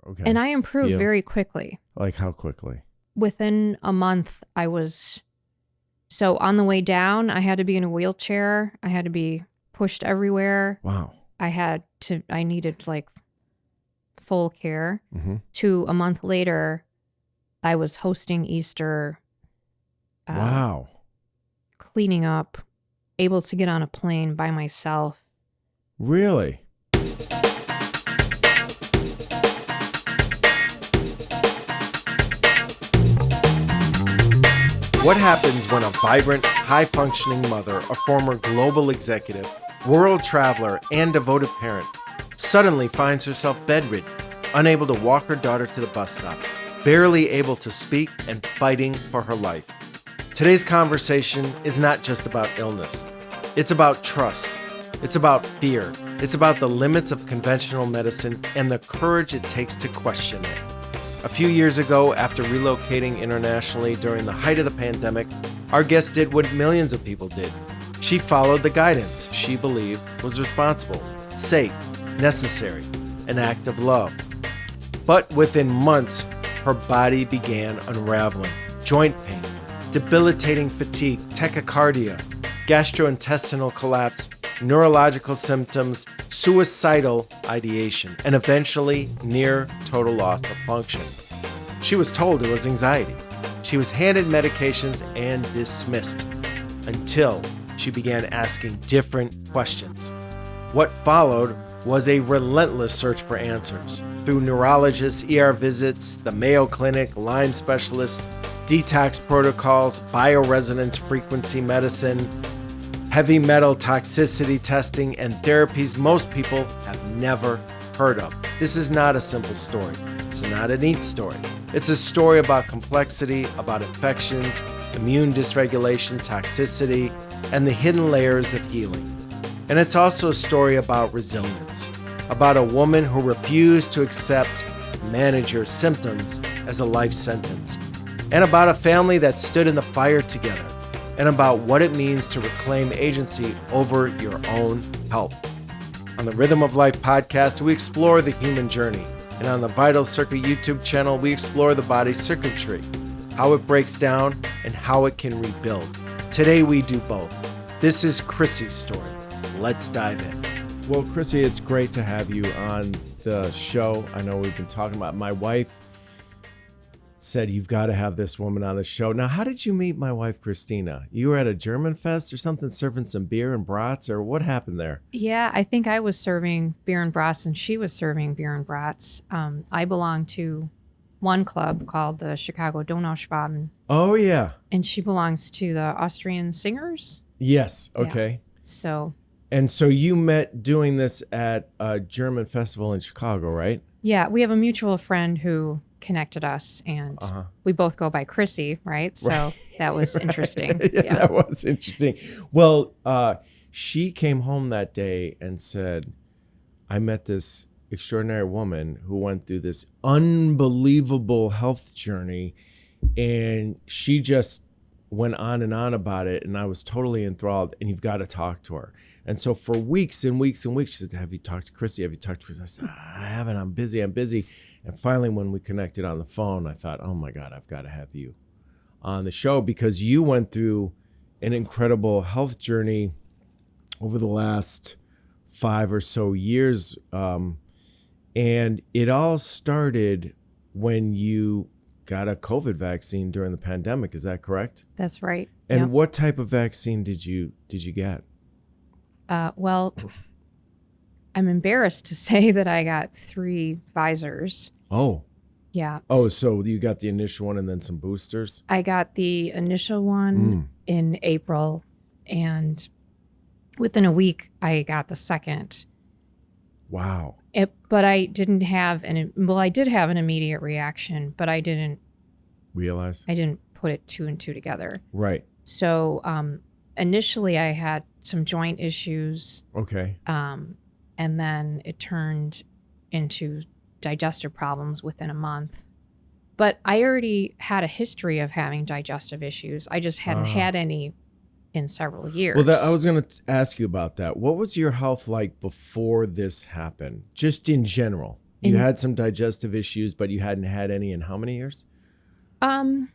Okay. And I improved Heal. very quickly. Like how quickly? Within a month, so on the way down, I had to be in a wheelchair. I had to be pushed everywhere. Wow. I needed like full care. Mm-hmm. To a month later, I was hosting Easter. Wow. Cleaning up, able to get on a plane by myself. Really? What happens when a vibrant, high-functioning mother, a former global executive, world traveler, and devoted parent suddenly finds herself bedridden, unable to walk her daughter to the bus stop, barely able to speak, and fighting for her life? Today's conversation is not just about illness. It's about trust. It's about fear. It's about the limits of conventional medicine and the courage it takes to question it. A few years ago, after relocating internationally during the height of the pandemic, our guest did what millions of people did. She followed the guidance she believed was responsible, safe, necessary, an act of love. But within months, her body began unraveling. Joint pain, debilitating fatigue, tachycardia, gastrointestinal collapse, neurological symptoms, suicidal ideation, and eventually near total loss of function. She was told it was anxiety. She was handed medications and dismissed until she began asking different questions. What followed was a relentless search for answers through neurologists, ER visits, the Mayo Clinic, Lyme specialists, detox protocols, bioresonance frequency medicine, heavy metal toxicity testing, and therapies most people have never heard of. This is not a simple story. It's not a neat story. It's a story about complexity, about infections, immune dysregulation, toxicity, and the hidden layers of healing. And it's also a story about resilience, about a woman who refused to accept, manage her symptoms as a life sentence, and about a family that stood in the fire together, and about what it means to reclaim agency over your own health. On the Rhythm of Life podcast, we explore the human journey, and on the Vital Circuit YouTube channel, we explore the body's circuitry, how it breaks down, and how it can rebuild. Today, we do both. This is Krissi's story. Let's dive in. Well, Krissi, it's great to have you on the show. I know we've been talking about my wife said you've got to have this woman on the show. Now, how did you meet my wife, Kristina? You were at a German fest or something, serving some beer and brats, or what happened there? Yeah, I think I was serving beer and brats, and she was serving beer and brats. I belong to one club called the Chicago Donauschwaben. Oh, yeah. And she belongs to the Austrian Singers. Yes, okay. Yeah. So. And so you met doing this at a German festival in Chicago, right? Yeah, we have a mutual friend who connected us, and we both go by Krissi, right? So that was interesting. Yeah, that was interesting. Well, she came home that day and said, I met this extraordinary woman who went through this unbelievable health journey, and she just went on and on about it, and I was totally enthralled, and you've got to talk to her. And so for weeks and weeks and weeks, she said, have you talked to Krissi? Have you talked to Krissi? I said, I haven't. I'm busy. And finally, when we connected on the phone, I thought, oh my God, I've got to have you on the show, because you went through an incredible health journey over the last 5 or so years. And it all started when you got a COVID vaccine during the pandemic. Is that correct? That's right. And yep. What type of vaccine did you get? Well, I'm embarrassed to say that I got 3 Pfizers. Oh. Yeah. Oh, so you got the initial one and then some boosters? I got the initial one in April, and within a week, I got the second. Wow. But I didn't have I did have an immediate reaction, but I didn't realize. I didn't put it 2 and 2 together. Right. So initially, I had some joint issues. Okay. And then it turned into digestive problems within a month. But I already had a history of having digestive issues. I just hadn't had any in several years. Well, I was going to ask you about that. What was your health like before this happened, just in general? You had some digestive issues, but you hadn't had any in how many years? In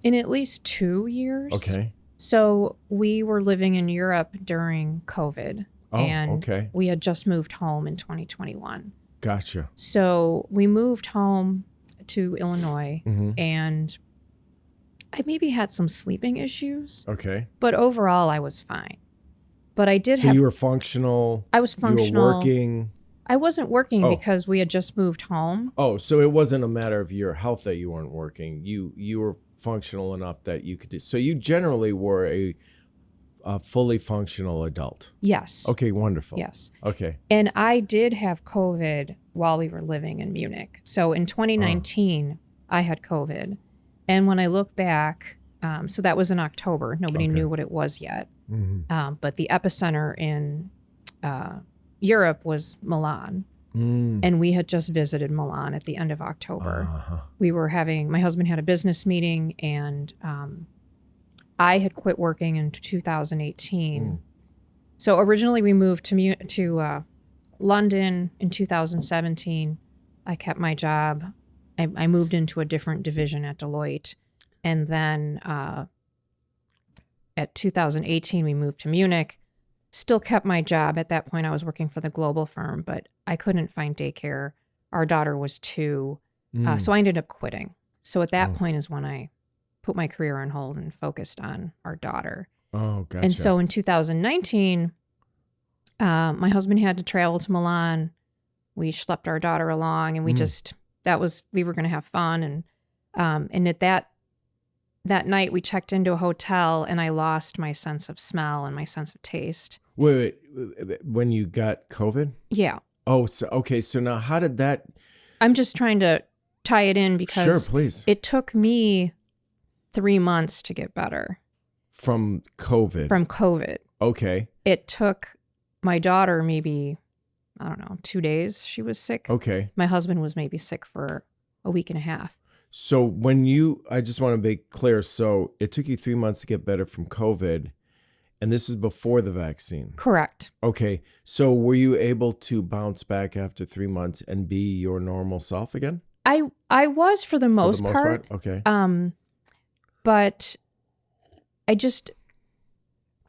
at least 2 years. Okay. So we were living in Europe during COVID. Oh, and okay. we had just moved home in 2021. Gotcha. So we moved home to Illinois, and I maybe had some sleeping issues. Okay. But overall, I was fine. But I did So you were functional. I was functional. You were working. I wasn't working because we had just moved home. Oh, so it wasn't a matter of your health that you weren't working. You were functional enough that you could do. So you generally were a fully functional adult. Yes. Okay, wonderful. Yes. Okay. And I did have COVID while we were living in Munich. So in 2019, I had COVID. And when I look back, so that was in October. Nobody knew what it was yet. But the epicenter in Europe was Milan. And we had just visited Milan at the end of October. We were my husband had a business meeting, and I had quit working in 2018. So originally we moved to London in 2017. I kept my job. I moved into a different division at Deloitte. And then at 2018, we moved to Munich. Still kept my job. At that point, I was working for the global firm, but I couldn't find daycare. Our daughter was 2. So I ended up quitting. So at that point is when I put my career on hold and focused on our daughter. Oh, gotcha. And so in 2019, my husband had to travel to Milan. We schlepped our daughter along, and we we were going to have fun. And at that night we checked into a hotel, and I lost my sense of smell and my sense of taste. Wait, when you got COVID? Yeah. Oh, so okay. So now how did that? I'm just trying to tie it in because sure, please. It took me 3 months to get better. From COVID? From COVID. Okay. It took my daughter maybe, I don't know, 2 days she was sick. Okay. My husband was maybe sick for a week and a half. So I just want to make clear, so it took you 3 months to get better from COVID, and this was before the vaccine? Correct. Okay. So were you able to bounce back after 3 months and be your normal self again? I was for the most part. Okay. But I just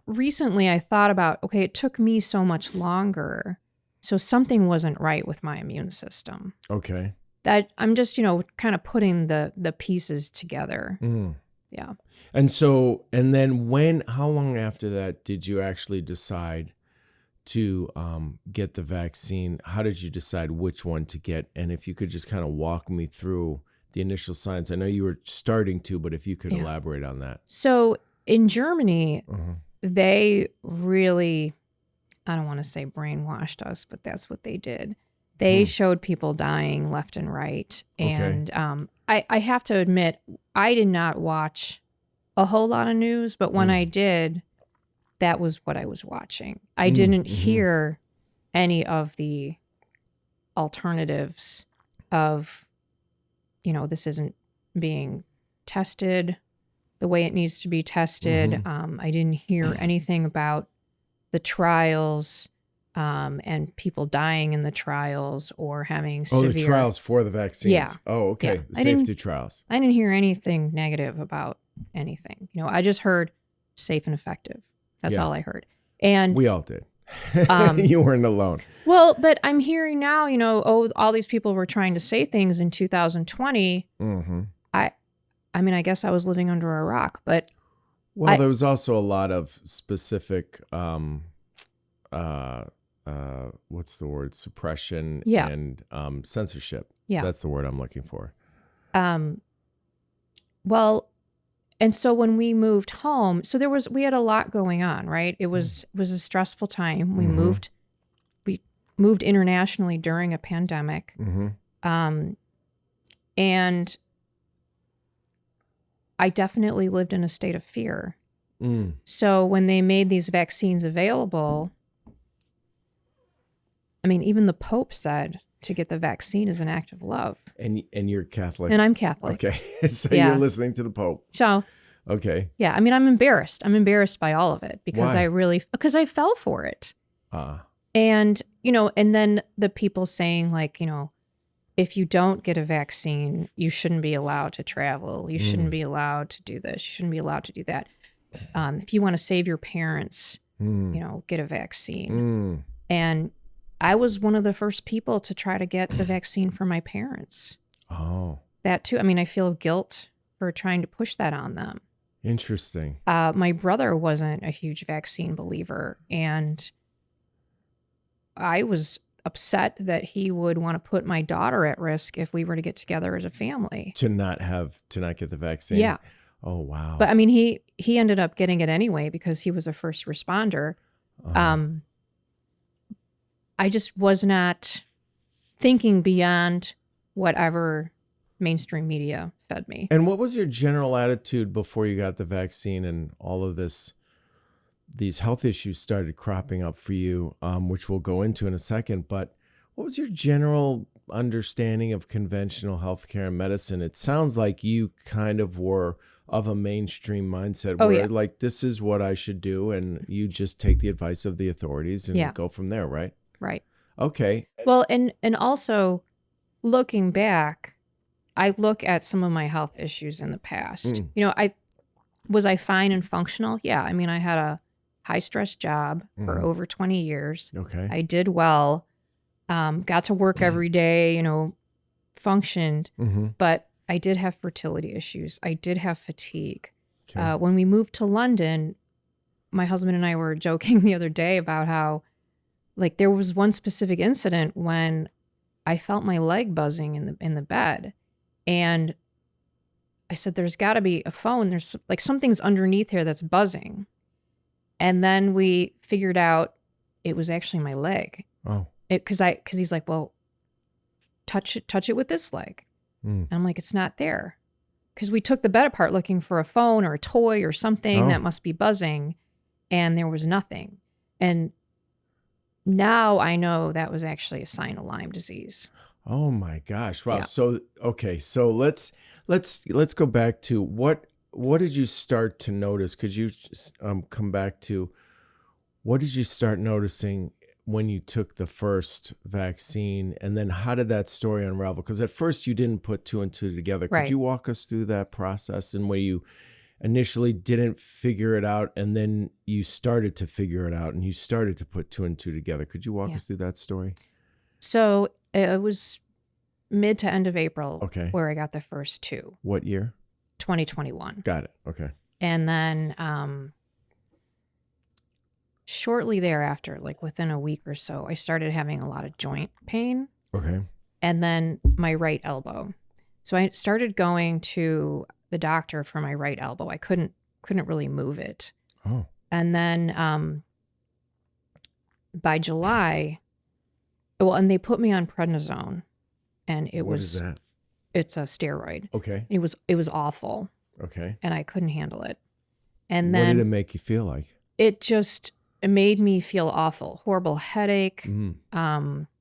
recently I thought about, okay, it took me so much longer, so something wasn't right with my immune system. Okay. That I'm just, kind of putting the pieces together. Yeah. And then how long after that did you actually decide to get the vaccine? How did you decide which one to get? And if you could just kind of walk me through the initial signs. I know you were starting to, but if you could elaborate on that. So in Germany, they really, I don't want to say brainwashed us, but that's what they did. They showed people dying left and right. And I have to admit, I did not watch a whole lot of news, but when I did, that was what I was watching. I didn't hear any of the alternatives of, this isn't being tested the way it needs to be tested. I didn't hear anything about the trials and people dying in the trials or having severe... the trials for the vaccines. Yeah. Oh, okay. Yeah. The safety trials. I didn't hear anything negative about anything. I just heard safe and effective. That's all I heard. And we all did. You weren't alone. Well, but I'm hearing now, all these people were trying to say things in 2020. I mean, I guess I was living under a rock, but... Well, there was also a lot of specific... what's the word? Suppression and censorship. Yeah. That's the word I'm looking for. Well, and so when we moved home, so we had a lot going on, right? It was a stressful time. We moved internationally during a pandemic. And I definitely lived in a state of fear. So when they made these vaccines available, I mean, even the Pope said to get the vaccine is an act of love. And you're Catholic. And I'm Catholic. Okay. So you're listening to the Pope. So. Okay. Yeah. I mean, I'm embarrassed. I'm embarrassed by all of it because Why? Because I fell for it. And, and then the people saying like, if you don't get a vaccine, you shouldn't be allowed to travel. You shouldn't be allowed to do this. You shouldn't be allowed to do that. If you want to save your parents, get a vaccine. And I was one of the first people to try to get the vaccine for my parents. Oh. That too. I mean, I feel guilt for trying to push that on them. Interesting. My brother wasn't a huge vaccine believer, and I was upset that he would want to put my daughter at risk if we were to get together as a family. To not get the vaccine? Yeah. Oh, wow. But I mean, he ended up getting it anyway because he was a first responder. I just was not thinking beyond whatever mainstream media fed me. And what was your general attitude before you got the vaccine and all of these health issues started cropping up for you, which we'll go into in a second? But what was your general understanding of conventional healthcare and medicine? It sounds like you kind of were of a mainstream mindset where like, this is what I should do. And you just take the advice of the authorities and go from there, right? Right. Okay. Well, and also looking back, I look at some of my health issues in the past. Was I fine and functional? Yeah. I mean, I had a high stress job for over 20 years. Okay. I did well, got to work every day, functioned, but I did have fertility issues. I did have fatigue. Okay. When we moved to London, my husband and I were joking the other day about how, like, there was one specific incident when I felt my leg buzzing in the bed. And I said, there's got to be a phone. There's like something's underneath here that's buzzing. And then we figured out it was actually my leg. Oh. Because he's like, well, touch it with this leg. And I'm like, it's not there. Because we took the bed apart looking for a phone or a toy or something that must be buzzing. And there was nothing. And now I know that was actually a sign of Lyme disease. Oh my gosh. Wow. Yeah. So, okay. So let's go back to what did you start to notice? Could you come back to what did you start noticing when you took the first vaccine, and then how did that story unravel? Because at first you didn't put two and two together. Could you walk us through that process and where you initially didn't figure it out and then you started to figure it out and you started to put two and two together? Could you walk us through that story? So it was mid to end of April where I got the first two. What year? 2021. Got it. Okay. And then shortly thereafter, like within a week or so, I started having a lot of joint pain. Okay. And then my right elbow. So I started going to the doctor for my right elbow. I couldn't really move it. Oh. And then by July, and they put me on prednisone, and What is that? It's a steroid. Okay. It was awful. Okay. And I couldn't handle it. And then what did it make you feel like? It made me feel awful. Horrible headache. I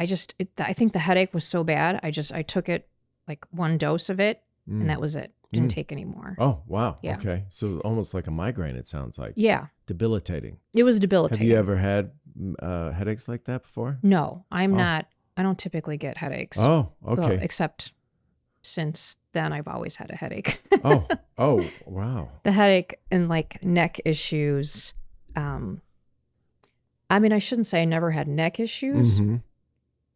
think the headache was so bad. I took it, like one dose of it, and that was it. Didn't take any more. Oh, wow. Yeah. Okay. So almost like a migraine, it sounds like. Yeah. Debilitating. It was debilitating. Have you ever had headaches like that before? No, I'm not. I don't typically get headaches. Oh, okay. Well, except since then, I've always had a headache. Oh, wow. The headache and like neck issues. I mean, I shouldn't say I never had neck issues,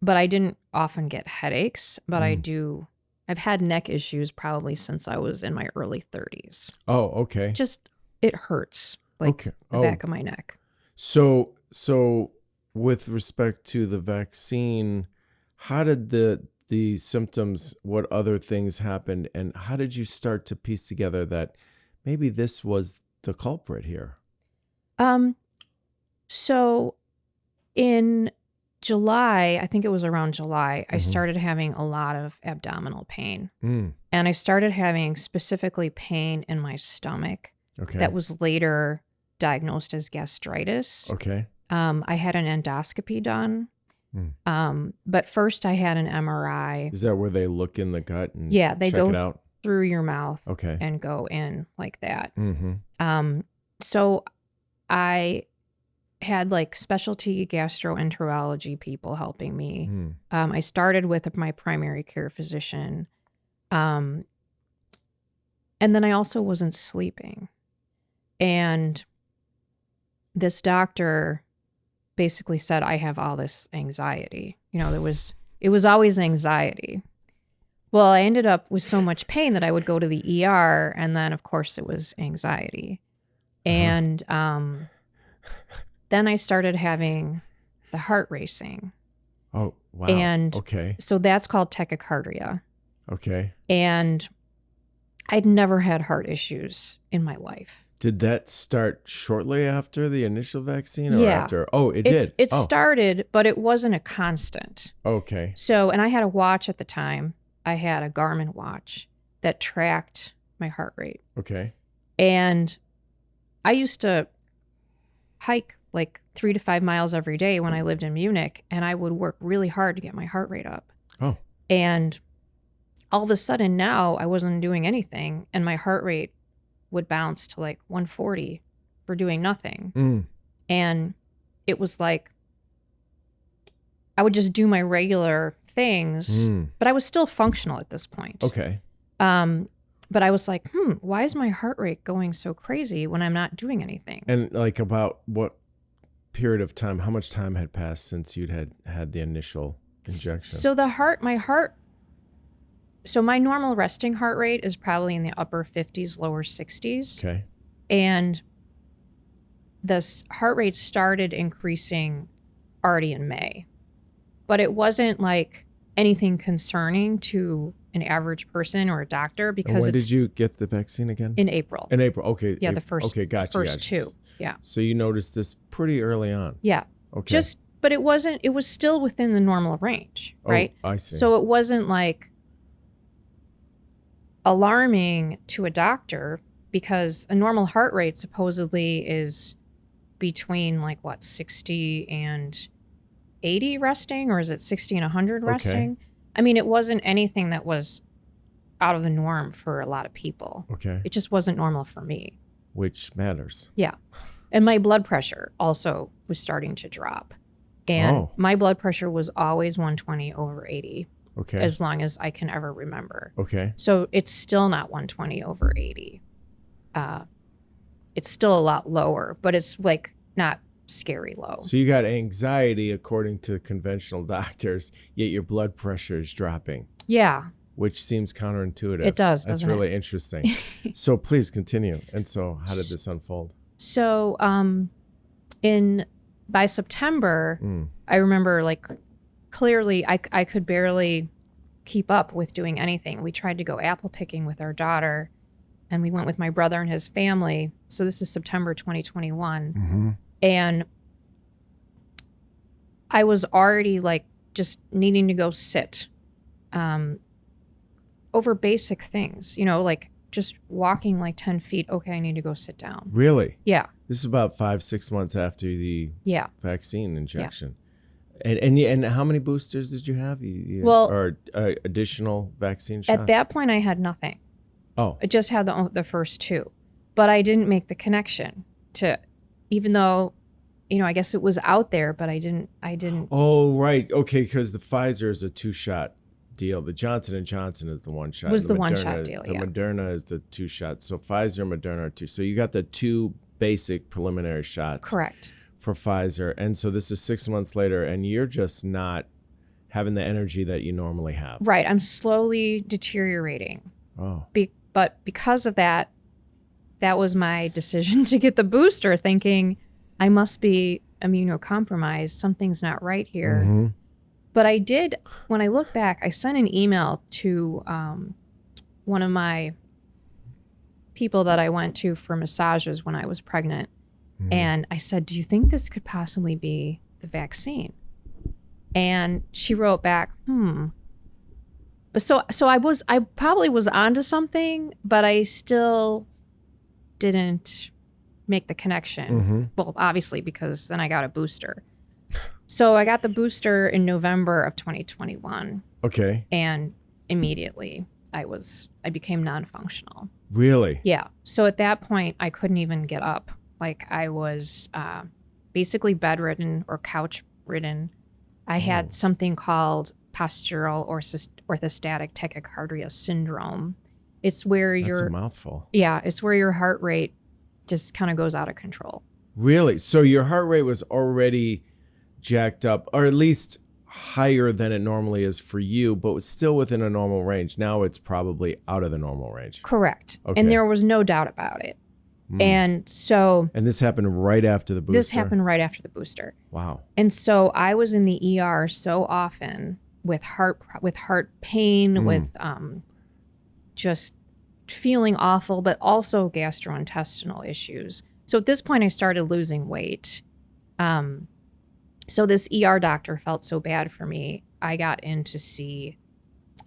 but I didn't often get headaches. But I've had neck issues probably since I was in my early 30s. Oh, okay. Just, it hurts, like the back of my neck. So with respect to the vaccine, how did the symptoms, what other things happened, and how did you start to piece together that maybe this was the culprit here? So in July, I think it was around July, I started having a lot of abdominal pain. And I started having specifically pain in my stomach that was later diagnosed as gastritis. Okay. I had an endoscopy done. But first I had an MRI. Is that where they look in the gut and they check go it out? Through your mouth and go in like that. So I had like specialty gastroenterology people helping me. I started with my primary care physician. And then I also wasn't sleeping. And this doctor basically said, I have all this anxiety. You know, it was always anxiety. Well, I ended up with so much pain that I would go to the ER, and then of course it was anxiety. And then I started having the heart racing. Oh, wow. And okay. So that's called tachycardia. Okay. And I'd never had heart issues in my life. Did that start shortly after the initial vaccine or Yeah. after? Oh, it did. It started, but it wasn't a constant. Okay. So, and I had a watch at the time. I had a Garmin watch that tracked my heart rate. Okay. And I used to hike like 3 to 5 miles every day when I lived in Munich, and I would work really hard to get my heart rate up. Oh. And all of a sudden now I wasn't doing anything, and my heart rate would bounce to like 140 for doing nothing. And it was like I would just do my regular things, but I was still functional at this point. Okay. But I was like, why is my heart rate going so crazy when I'm not doing anything? And like about what period of time, how much time had passed since you'd had the initial injection? So my normal resting heart rate is probably in the upper 50s, lower 60s. Okay. And this heart rate started increasing already in May. But it wasn't like anything concerning to an average person or a doctor because and when did you get the vaccine again? In April. In April. Okay. Yeah, the first. Okay, gotcha. The first two. Yeah. So you noticed this pretty early on. Yeah. Okay. But it wasn't. It was still within the normal range, right? Oh, I see. So it wasn't like alarming to a doctor because a normal heart rate supposedly is between like what 60 and 80 resting, or is it 60 and 100 resting? Okay. I mean, it wasn't anything that was out of the norm for a lot of people. Okay. It just wasn't normal for me. Which matters. Yeah. And my blood pressure also was starting to drop. And my blood pressure was always 120 over 80. Okay. As long as I can ever remember. Okay. So it's still not 120 over 80. It's still a lot lower, but it's like not scary low. So you got anxiety according to conventional doctors, yet your blood pressure is dropping. Yeah. Which seems counterintuitive. It does, That's doesn't it? really interesting. So please continue. And so how did this unfold? So by September, I remember like clearly I could barely keep up with doing anything. We tried to go apple picking with our daughter, and we went with my brother and his family. So this is September 2021. And I was already like just needing to go sit over basic things, you know, like just walking like 10 feet. Okay, I need to go sit down. Really? Yeah. This is about 5-6 months after the vaccine injection. Yeah. And how many boosters did you have? Or additional vaccine shots? At that point, I had nothing. Oh. I just had the first two. But I didn't make the connection to, even though, you know, I guess it was out there, but I didn't. Oh, right. Okay, because the Pfizer is a 2-shot deal. The Johnson & Johnson is the 1-shot. Was the Moderna, 1-shot deal, The yeah. Moderna is the 2-shot. So Pfizer and Moderna are 2. So you got the 2 basic preliminary shots. Correct. For Pfizer. And so this is 6 months later, and you're just not having the energy that you normally have. Right. I'm slowly deteriorating. Oh. But because of that, that was my decision to get the booster, thinking I must be immunocompromised. Something's not right here. But I did, when I look back, I sent an email to one of my people that I went to for massages when I was pregnant. And I said, do you think this could possibly be the vaccine? And she wrote back, So I probably was onto something, but I still didn't make the connection. Well, obviously, because then I got a booster. So I got the booster in November of 2021. Okay. And immediately I became non-functional. Really? Yeah. So at that point, I couldn't even get up. Like I was basically bedridden or couch ridden. I had something called postural or orthostatic tachycardia syndrome. It's where That's a mouthful. Yeah, it's where your heart rate just kind of goes out of control. Really? So your heart rate was already jacked up, or at least higher than it normally is for you, but was still within a normal range. Now it's probably out of the normal range. Correct. Okay. And there was no doubt about it. And so... And this happened right after the booster? This happened right after the booster. Wow. And so I was in the ER so often with heart pain, with just feeling awful, but also gastrointestinal issues. So at this point, I started losing weight. So this ER doctor felt so bad for me, I got in to see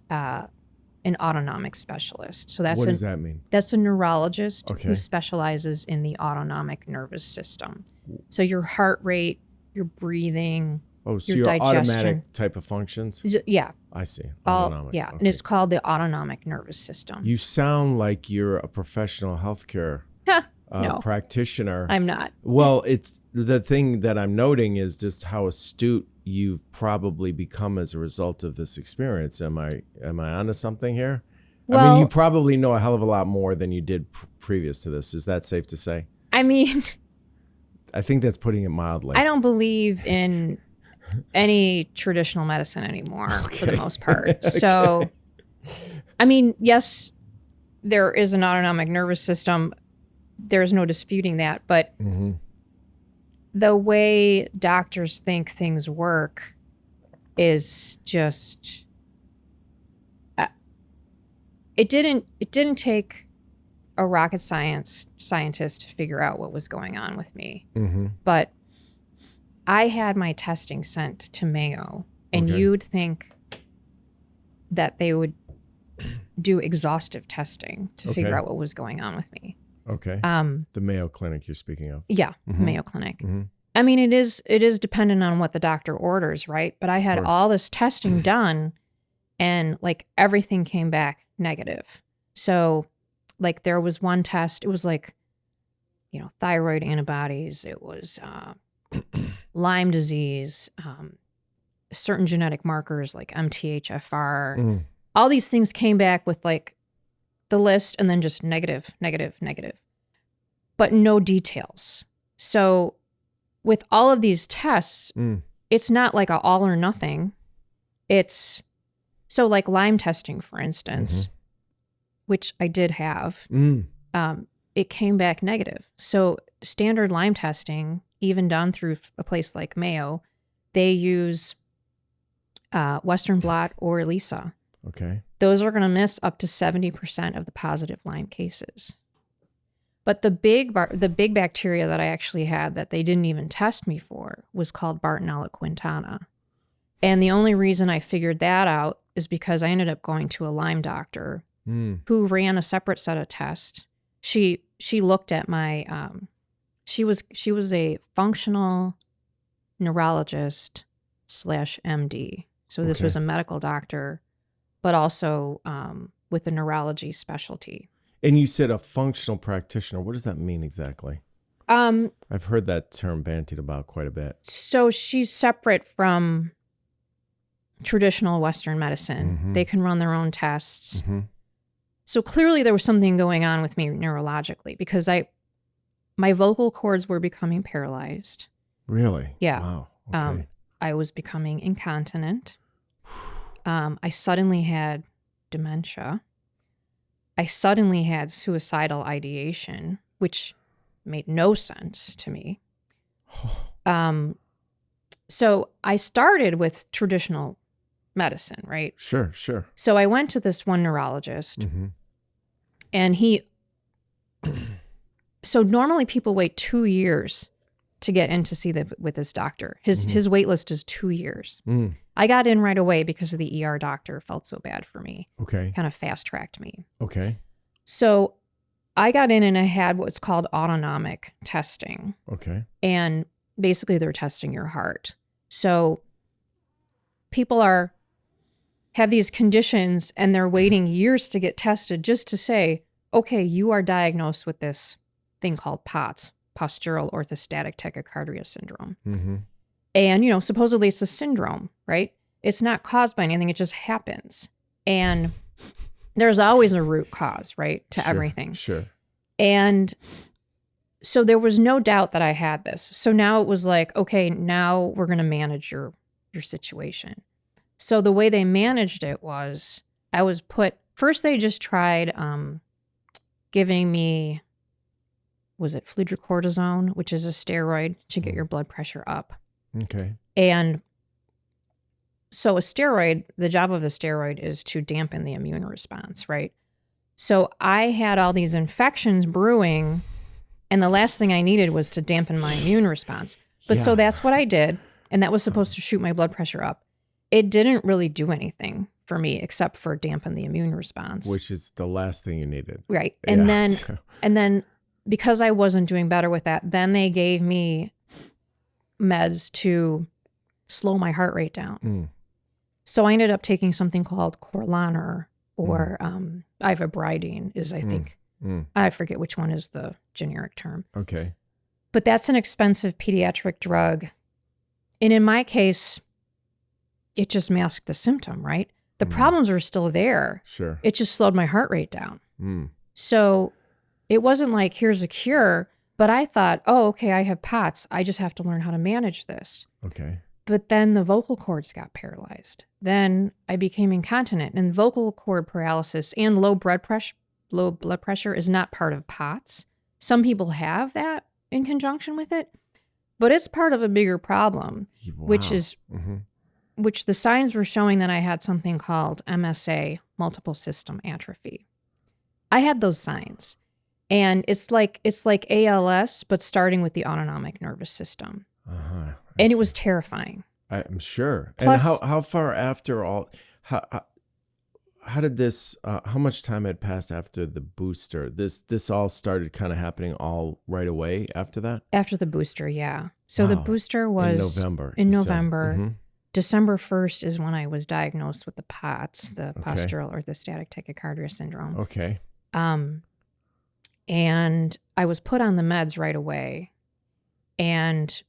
an autonomic specialist. So what does that mean? That's a neurologist who specializes in the autonomic nervous system. So your heart rate, your breathing, so your digestion. automatic type of functions? Yeah. I see. Autonomic. Yeah, okay. And it's called the autonomic nervous system. You sound like you're a professional healthcare no, practitioner. I'm not. Well, it's the thing that I'm noting is just how astute you've probably become as a result of this experience. Am I onto something here? Well, I mean, you probably know a hell of a lot more than you did previous to this. Is that safe to say? I mean, I think that's putting it mildly. I don't believe in any traditional medicine anymore for the most part. So, I mean, yes, there is an autonomic nervous system. There's no disputing that. But the way doctors think things work is just... It didn't take a rocket scientist to figure out what was going on with me. But I had my testing sent to Mayo, and you'd think that they would do exhaustive testing to figure out what was going on with me. Okay. The Mayo Clinic you're speaking of. Yeah, Mayo Clinic. I mean, it is dependent on what the doctor orders, right? But I had all this testing done, and like everything came back negative. So like there was one test, it was like, thyroid antibodies, it was Lyme disease, certain genetic markers like MTHFR. All these things came back with like the list and then just negative, but no details. So with all of these tests, it's not like a all or nothing. It's so like Lyme testing, for instance, which I did have, it came back negative. So standard Lyme testing, even done through a place like Mayo, they use Western blot or ELISA. Okay. Those are going to miss up to 70% of the positive Lyme cases. But the big bacteria that I actually had that they didn't even test me for was called Bartonella quintana. And the only reason I figured that out is because I ended up going to a Lyme doctor who ran a separate set of tests. She looked at my she was a functional neurologist / MD. So this was a medical doctor, but also with a neurology specialty. And you said a functional practitioner. What does that mean exactly? I've heard that term bandied about quite a bit. So she's separate from traditional Western medicine. They can run their own tests. So clearly there was something going on with me neurologically because my vocal cords were becoming paralyzed. Really? Yeah. Wow. Okay. I was becoming incontinent. I suddenly had dementia. I suddenly had suicidal ideation, which made no sense to me. So I started with traditional medicine, right? Sure. So I went to this one neurologist, and so normally people wait 2 years to get in to see with this doctor. His wait list is 2 years. I got in right away because the ER doctor felt so bad for me. Okay. Kind of fast-tracked me. Okay. So I got in and I had what's called autonomic testing. Okay. And basically they're testing your heart. So people have these conditions and they're waiting years to get tested just to say, okay, you are diagnosed with this thing called POTS, Postural Orthostatic Tachycardia syndrome. Mm-hmm. And, supposedly it's a syndrome, right? It's not caused by anything. It just happens. And there's always a root cause, right, to everything. Sure. And so there was no doubt that I had this. So now it was like, okay, now we're going to manage your situation. So the way they managed it was first they just tried giving me, was it fludrocortisone, which is a steroid to get your blood pressure up. Okay. And so the job of a steroid is to dampen the immune response, right? So I had all these infections brewing, and the last thing I needed was to dampen my immune response. But so that's what I did, and that was supposed to shoot my blood pressure up. It didn't really do anything for me except for dampen the immune response. Which is the last thing you needed. Right. And then because I wasn't doing better with that, then they gave me meds to slow my heart rate down. Mm. So I ended up taking something called Corlaner or ivabridine is, I think. I forget which one is the generic term. Okay. But that's an expensive pediatric drug. And in my case, it just masked the symptom, right? The problems are still there. Sure. It just slowed my heart rate down. Mm. So it wasn't like, here's a cure. But I thought, oh, okay, I have POTS. I just have to learn how to manage this. Okay. But then the vocal cords got paralyzed. Then I became incontinent. And vocal cord paralysis and low blood pressure is not part of POTS. Some people have that in conjunction with it. But it's part of a bigger problem, which the signs were showing that I had something called MSA, multiple system atrophy. I had those signs. And it's like ALS, but starting with the autonomic nervous system. Uh-huh. And it was terrifying. I'm sure. Plus, and how far after all, how did this, how much time had passed after the booster? This all started kind of happening all right away after that? After the booster, yeah. So the booster was in November. Mm-hmm. December 1st is when I was diagnosed with the POTS, the Postural Orthostatic Tachycardia syndrome. Okay. And I was put on the meds right away. And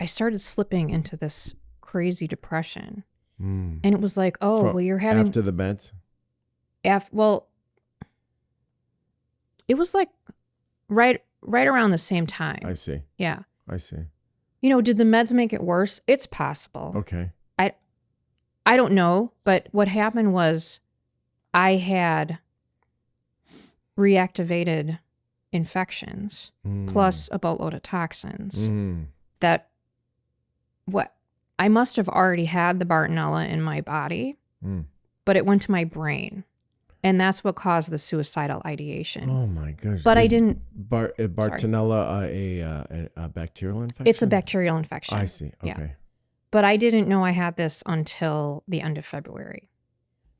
I started slipping into this crazy depression. And it was like, you're having... After the meds? Well, it was like right around the same time. I see. Yeah. I see. Did the meds make it worse? It's possible. Okay. I don't know, but what happened was I had reactivated infections plus a boatload of toxins that I must have already had the Bartonella in my body, but it went to my brain. And that's what caused the suicidal ideation. Oh my gosh. But I didn't... Bartonella a bacterial infection? It's a bacterial infection. I see. Okay. Yeah. But I didn't know I had this until the end of February.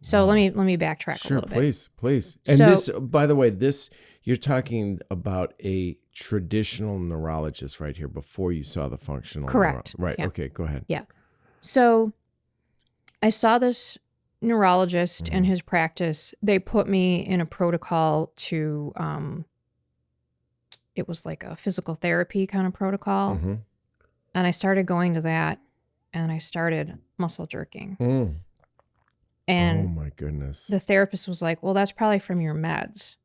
So let me backtrack a little bit. Sure, please. And this, by the way, you're talking about a traditional neurologist right here before you saw the functional. Correct. Right. Yeah. Okay, go ahead. Yeah. So I saw this neurologist in his practice. They put me in a protocol to, it was like a physical therapy kind of protocol. Mm-hmm. And I started going to that, and I started muscle jerking. And oh my goodness. The therapist was like, well, that's probably from your meds.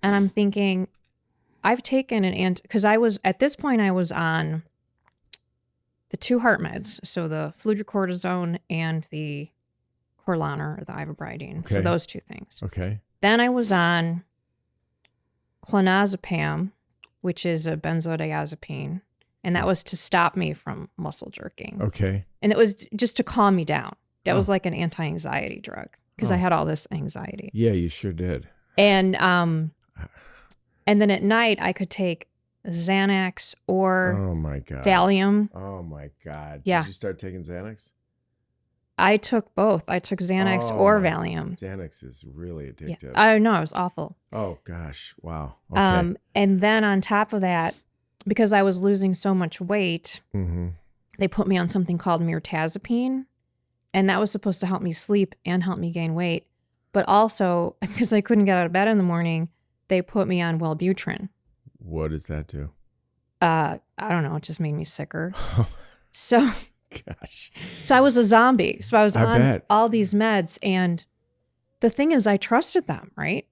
And I'm thinking, I've taken because at this point I was on the 2 heart meds. So the fludrocortisone and the Corlaner, or the ivabridine. Okay. So those 2 things. Okay. Then I was on clonazepam, which is a benzodiazepine. And that was to stop me from muscle jerking. Okay. And it was just to calm me down. That was like an anti-anxiety drug because I had all this anxiety. Yeah, you sure did. And then at night I could take Xanax or oh my God. Valium. Oh my God. Yeah. Did you start taking Xanax? I took both. I took Xanax or Valium. Xanax is really addictive. Yeah. I know, it was awful. Oh gosh. Wow. Okay. And then on top of that, because I was losing so much weight, they put me on something called mirtazapine. And that was supposed to help me sleep and help me gain weight. But also, because I couldn't get out of bed in the morning, they put me on Wellbutrin. What does that do? I don't know. It just made me sicker. So, Gosh. so I was a zombie. So I was on bet. all these meds. And the thing is, I trusted them, right?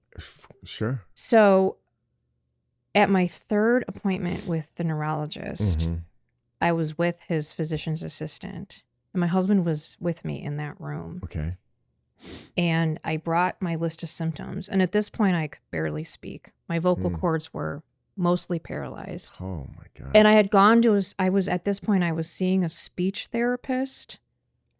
Sure. So at my third appointment with the neurologist, Mm-hmm. I was with his physician's assistant. And my husband was with me in that room. Okay. And I brought my list of symptoms. And at this point, I could barely speak. My vocal cords were mostly paralyzed. Oh my God. And I had gone to, I was seeing a speech therapist.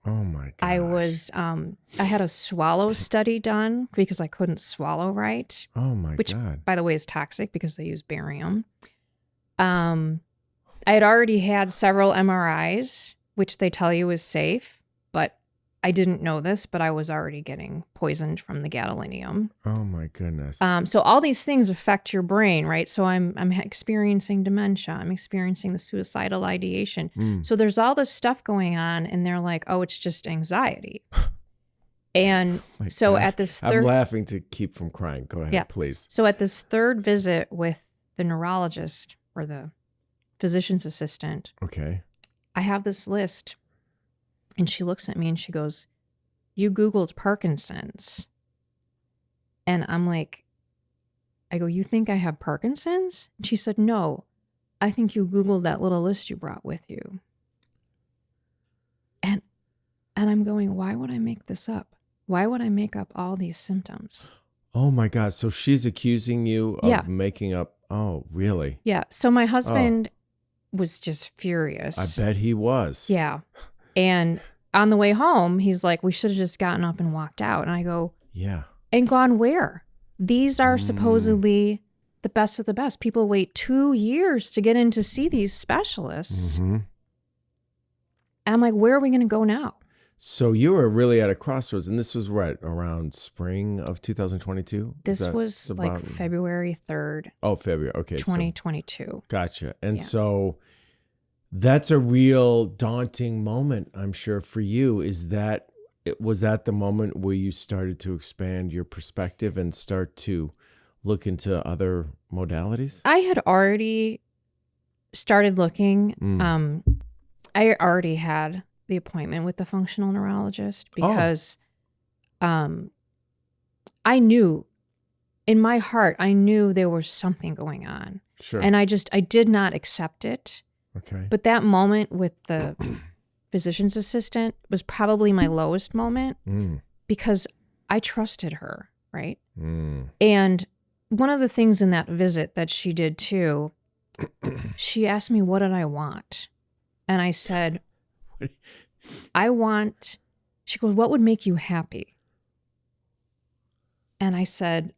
Oh my gosh. I had a swallow study done because I couldn't swallow right. Oh my which, God. by the way, is toxic because they use barium. I had already had several MRIs, which they tell you is safe, but I didn't know this, but I was already getting poisoned from the gadolinium. Oh my goodness. So all these things affect your brain, right? So I'm experiencing dementia. I'm experiencing the suicidal ideation. So there's all this stuff going on, and they're like, "Oh, it's just anxiety." And so God. at this I'm third, laughing to keep from crying. Go ahead, please. So at this third visit with the neurologist or the physician's assistant, Okay. I have this list. And she looks at me and she goes, "You Googled Parkinson's." And I'm like, I go, "You think I have Parkinson's?" And she said, "No, I think you Googled that little list you brought with you." And I'm going, why would I make this up? Why would I make up all these symptoms? Oh my God. So she's accusing you of making up. Oh, really? Yeah. So my husband was just furious. I bet he was. Yeah. And on the way home, he's like, "We should have just gotten up and walked out." And I go, yeah. And gone where? These are supposedly the best of the best. People wait 2 years to get in to see these specialists. Mm-hmm. And I'm like, where are we going to go now? So you were really at a crossroads, and this was what, around spring of 2022? This was like February 3rd. Oh, February. Okay. 2022. Gotcha. And so that's a real daunting moment, I'm sure, for you. Was that the moment where you started to expand your perspective and start to look into other modalities? I had already started looking. I already had the appointment with the functional neurologist because I knew in my heart, I knew there was something going on. Sure. And I did not accept it. Okay. But that moment with the physician's assistant was probably my lowest moment because I trusted her, right? And one of the things in that visit that she did too, she asked me, what did I want? And I said, she goes, "What would make you happy?" And I said,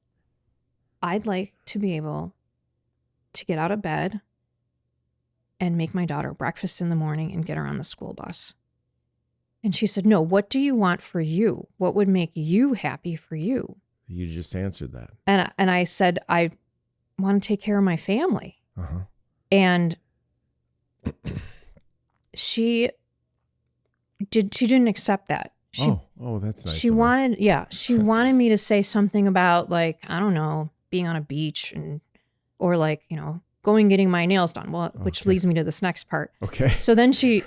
"I'd like to be able to get out of bed and make my daughter breakfast in the morning and get her on the school bus." And she said, "No, what do you want for you? What would make you happy for you?" You just answered that. And I said, "I want to take care of my family." Uh-huh. And she didn't accept that. That's nice. She wanted me to say something about, like, I don't know, being on a beach or like, getting my nails done. Well, which leads me to this next part. Okay. So then she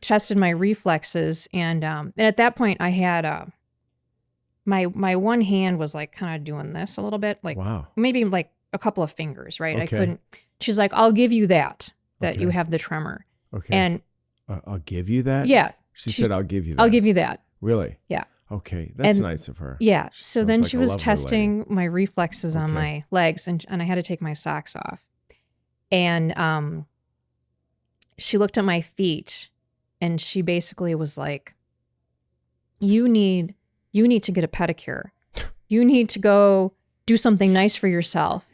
tested my reflexes, and at that point I had my one hand was like kind of doing this a little bit, like maybe like a couple of fingers, right? Okay. I couldn't. She's like, "I'll give you that you have the tremor." Okay. And I'll give you that? Yeah. She said, "I'll give you that." I'll give you that. Really? Yeah. Okay. That's nice of her. Yeah. So then she was testing my reflexes on my legs, and I had to take my socks off. And she looked at my feet, and she basically was like, you need to get a pedicure. You need to go do something nice for yourself."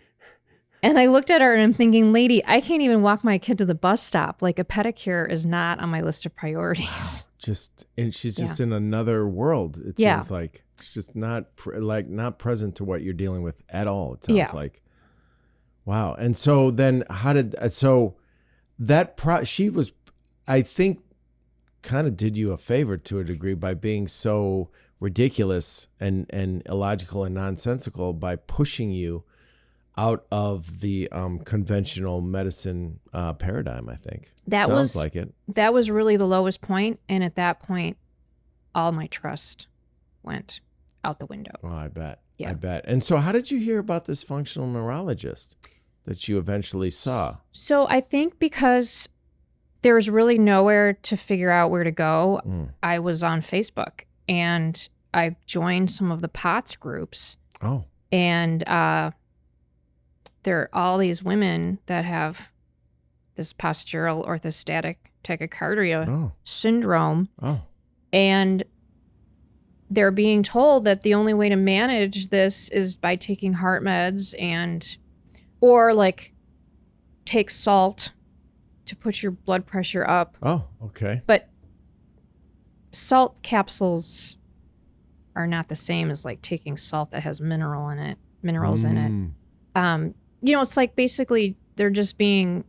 And I looked at her and I'm thinking, lady, I can't even walk my kid to the bus stop. Like, a pedicure is not on my list of priorities. And she's just in another world. It seems like she's just not present to what you're dealing with at all. It sounds like, wow. And so then she was, I think, kind of did you a favor to a degree by being so ridiculous and illogical and nonsensical by pushing you out of the conventional medicine paradigm, I think. That Sounds like it. That was really the lowest point, and at that point, all my trust went out the window. Oh, I bet. Yeah. I bet. And so how did you hear about this functional neurologist that you eventually saw? So I think because there was really nowhere to figure out where to go, I was on Facebook, and I joined some of the POTS groups. Oh. And there are all these women that have this postural orthostatic tachycardia syndrome. Oh. And they're being told that the only way to manage this is by taking heart meds or like take salt to put your blood pressure up. Oh, okay. But salt capsules are not the same as like taking salt that has minerals in it. It's like basically they're just being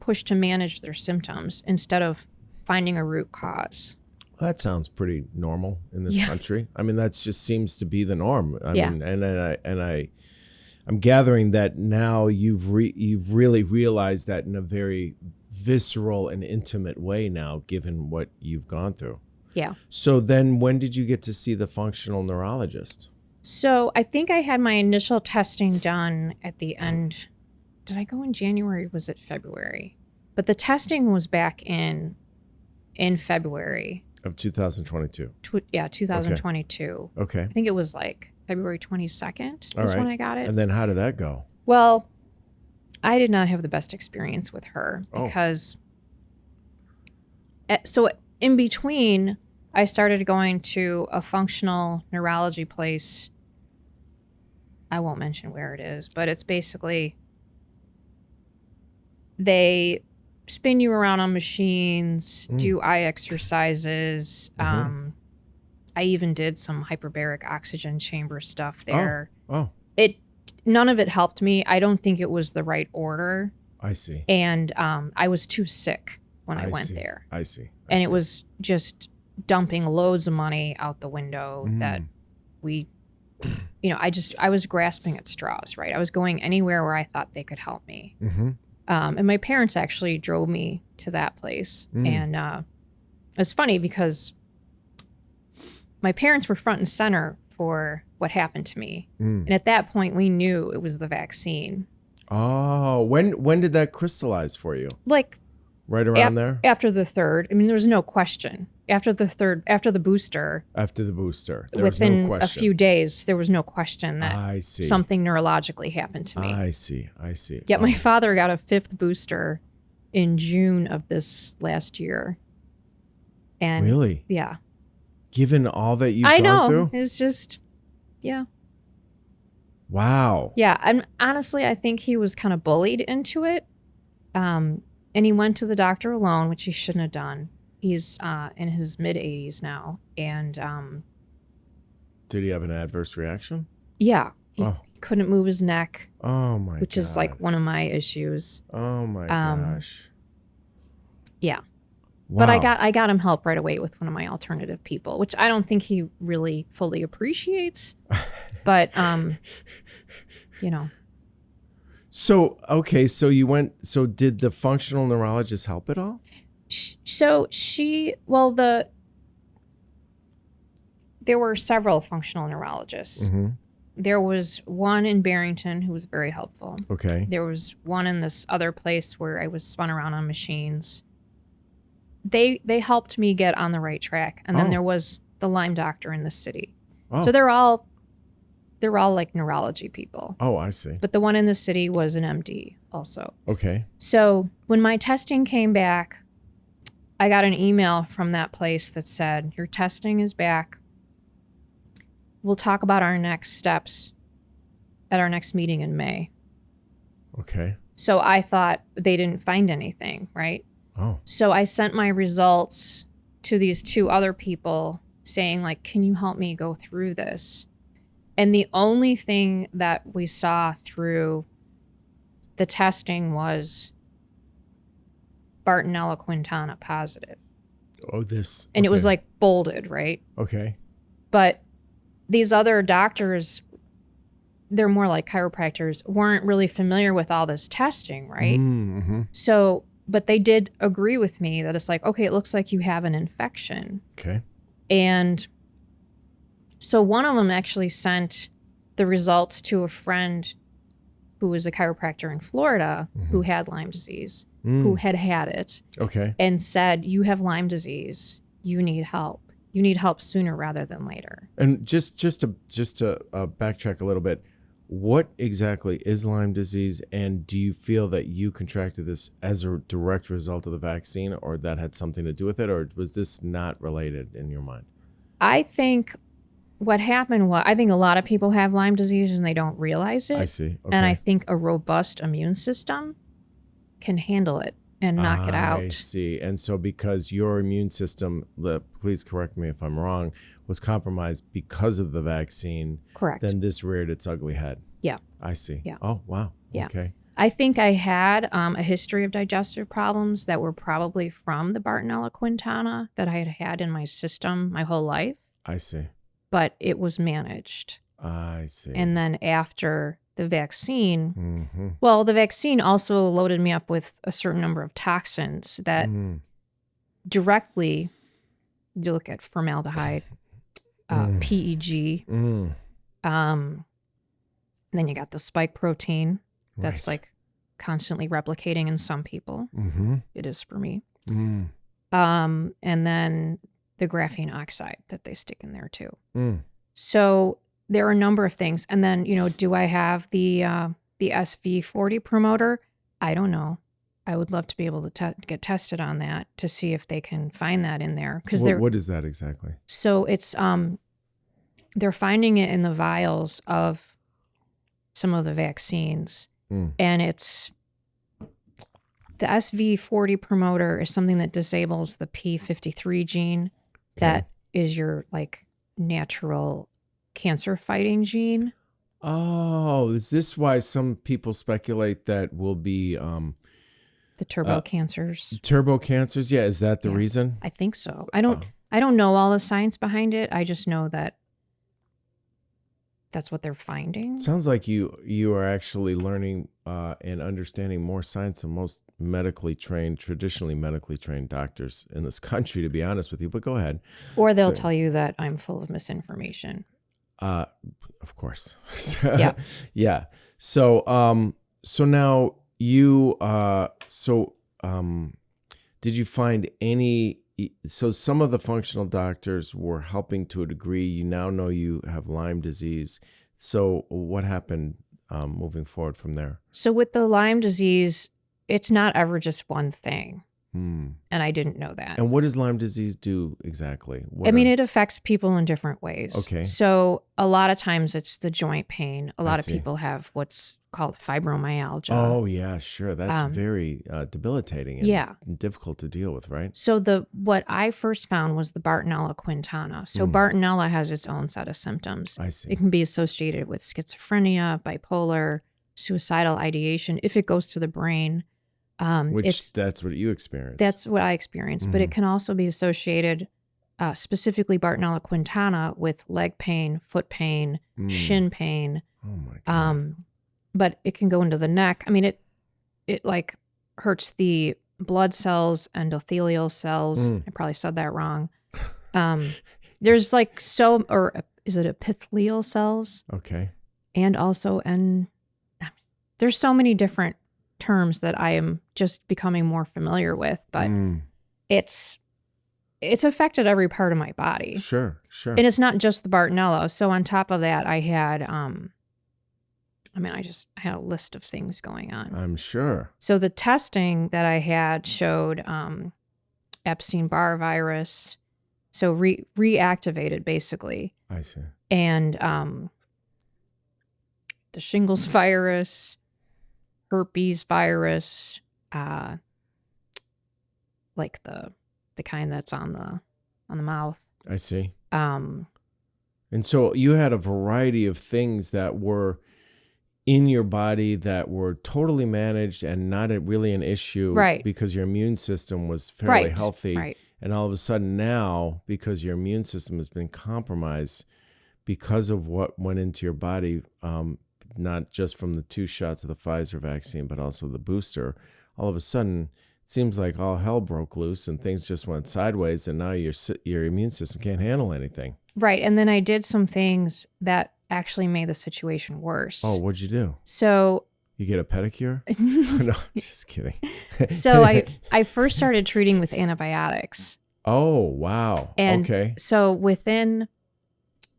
pushed to manage their symptoms instead of finding a root cause. Well, that sounds pretty normal in this country. I mean, that just seems to be the norm. I mean, and I'm gathering that now you've really realized that in a very visceral and intimate way now, given what you've gone through. Yeah. So then when did you get to see the functional neurologist? So I think I had my initial testing done at the end. Did I go in January or was it February? But the testing was back in February. Of 2022. 2022. Okay. I think it was like February 22nd was when I got it. And then how did that go? Well, I did not have the best experience with her because so in between, I started going to a functional neurology place. I won't mention where it is, but it's basically they spin you around on machines, do eye exercises. I even did some hyperbaric oxygen chamber stuff there. None of it helped me. I don't think it was the right order. I see. And I was too sick when I went there. I see. It was just dumping loads of money out the window that I was grasping at straws, right? I was going anywhere where I thought they could help me. And my parents actually drove me to that place. And it's funny because my parents were front and center for what happened to me. And at that point, we knew it was the vaccine. Oh, when did that crystallize for you? Like right around there? After the third. I mean, there was no question. After the booster. After the booster. There within was no question. A few days, there was no question that something neurologically happened to me. I see. Yet my father got a 5th booster in June of this last year. And really? Yeah. Given all that you've gone through? It's just, yeah. Wow. Yeah. And honestly, I think he was kind of bullied into it. And he went to the doctor alone, which he shouldn't have done. He's in his mid-80s now. And did he have an adverse reaction? Yeah. He couldn't move his neck. Oh, my Which is like one of my issues. Oh, my gosh. Yeah. Wow. But I got him help right away with one of my alternative people, which I don't think he really fully appreciates. But, So, okay, so did the functional neurologist help at all? So there were several functional neurologists. There was one in Barrington who was very helpful. Okay. There was one in this other place where I was spun around on machines. They helped me get on the right track. And then there was the Lyme doctor in the city. So they're all like neurology people. Oh, I see. But the one in the city was an MD also. Okay. So when my testing came back, I got an email from that place that said, your testing is back. We'll talk about our next steps at our next meeting in May. Okay. So I thought they didn't find anything, right? Oh. So I sent my results to these 2 other people saying, like, can you help me go through this? And the only thing that we saw through the testing was Bartonella quintana positive. Oh, this. And it was like bolded, right? Okay. But these other doctors they're more like chiropractors, weren't really familiar with all this testing, right? Mm-hmm. So, but they did agree with me that it's like, okay, it looks like you have an infection. Okay. And so one of them actually sent the results to a friend who was a chiropractor in Florida who had Lyme disease, who had it, Okay. and said, you have Lyme disease. You need help. You need help sooner rather than later. And just to backtrack a little bit, what exactly is Lyme disease, and do you feel that you contracted this as a direct result of the vaccine, or that had something to do with it, or was this not related in your mind? I think what happened was, I think a lot of people have Lyme disease and they don't realize it. I see. Okay. And I think a robust immune system can handle it and knock it out. I see. And so because your immune system, please correct me if I'm wrong, was compromised because of the vaccine, Correct. then this reared its ugly head. Yeah. I see. Yeah. Oh, wow. Yeah. Okay. I think I had a history of digestive problems that were probably from the Bartonella quintana that I had had in my system my whole life. I see. But it was managed. I see. And then after the vaccine, well, the vaccine also loaded me up with a certain number of toxins that directly, you look at formaldehyde, PEG, then you got the spike protein that's like constantly replicating in some people. It is for me. And then the graphene oxide that they stick in there too. So there are a number of things. And then, do I have the SV40 promoter? I don't know. I would love to be able to get tested on that to see if they can find that in there. What is that exactly? So it's they're finding it in the vials of some of the vaccines, and it's the SV40 promoter is something that disables the P53 gene. That is your like natural cancer fighting gene. Oh, is this why some people speculate that will be the turbo cancers? Turbo cancers, yeah. Is that the reason? I think so. I don't know all the science behind it. I just know that that's what they're finding. Sounds like you are actually learning and understanding more science than most traditionally medically trained doctors in this country, to be honest with you. But go ahead. Or they'll tell you that I'm full of misinformation. Of course. Yeah. Yeah. So now you did you find any? So some of the functional doctors were helping to a degree. You now know you have Lyme disease. So what happened moving forward from there? So with the Lyme disease, it's not ever just one thing. And I didn't know that. And what does Lyme disease do exactly? It affects people in different ways. Okay. So a lot of times it's the joint pain. A lot of people have what's called fibromyalgia. Oh, yeah, sure. That's very debilitating and difficult to deal with, right? So what I first found was the Bartonella quintana. So Bartonella has its own set of symptoms. I see. It can be associated with schizophrenia, bipolar, suicidal ideation if it goes to the brain. That's what you experienced. That's what I experienced. But it can also be associated, specifically Bartonella quintana, with leg pain, foot pain, shin pain. Oh, my God. But it can go into the neck. I mean, it like hurts the blood cells, endothelial cells. I probably said that wrong. There's like or is it epithelial cells? Okay. And also, there's so many different terms that I am just becoming more familiar with, but it's affected every part of my body. Sure. And it's not just the Bartonella. So on top of that, I had, I had a list of things going on. I'm sure. So the testing that I had showed Epstein-Barr virus, so reactivated basically. I see. And the shingles virus, herpes virus, like the kind that's on the mouth. I see. And so you had a variety of things that were in your body that were totally managed and not really an issue, right? Because your immune system was fairly healthy, right? And all of a sudden now, because your immune system has been compromised because of what went into your body, not just from the 2 shots of the Pfizer vaccine, but also the booster, all of a sudden it seems like all hell broke loose and things just went sideways, and now your immune system can't handle anything. Right. And then I did some things that actually made the situation worse. Oh, what'd you do? So you get a pedicure? No, just kidding. So I first started treating with antibiotics. Oh, wow. And okay. So within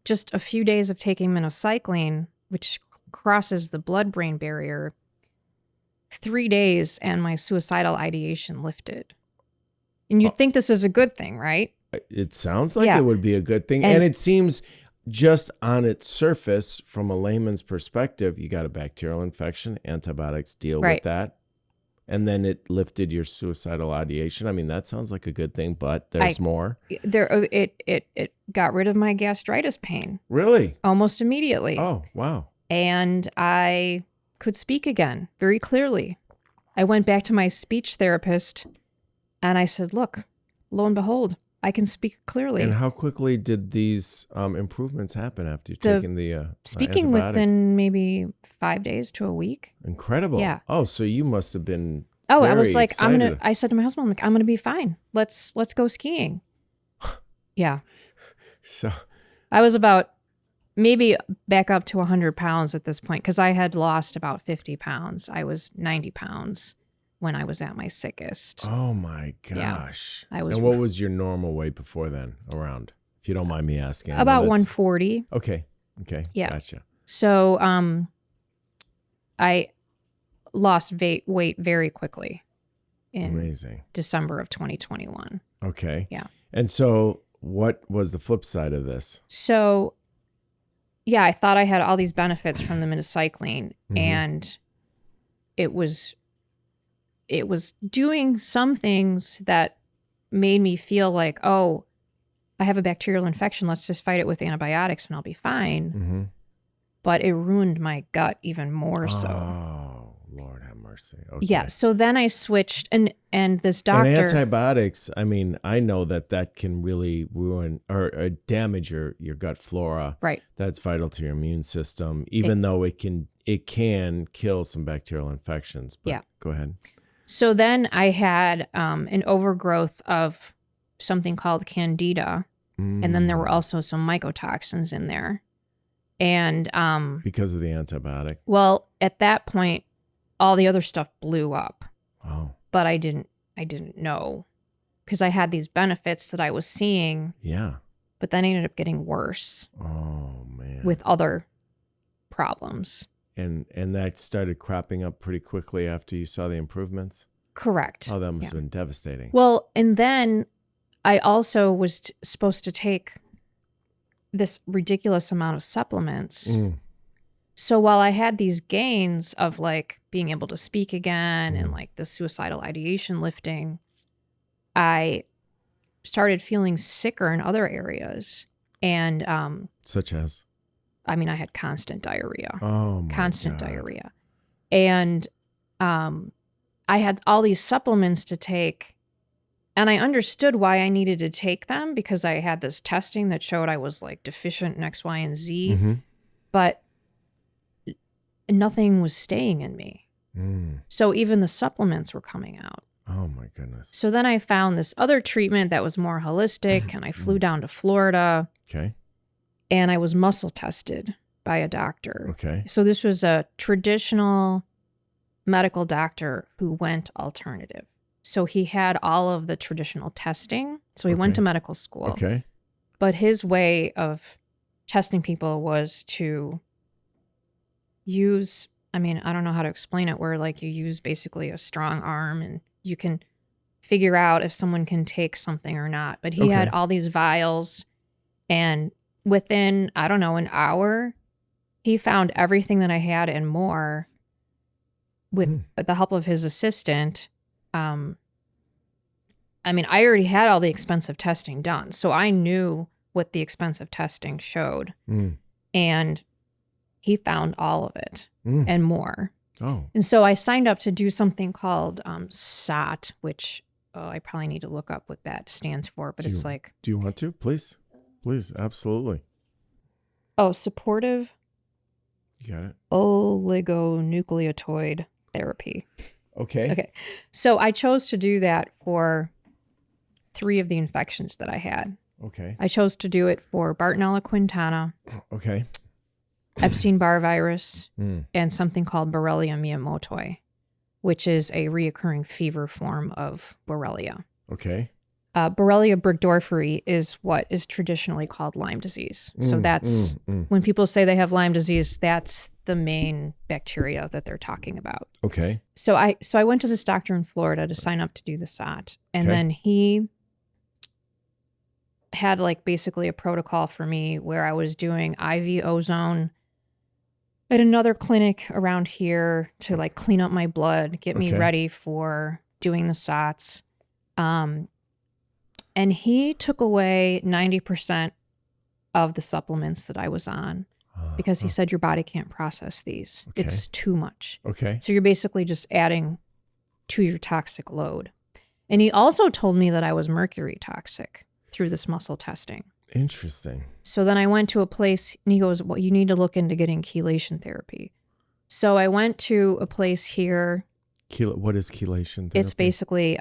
just a few days of taking minocycline, which crosses the blood-brain barrier, 3 days and my suicidal ideation lifted. And you'd think this is a good thing, right? It sounds like it would be a good thing. And it seems just on its surface, from a layman's perspective, you got a bacterial infection, antibiotics deal with that. And then it lifted your suicidal ideation. I mean, that sounds like a good thing, but there's more. It got rid of my gastritis pain. Really? Almost immediately. Oh, wow. And I could speak again very clearly. I went back to my speech therapist and I said, look, lo and behold, I can speak clearly. And how quickly did these improvements happen after you've taken the speaking antibiotic? Within maybe 5 days to a week. Incredible. Yeah. Oh, so you must have been I was like, excited. I said to my husband, I'm gonna be fine. Let's go skiing. Yeah. So I was about maybe back up to 100 pounds at this point because I had lost about 50 pounds. I was 90 pounds when I was at my sickest. Oh my gosh. Yeah, and what was your normal weight before then around? If you don't mind me asking. About 140. Okay. Yeah. Gotcha. So I lost weight very quickly in December of 2021. Okay. Yeah. And so what was the flip side of this? So yeah, I thought I had all these benefits from the minocycline, and it was doing some things that made me feel like, oh, I have a bacterial infection. Let's just fight it with antibiotics and I'll be fine. But it ruined my gut even more so. Oh, Lord have mercy. Okay. Yeah. So then I switched and this doctor. And antibiotics, I mean, I know that can really ruin or damage your gut flora. Right. That's vital to your immune system, even though it can kill some bacterial infections. But yeah. Go ahead. So then I had an overgrowth of something called candida. And then there were also some mycotoxins in there. And because of the antibiotic. Well, at that point, all the other stuff blew up. Oh. But I didn't know because I had these benefits that I was seeing. Yeah. But then I ended up getting worse. Oh man. With other problems. And that started cropping up pretty quickly after you saw the improvements? Correct. Oh, that must have been devastating. Well, and then I also was supposed to take this ridiculous amount of supplements. So while I had these gains of like being able to speak again and like the suicidal ideation lifting, I started feeling sicker in other areas. And such as? I mean, I had constant diarrhea. Oh, my constant God. diarrhea. And I had all these supplements to take. And I understood why I needed to take them because I had this testing that showed I was like deficient in X, Y, and Z. But nothing was staying in me. So even the supplements were coming out. Oh, my goodness. So then I found this other treatment that was more holistic, and I flew down to Florida. Okay. And I was muscle tested by a doctor. Okay. So this was a traditional medical doctor who went alternative. So he had all of the traditional testing. So he went to medical school. Okay. But his way of testing people was to use, I mean, I don't know how to explain it, where like you use basically a strong arm and you can figure out if someone can take something or not. But he had all these vials, and within, I don't know, an hour, he found everything that I had and more with the help of his assistant. I mean, I already had all the expensive testing done, so I knew what the expensive testing showed. And he found all of it and more. Oh. And so I signed up to do something called SOT, which I probably need to look up what that stands for, but it's like... Do you want to? Please. Please, absolutely. Oh, supportive You got it. Oligonucleotide therapy. Okay. Okay. So I chose to do that for 3 of the infections that I had. Okay. I chose to do it for Bartonella quintana, Okay. Epstein-Barr virus, and something called Borrelia miyamotoi, which is a reoccurring fever form of Borrelia. Okay. Borrelia burgdorferi is what is traditionally called Lyme disease. So that's when people say they have Lyme disease, that's the main bacteria that they're talking about. Okay. So I went to this doctor in Florida to sign up to do the SOT, and Okay. then he had like basically a protocol for me where I was doing IV ozone at another clinic around here to like clean up my blood, get me ready for doing the SOTs. And he took away 90% of the supplements that I was on because he said your body can't process these. Okay. It's too much. Okay. So you're basically just adding to your toxic load. And he also told me that I was mercury toxic through this muscle testing. Interesting. So then I went to a place and he goes, well, you need to look into getting chelation therapy. So I went to a place here. What is chelation therapy? It's basically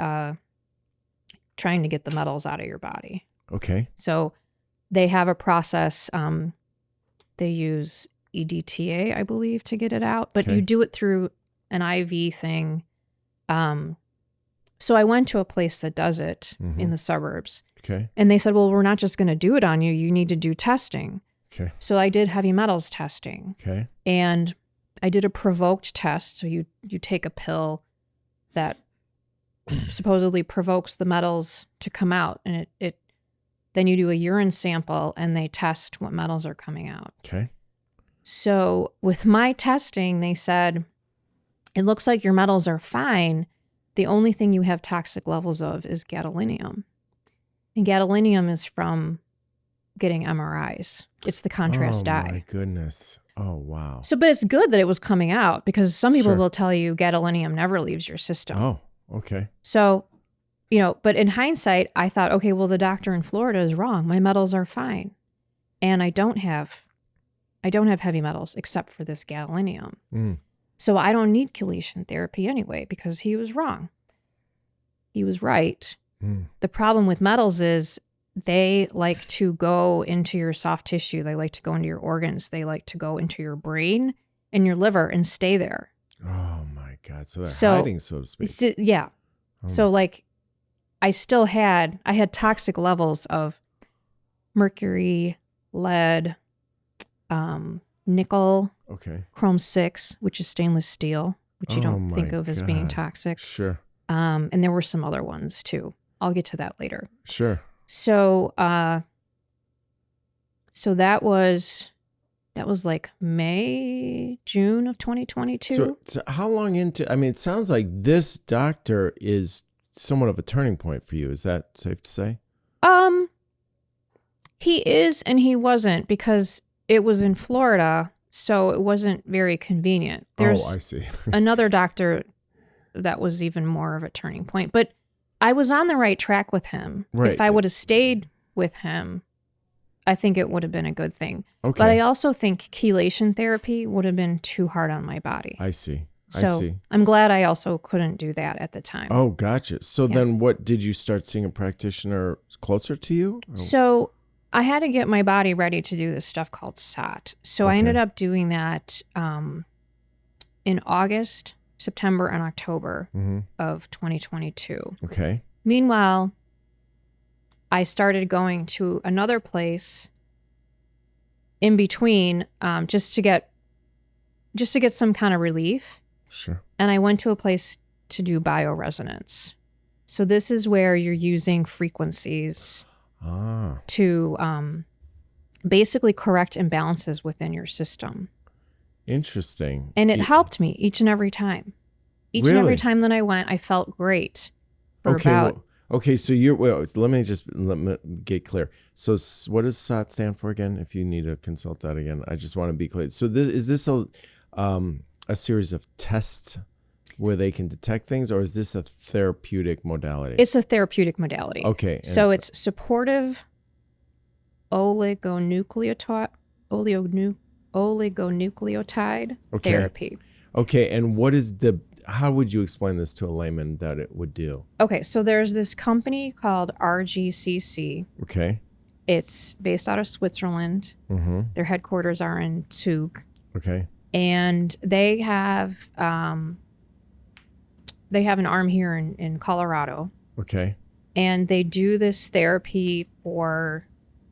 trying to get the metals out of your body. Okay. So they have a process. They use EDTA, I believe, to get it out, but you do it through an IV thing. So I went to a place that does it in the suburbs. Okay. And they said, well, we're not just going to do it on you. You need to do testing. Okay. So I did heavy metals testing. Okay. And I did a provoked test. So you take a pill that supposedly provokes the metals to come out, and it then you do a urine sample and they test what metals are coming out. Okay. So with my testing, they said, it looks like your metals are fine. The only thing you have toxic levels of is gadolinium. And gadolinium is from getting MRIs. It's the contrast dye. Oh my goodness. Oh, wow. So, but it's good that it was coming out because some people will tell you gadolinium never leaves your system. Oh, okay. So, but in hindsight, I thought, okay, well, the doctor in Florida is wrong. My metals are fine. And I don't have heavy metals except for this gadolinium. So I don't need chelation therapy anyway because he was wrong. He was right. The problem with metals is they like to go into your soft tissue. They like to go into your organs. They like to go into your brain and your liver and stay there. Oh my God. So they're hiding, so to speak. Yeah. So like I had toxic levels of mercury, lead, nickel, chrome 6, which is stainless steel, which you don't think of as being toxic. Sure. And there were some other ones too. I'll get to that later. Sure. So, so that was like June of 2022. So how long into, it sounds like this doctor is somewhat of a turning point for you. Is that safe to say? He is and he wasn't because it was in Florida, so it wasn't very convenient. There's I see. another doctor that was even more of a turning point, but I was on the right track with him. Right. If I would have stayed with him, I think it would have been a good thing. Okay. But I also think chelation therapy would have been too hard on my body. I see. So I'm glad I also couldn't do that at the time. Oh, gotcha. So then what, did you start seeing a practitioner closer to you? So I had to get my body ready to do this stuff called SOT. So I ended up doing that in August, September, and October of 2022. Okay. Meanwhile, I started going to another place in between just to get some kind of relief. Sure. And I went to a place to do bioresonance. So this is where you're using frequencies to basically correct imbalances within your system. Interesting. And it helped me each and every time. Each and every time that I went, I felt great. So let me get clear. So what does SOT stand for again? If you need to consult that again, I just want to be clear. So is this a series of tests where they can detect things, or is this a therapeutic modality? It's a therapeutic modality. Okay. So it's supportive oligonucleotide. oligonucleotide Okay. therapy. Okay, and how would you explain this to a layman that it would do? Okay, so there's this company called RGCC. Okay. It's based out of Switzerland. Mm-hmm. Their headquarters are in Zug. Okay. And they have an arm here in Colorado. Okay. And they do this therapy for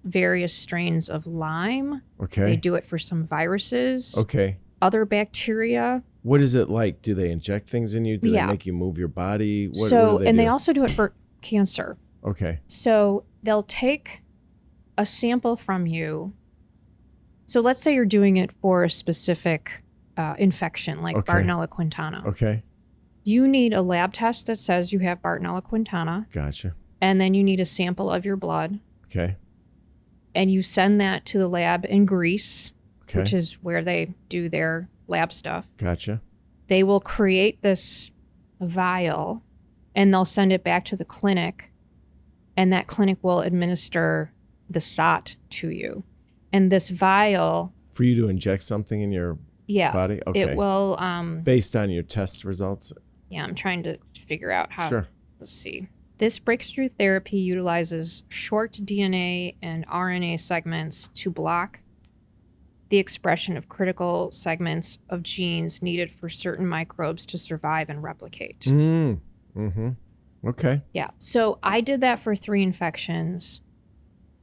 various strains of Lyme. Okay. They do it for some viruses. Okay. Other bacteria. What is it like? Do they inject things in you? Do they make you move your body? What do they do? They also do it for cancer. Okay. So they'll take a sample from you. So let's say you're doing it for a specific infection, like Bartonella quintana. Okay. You need a lab test that says you have Bartonella quintana. Gotcha. And then you need a sample of your blood. Okay. And you send that to the lab in Greece, okay. which is where they do their lab stuff. Gotcha. They will create this vial and they'll send it back to the clinic, and that clinic will administer the SOT to you. And this vial... For you to inject something in your body? Okay. It will... based on your test results? Yeah, I'm trying to figure out how... Sure. Let's see. This breakthrough therapy utilizes short DNA and RNA segments to block the expression of critical segments of genes needed for certain microbes to survive and replicate. Mm-hmm. Okay. Yeah. So I did that for 3 infections.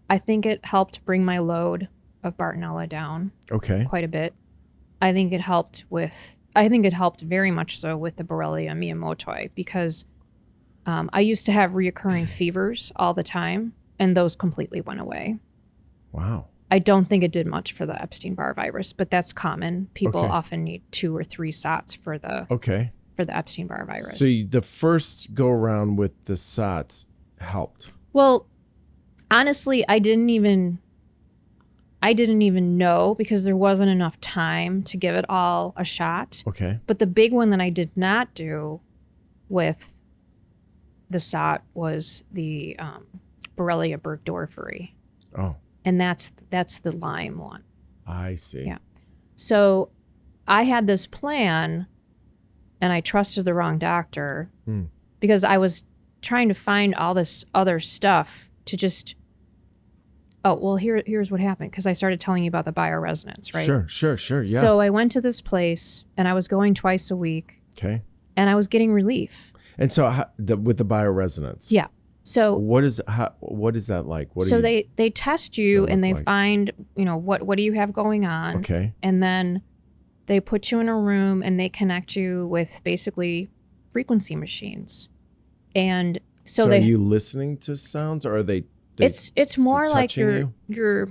I think it helped bring my load of Bartonella down. Okay. Quite a bit. I think it helped very much so with the Borrelia miyamotoi, because I used to have reoccurring fevers all the time, and those completely went away. Wow. I don't think it did much for the Epstein-Barr virus, but that's common. People often need 2 or 3 SOTs for the Epstein-Barr virus. So the first go around with the SOTs helped. Well, honestly, I didn't even know, because there wasn't enough time to give it all a shot. Okay. But the big one that I did not do with the SOT was the Borrelia burgdorferi. Oh. And that's the Lyme one. I see. Yeah. So I had this plan, and I trusted the wrong doctor because I was trying to find all this other stuff to just... Oh, well, here's what happened, because I started telling you about the bioresonance, right? Sure. Yeah. So I went to this place, and I was going twice a week. Okay. And I was getting relief. And so with the bioresonance. Yeah. So what is that like? They test you and they find, what do you have going on? Okay. And then they put you in a room and they connect you with basically frequency machines. And so are you listening to sounds, or are they it's more like you're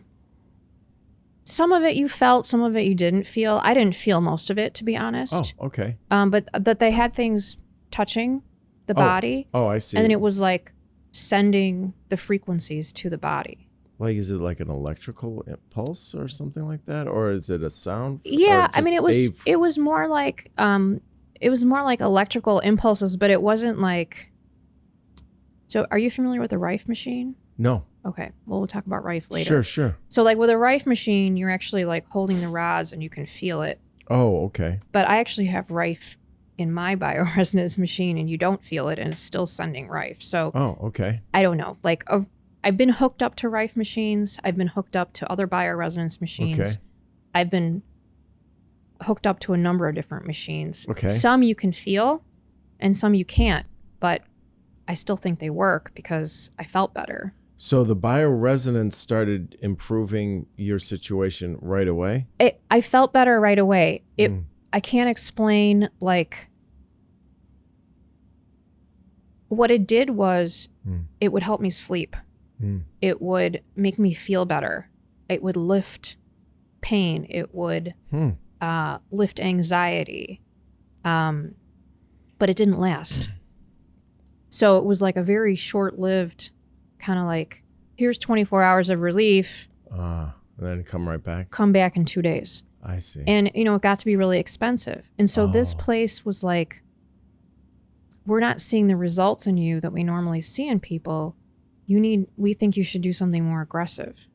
some of it you felt, some of it you didn't feel. I didn't feel most of it, to be honest. Oh, okay. But that they had things touching the body. Oh, I see. And then it was like sending the frequencies to the body. Like, is it like an electrical impulse or something like that, or is it a sound? Yeah, I mean, it was more like electrical impulses, but it wasn't like. So, are you familiar with the Rife machine? No. Okay, well, we'll talk about Rife later. Sure. So, like with a Rife machine, you're actually like holding the rods and you can feel it. Oh, okay. But I actually have Rife in my bioresonance machine, and you don't feel it, and it's still sending Rife. So, okay. I don't know. Like, I've been hooked up to Rife machines. I've been hooked up to other bioresonance machines. Okay. I've been hooked up to a number of different machines. Okay. Some you can feel, and some you can't. But I still think they work because I felt better. So the bioresonance started improving your situation right away? I felt better right away. I can't explain, like, what it did was it would help me sleep. It would make me feel better. It would lift pain. It would lift anxiety. But it didn't last. So it was like a very short-lived kind of like, here's 24 hours of relief. And then come right back? Come back in 2 days. I see. And, it got to be really expensive. And so this place was like, we're not seeing the results in you that we normally see in people. We think you should do something more aggressive.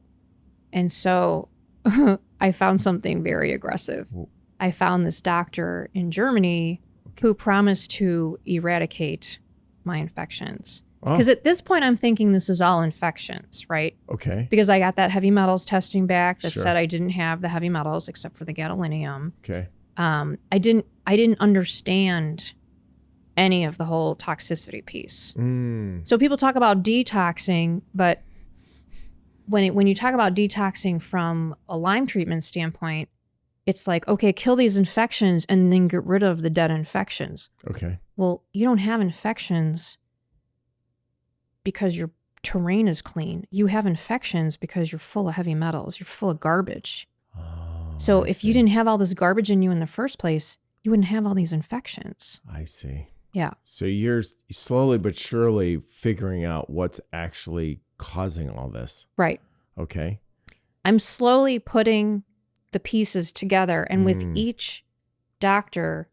And so I found something very aggressive. I found this doctor in Germany who promised to eradicate my infections. Because at this point, I'm thinking this is all infections, right? Okay. Because I got that heavy metals testing back that said I didn't have the heavy metals except for the gadolinium. Okay. I didn't understand any of the whole toxicity piece. So people talk about detoxing, but when you talk about detoxing from a Lyme treatment standpoint, it's like, okay, kill these infections and then get rid of the dead infections. Okay. Well, you don't have infections because your terrain is clean. You have infections because you're full of heavy metals. You're full of garbage. So if you didn't have all this garbage in you in the first place, you wouldn't have all these infections. I see. Yeah. So you're slowly but surely figuring out what's actually causing all this. Right. Okay. I'm slowly putting the pieces together. And with each doctor,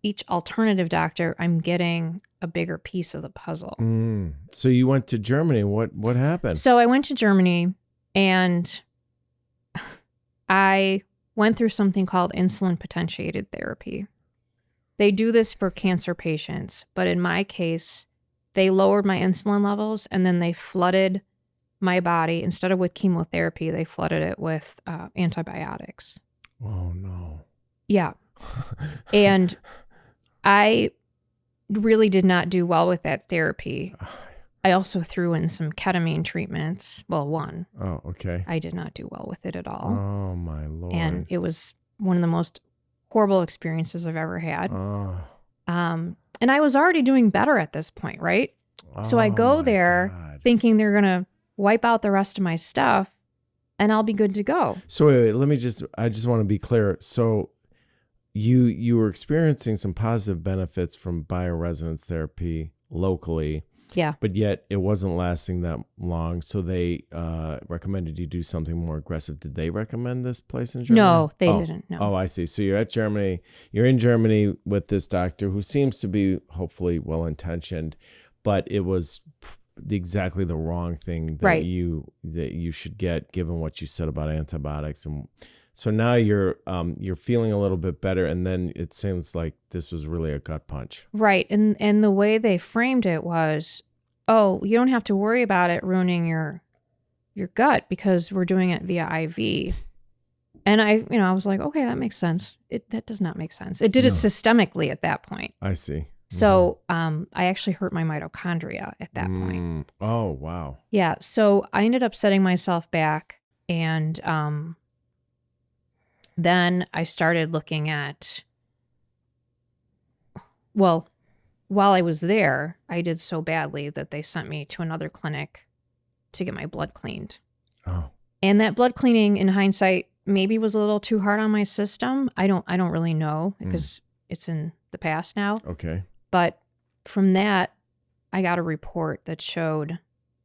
each alternative doctor, I'm getting a bigger piece of the puzzle. So you went to Germany. What happened? So I went to Germany and I went through something called insulin potentiated therapy. They do this for cancer patients, but in my case, they lowered my insulin levels and then they flooded my body. Instead of with chemotherapy, they flooded it with antibiotics. Oh, no. Yeah. And I really did not do well with that therapy. I also threw in some ketamine treatments. Well, one. Oh, okay. I did not do well with it at all. Oh, my Lord. And it was one of the most horrible experiences I've ever had. And I was already doing better at this point, right? So I go there thinking they're going to wipe out the rest of my stuff and I'll be good to go. So wait, I just want to be clear. So you were experiencing some positive benefits from bioresonance therapy locally. Yeah. But yet it wasn't lasting that long. So they recommended you do something more aggressive. Did they recommend this place in Germany? No, they didn't. No. Oh, I see. So you're at Germany. You're in Germany with this doctor who seems to be hopefully well-intentioned, but it was exactly the wrong thing that you should get given what you said about antibiotics. And so now you're feeling a little bit better, and then it seems like this was really a gut punch. Right. And the way they framed it was, oh, you don't have to worry about it ruining your gut because we're doing it via IV. And I was like, okay, that makes sense. That does not make sense. It did it systemically at that point. I see. So I actually hurt my mitochondria at that point. Oh, wow. Yeah. So I ended up setting myself back, and then I started looking at, well, while I was there, I did so badly that they sent me to another clinic to get my blood cleaned. Oh. And that blood cleaning, in hindsight, maybe was a little too hard on my system. I don't really know because it's in the past now. Okay. But from that, I got a report that showed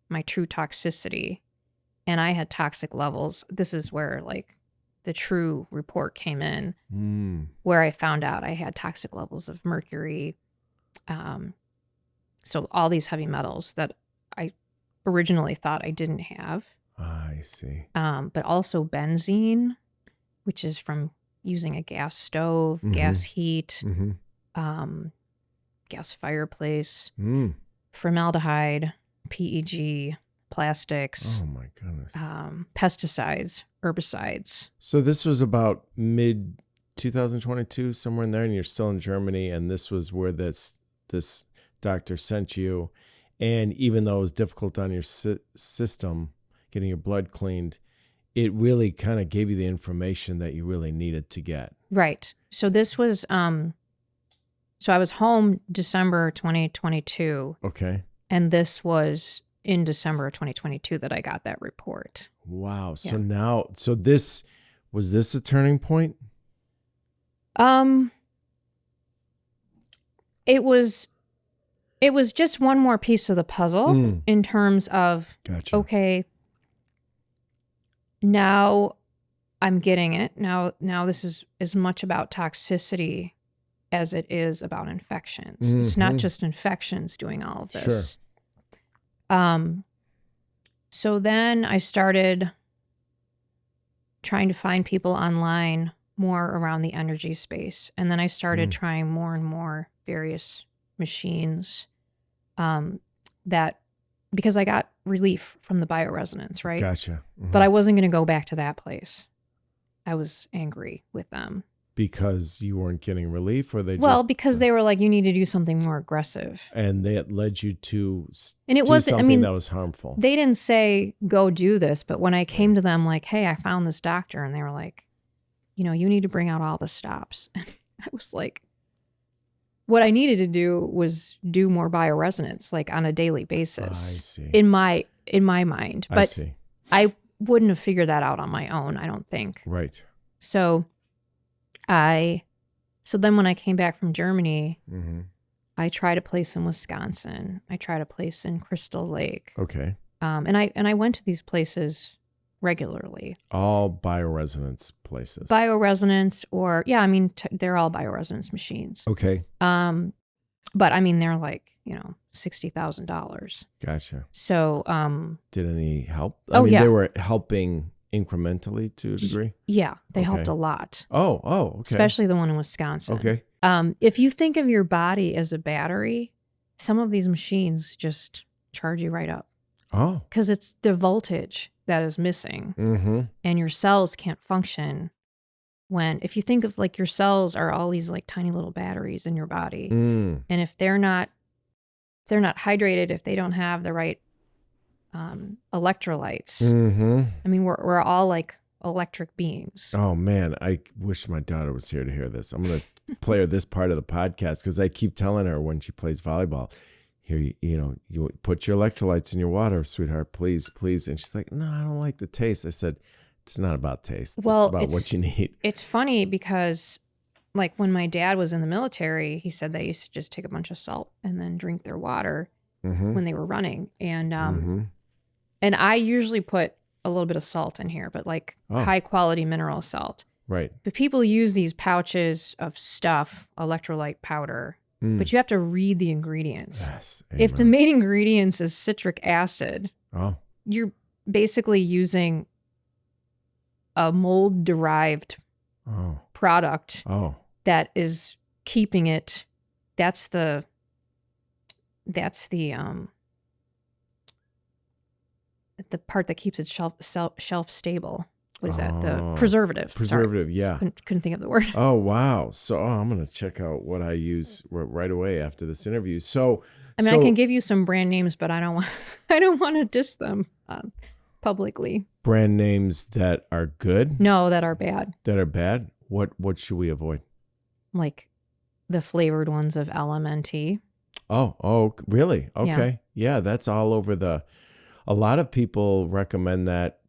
my true toxicity, and I had toxic levels. This is where the true report came in, where I found out I had toxic levels of mercury. So all these heavy metals that I originally thought I didn't have. I see. But also benzene, which is from using a gas stove, gas heat, gas fireplace, formaldehyde, PEG, plastics. Oh my goodness. Pesticides, herbicides. So this was about mid 2022, somewhere in there, and you're still in Germany, and this was where this doctor sent you. And even though it was difficult on your system, getting your blood cleaned, it really kind of gave you the information that you really needed to get. Right. So this was, so I was home December 2022. Okay. And this was in December of 2022 that I got that report. Wow. So now, was this a turning point? It was just one more piece of the puzzle in terms of, Gotcha. Okay, now I'm getting it. Now this is as much about toxicity as it is about infections. It's not just infections doing all of this. Sure. So then I started trying to find people online more around the energy space. And then I started trying more and more various machines that, because I got relief from the bioresonance, right? Gotcha. But I wasn't going to go back to that place. I was angry with them. Because you weren't getting relief, or because they were like, you need to do something more aggressive. And that led you to something that was harmful. They didn't say, go do this. But when I came to them like, hey, I found this doctor. And they were like, you know, you need to bring out all the stops. And I was like, what I needed to do was do more bioresonance, like on a daily basis. I see. In my mind. But I see. I wouldn't have figured that out on my own, I don't think. Right. So then when I came back from Germany, I tried a place in Wisconsin. I tried a place in Crystal Lake. Okay. And I went to these places regularly. All bioresonance places. Bioresonance, or they're all bioresonance machines. Okay. But I mean, they're like, $60,000. Gotcha. So, did any help? They were helping incrementally to a degree? Yeah, they helped a lot. Oh, okay. Especially the one in Wisconsin. Okay. If you think of your body as a battery, some of these machines just charge you right up. Oh. Because it's the voltage that is missing. And your cells can't function if you think of like your cells are all these like tiny little batteries in your body. And if they're not hydrated, if they don't have the right electrolytes. I mean, we're all like electric beings. Oh man, I wish my daughter was here to hear this. I'm going to play her this part of the podcast because I keep telling her when she plays volleyball, here, you put your electrolytes in your water, sweetheart, please. And she's like, no, I don't like the taste. I said, it's not about taste. It's about what you need. It's funny because like when my dad was in the military, he said they used to just take a bunch of salt and then drink their water when they were running. And I usually put a little bit of salt in here, but like high quality mineral salt. Right. But people use these pouches of stuff, electrolyte powder, but you have to read the ingredients. Yes. If the main ingredients is citric acid, you're basically using a mold derived product that is keeping it. That's the part that keeps it shelf stable. What is that? The preservative. Preservative, Sorry. yeah. Couldn't think of the word. Oh, wow. So I'm going to check out what I use right away after this interview. So, I can give you some brand names, but I don't want to diss them publicly. Brand names that are good? No, that are bad. That are bad? What should we avoid? Like the flavored ones of LMNT. Oh, really? Okay. Yeah, that's all over a lot of people recommend that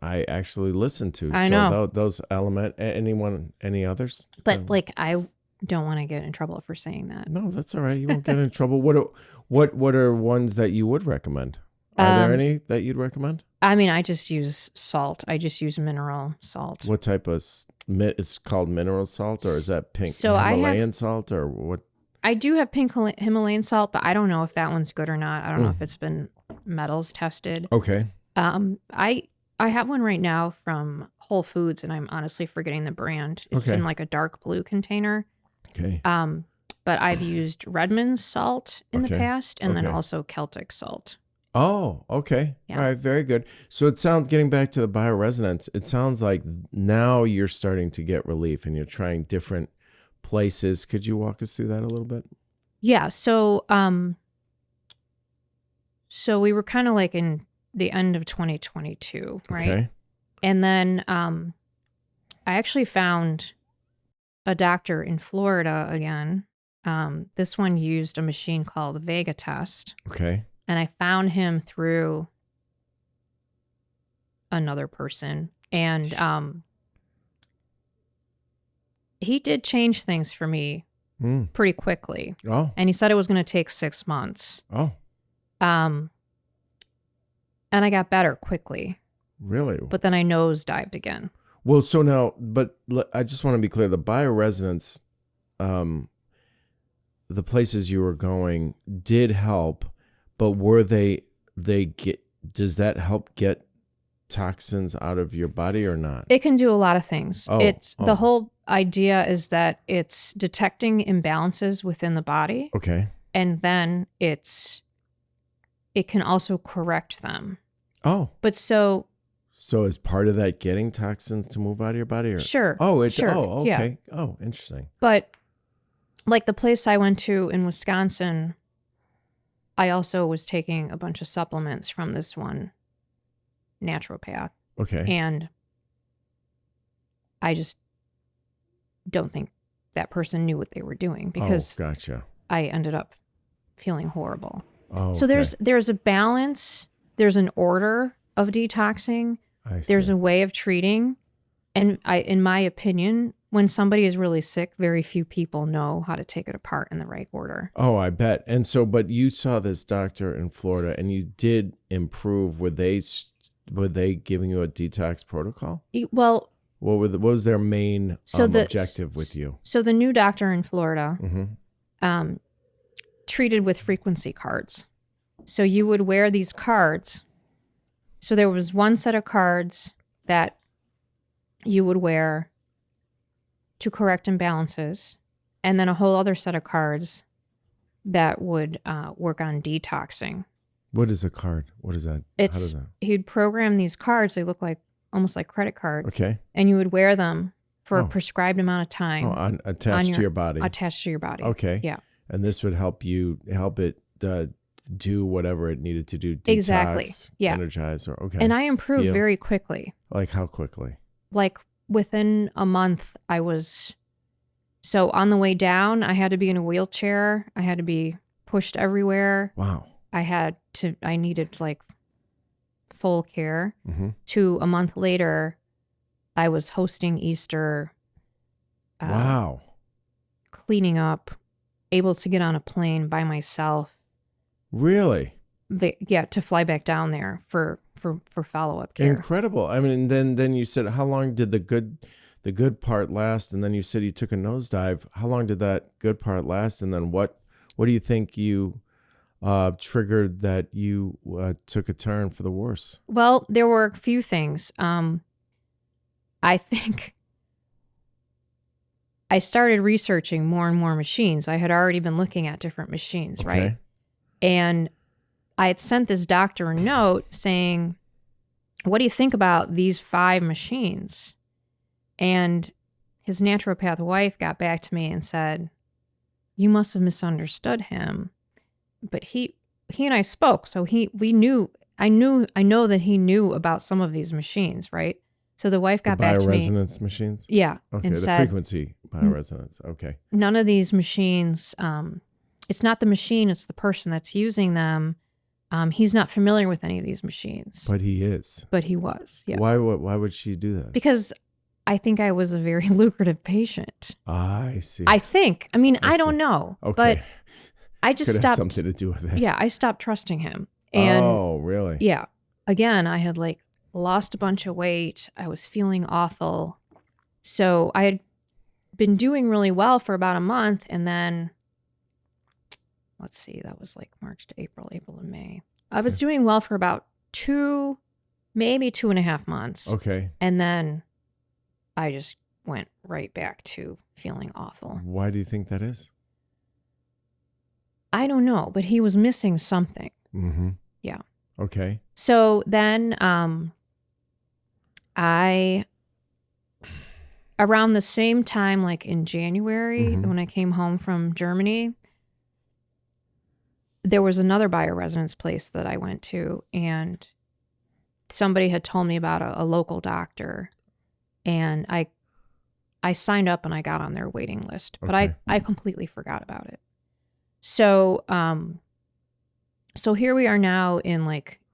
I actually listen to. I know. Those element, any others? But I don't want to get in trouble for saying that. No, that's all right. You won't get in trouble. What are ones that you would recommend? Are there any that you'd recommend? I just use salt. I just use mineral salt. What type of, it's called mineral salt, or is that pink Himalayan salt, or what? I do have pink Himalayan salt, but I don't know if that one's good or not. I don't know if it's been metals tested. Okay. I have one right now from Whole Foods, and I'm honestly forgetting the brand. It's in like a dark blue container. Okay. But I've used Redmond's salt in the past, and then also Celtic salt. Oh, okay. Yeah. All right. Very good. So getting back to the bioresonance, it sounds like now you're starting to get relief and you're trying different places. Could you walk us through that a little bit? Yeah. So we were kind of like in the end of 2022, right? Okay. And then I actually found a doctor in Florida again. This one used a machine called Vega Test. Okay. And I found him through another person. And he did change things for me pretty quickly. Oh. And he said it was going to take 6 months. Oh. And I got better quickly. Really? But then I nosedived again. Well, so now, but I just want to be clear. The bioresonance, the places you were going did help, but does that help get toxins out of your body or not? It can do a lot of things. Oh. The whole idea is that it's detecting imbalances within the body. Okay. And then it can also correct them. Oh. But so is part of that getting toxins to move out of your body? Or? Sure. Sure. Oh, okay. Yeah. Oh, interesting. But like the place I went to in Wisconsin, I also was taking a bunch of supplements from this one naturopath. Okay. And I just don't think that person knew what they were doing because gotcha. I ended up feeling horrible. Oh, so there's a balance, there's an order of detoxing, there's a way of treating. And in my opinion, when somebody is really sick, very few people know how to take it apart in the right order. Oh, I bet. And so, but you saw this doctor in Florida and you did improve. Were they giving you a detox protocol? Well, what was their main objective with you? So the new doctor in Florida Mm-hmm. Treated with frequency cards. So you would wear these cards. So there was one set of cards that you would wear to correct imbalances, and then a whole other set of cards that would work on detoxing. What is a card? What is that? How does that? He'd program these cards. They look like almost like credit cards. Okay. And you would wear them for a prescribed amount of time. Attached to your body. Attached to your body. Okay. Yeah. And this would help it do whatever it needed to do. Detox, exactly. Yeah. Energize. Okay. And I improved very quickly. Like how quickly? Like within a month, so on the way down, I had to be in a wheelchair. I had to be pushed everywhere. Wow. I needed like full care. Mm-hmm. To a month later, I was hosting Easter. Wow. Cleaning up, able to get on a plane by myself. Really? To fly back down there for follow-up care. Incredible. I mean, then you said, how long did the good part last? And then you said you took a nosedive. How long did that good part last? And then what do you think you triggered that you took a turn for the worse? Well, there were a few things. I think I started researching more and more machines. I had already been looking at different machines, right? And I had sent this doctor a note saying, what do you think about these 5 machines? And his naturopath wife got back to me and said, you must have misunderstood him. But he and I spoke, so I know that he knew about some of these machines, right? So the wife got back to me. Bioresonance machines? Yeah. Okay, and the said, frequency bioresonance. Okay. None of these machines, it's not the machine, it's the person that's using them. He's not familiar with any of these machines. But he is. But he was, yeah. Why would she do that? Because I think I was a very lucrative patient. I see. I think. I mean, I don't know. Okay. But I just Could stopped. have something to do with it. Yeah, I stopped trusting him. And oh, really? Yeah. Again, I had lost a bunch of weight. I was feeling awful. So I had been doing really well for about a month. And then, let's see, that was March to April to May. I was doing well for about 2, maybe 2.5 months. Okay. And then I just went right back to feeling awful. Why do you think that is? I don't know, but he was missing something. Mm-hmm. Yeah. Okay. So then around the same time, in January, when I came home from Germany, there was another bioresonance place that I went to, and somebody had told me about a local doctor, and I signed up and I got on their waiting list, but I completely forgot about it. So, so here we are now in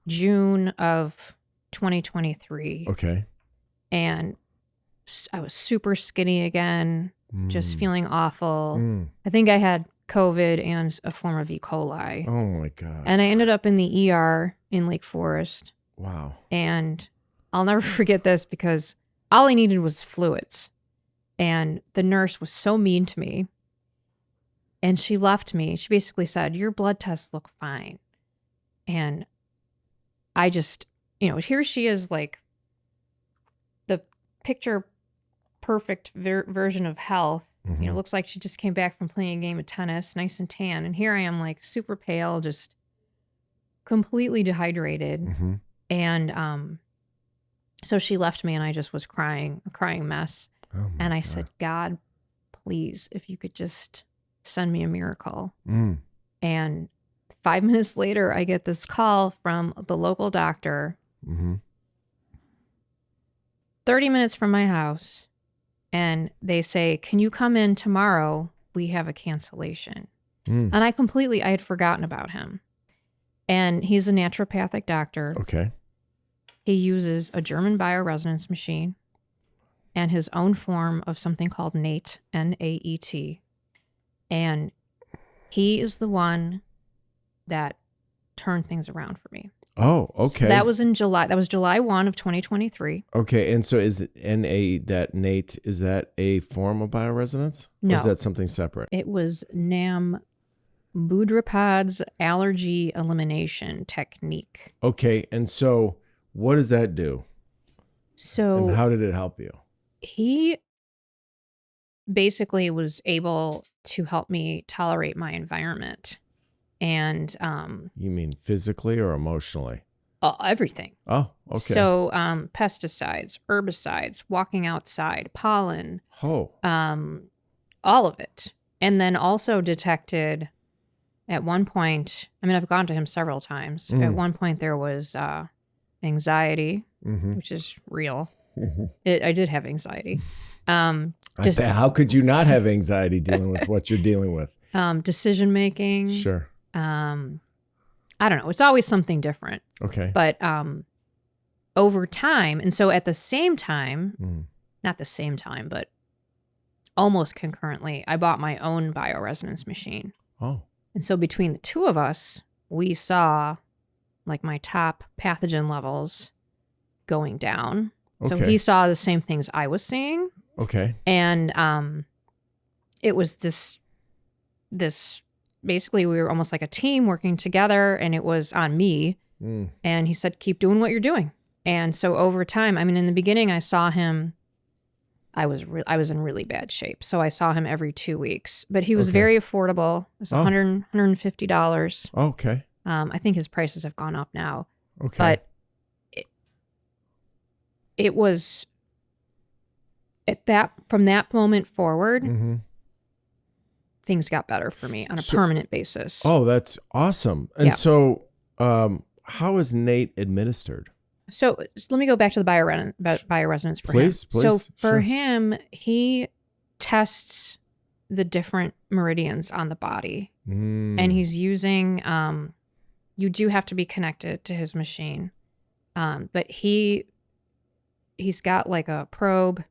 June of 2023. Okay. And I was super skinny again, just feeling awful. I think I had COVID and a form of E. coli. Oh my God. And I ended up in the ER in Lake Forest. Wow. And I'll never forget this because all I needed was fluids. And the nurse was so mean to me. And she left me. She basically said, your blood tests look fine. And I just, here she is the picture perfect version of health. Mm-hmm. You know, looks like she just came back from playing a game of tennis, nice and tan. And here I am, like super pale, just completely dehydrated. Mm-hmm. And so she left me, and I just was crying, a crying mess. Oh and I God. said, God, please, if you could just send me a miracle. Mm. And 5 minutes later, I get this call from the local doctor, Mm-hmm. 30 minutes from my house. And they say, can you come in tomorrow? We have a cancellation. Mm. And I had forgotten about him. And he's a naturopathic doctor. Okay. He uses a German bioresonance machine and his own form of something called NAET, N-A-E-T. And he is the one that turned things around for me. Oh, okay. So that was in July. That was July 1 of 2023. Okay, and so is it that NAET, is that a form of bioresonance? No. Or is that something separate? It was NAM Boudrepaud's allergy elimination technique. Okay, and so what does that do? So And how did it help you? he basically was able to help me tolerate my environment and You mean physically or emotionally? everything. Oh, okay. So pesticides, herbicides, walking outside, pollen, Oh. all of it. And then also detected at one point, I mean, I've gone to him several times. At one point there was anxiety, Mm-hmm. which is real. I did have anxiety. How could you not have anxiety dealing with what you're dealing with? Decision making. Sure. I don't know. It's always something different. Okay. But over time, and so at the same time, not the same time, but almost concurrently, I bought my own bioresonance machine. Oh. And so between the two of us, we saw like my top pathogen levels going down. So Okay. he saw the same things I was seeing. Okay. And it was this basically we were almost like a team working together, and it was on me. And he said, keep doing what you're doing. And so over time, I mean, in the beginning, I saw him, I was in really bad shape. So I saw him every 2 weeks, but he was Okay. very affordable. It was $150. Okay. I think his prices have gone up now, Okay. but it was from that moment forward, Mm-hmm. things got better for me on a So- permanent basis. Oh, that's awesome. And Yeah. so how is NAET administered? So let me go back to the bioresonance for Please, him. So please, for sure. him, he tests the different meridians on the body, and he's using. You do have to be connected to his machine, but he's got like a probe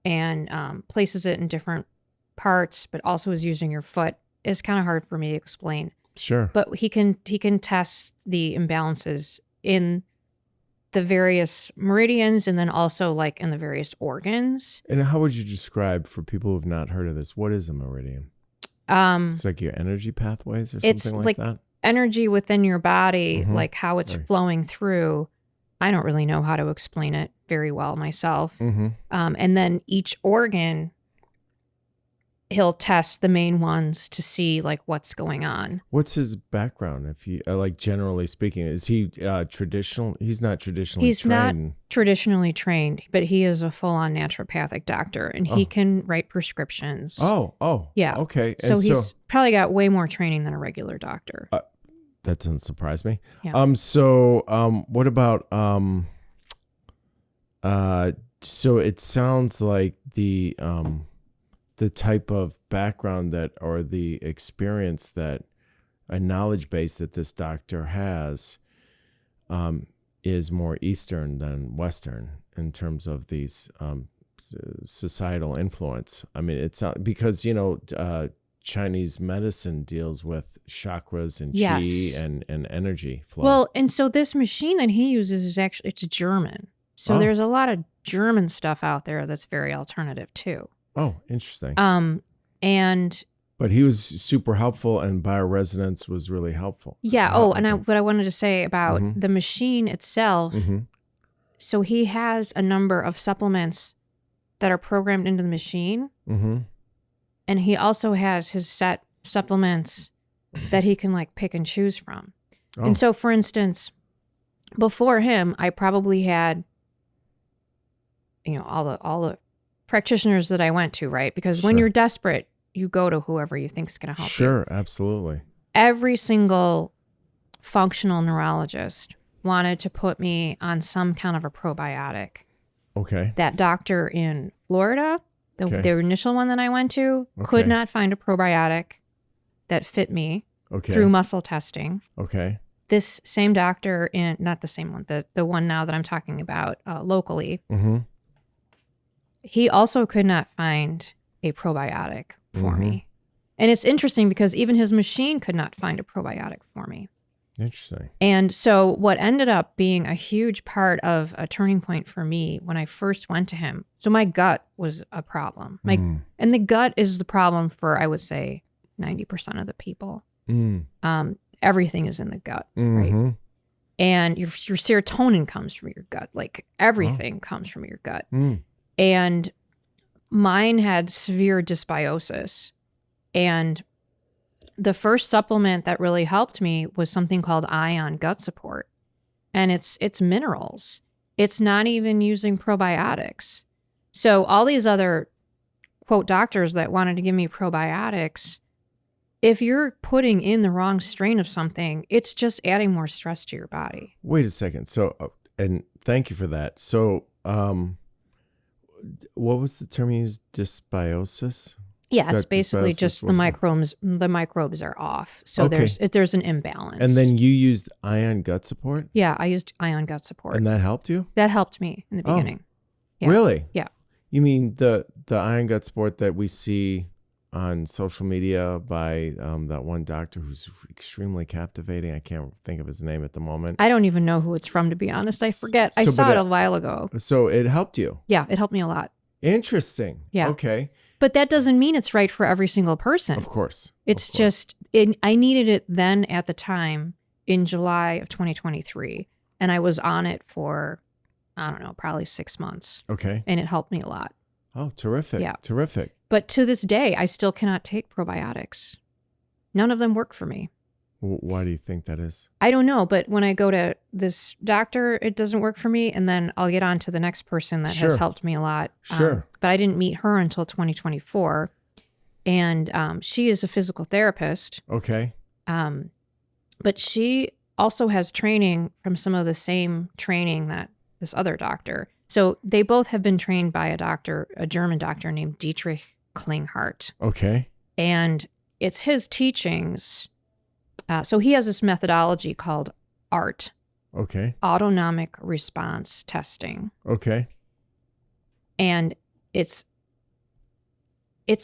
and places it in different parts, but also is using your foot. It's kind of hard for me to explain. Sure. But he can test the imbalances in the various meridians and then also like in the various organs. And how would you describe for people who have not heard of this? What is a meridian? It's like your energy pathways or It's something like that? energy within your body, Mhm. like how it's Right. flowing through. I don't really know how to explain it very well myself. Mm-hmm. And then each organ, he'll test the main ones to see like what's going on. What's his background? If you like, generally speaking, is he traditional? He's not traditionally He's not trained. traditionally trained, but he is a full-on naturopathic doctor, and he can write prescriptions. Oh, Yeah. Okay. So And he's probably got way more training than a regular doctor. that doesn't surprise me. Yeah. So what about so it sounds like the type of background that, or the experience that, a knowledge base that this doctor has is more Eastern than Western in terms of these societal influence. I mean, it's not, because, Chinese medicine deals with chakras and Yes. chi and energy flow. Well, and so this machine that he uses is actually, it's German. So Oh. there's a lot of German stuff out there that's very alternative too. Oh, interesting. And But he was super helpful, and bioresonance was really helpful. yeah. How- And what I wanted to say about Mhm. the machine itself, Mhm. So he has a number of supplements that are programmed into the machine. Mm-hmm. And he also has his set supplements that he can like pick and choose from. Oh. And so, for instance, before him, I probably had, all the practitioners that I went to, right? Because when Sure. you're desperate, you go to whoever you think is going to help you. Sure, absolutely. Every single functional neurologist wanted to put me on some kind of a probiotic. Okay. That doctor in Florida, the initial one that I went to, could not find a probiotic that fit me through muscle testing. Okay. This same doctor not the same one, the one now that I'm talking about locally, Mm-hmm. he also could not find a probiotic for me. And it's interesting because even his machine could not find a probiotic for me. Interesting. And so what ended up being a huge part of a turning point for me when I first went to him, so my gut was a problem. And the gut is the problem for, I would say, 90% of the people. Everything is in the gut, right? And your serotonin comes from your gut. Like everything comes from your gut. And mine had severe dysbiosis. And the first supplement that really helped me was something called Ion Gut Support. And it's minerals. It's not even using probiotics. So all these other, quote, doctors that wanted to give me probiotics, if you're putting in the wrong strain of something, it's just adding more stress to your body. Wait a second. So, and thank you for that. So, what was the term you used? Dysbiosis? Yeah, it's basically just the microbes. The microbes are off, so there's an imbalance. And then you used Ion Gut Support? Yeah, I used Ion Gut Support, and that helped you. That helped me in the beginning. Yeah. Really? Yeah. You mean the Ion Gut Support that we see on social media by that one doctor who's extremely captivating? I can't think of his name at the moment. I don't even know who it's from, to be honest. I forget. I saw it a while ago. So it helped you? Yeah, it helped me a lot. Interesting. Yeah. Okay. But that doesn't mean it's right for every single person. Of course. It's just, I needed it then at the time in July of 2023. And I was on it for, I don't know, probably 6 months. Okay. And it helped me a lot. Oh, terrific. Yeah. Terrific. But to this day, I still cannot take probiotics. None of them work for me. Why do you think that is? I don't know, but when I go to this doctor, it doesn't work for me. And then I'll get on to the next person that has helped me a lot. Sure. But I didn't meet her until 2024. And she is a physical therapist. Okay. But she also has training from some of the same training that this other doctor. So they both have been trained by a German doctor named Dietrich Klinghardt. Okay. And it's his teachings. So he has this methodology called ART. Okay. Autonomic response testing. Okay. And it's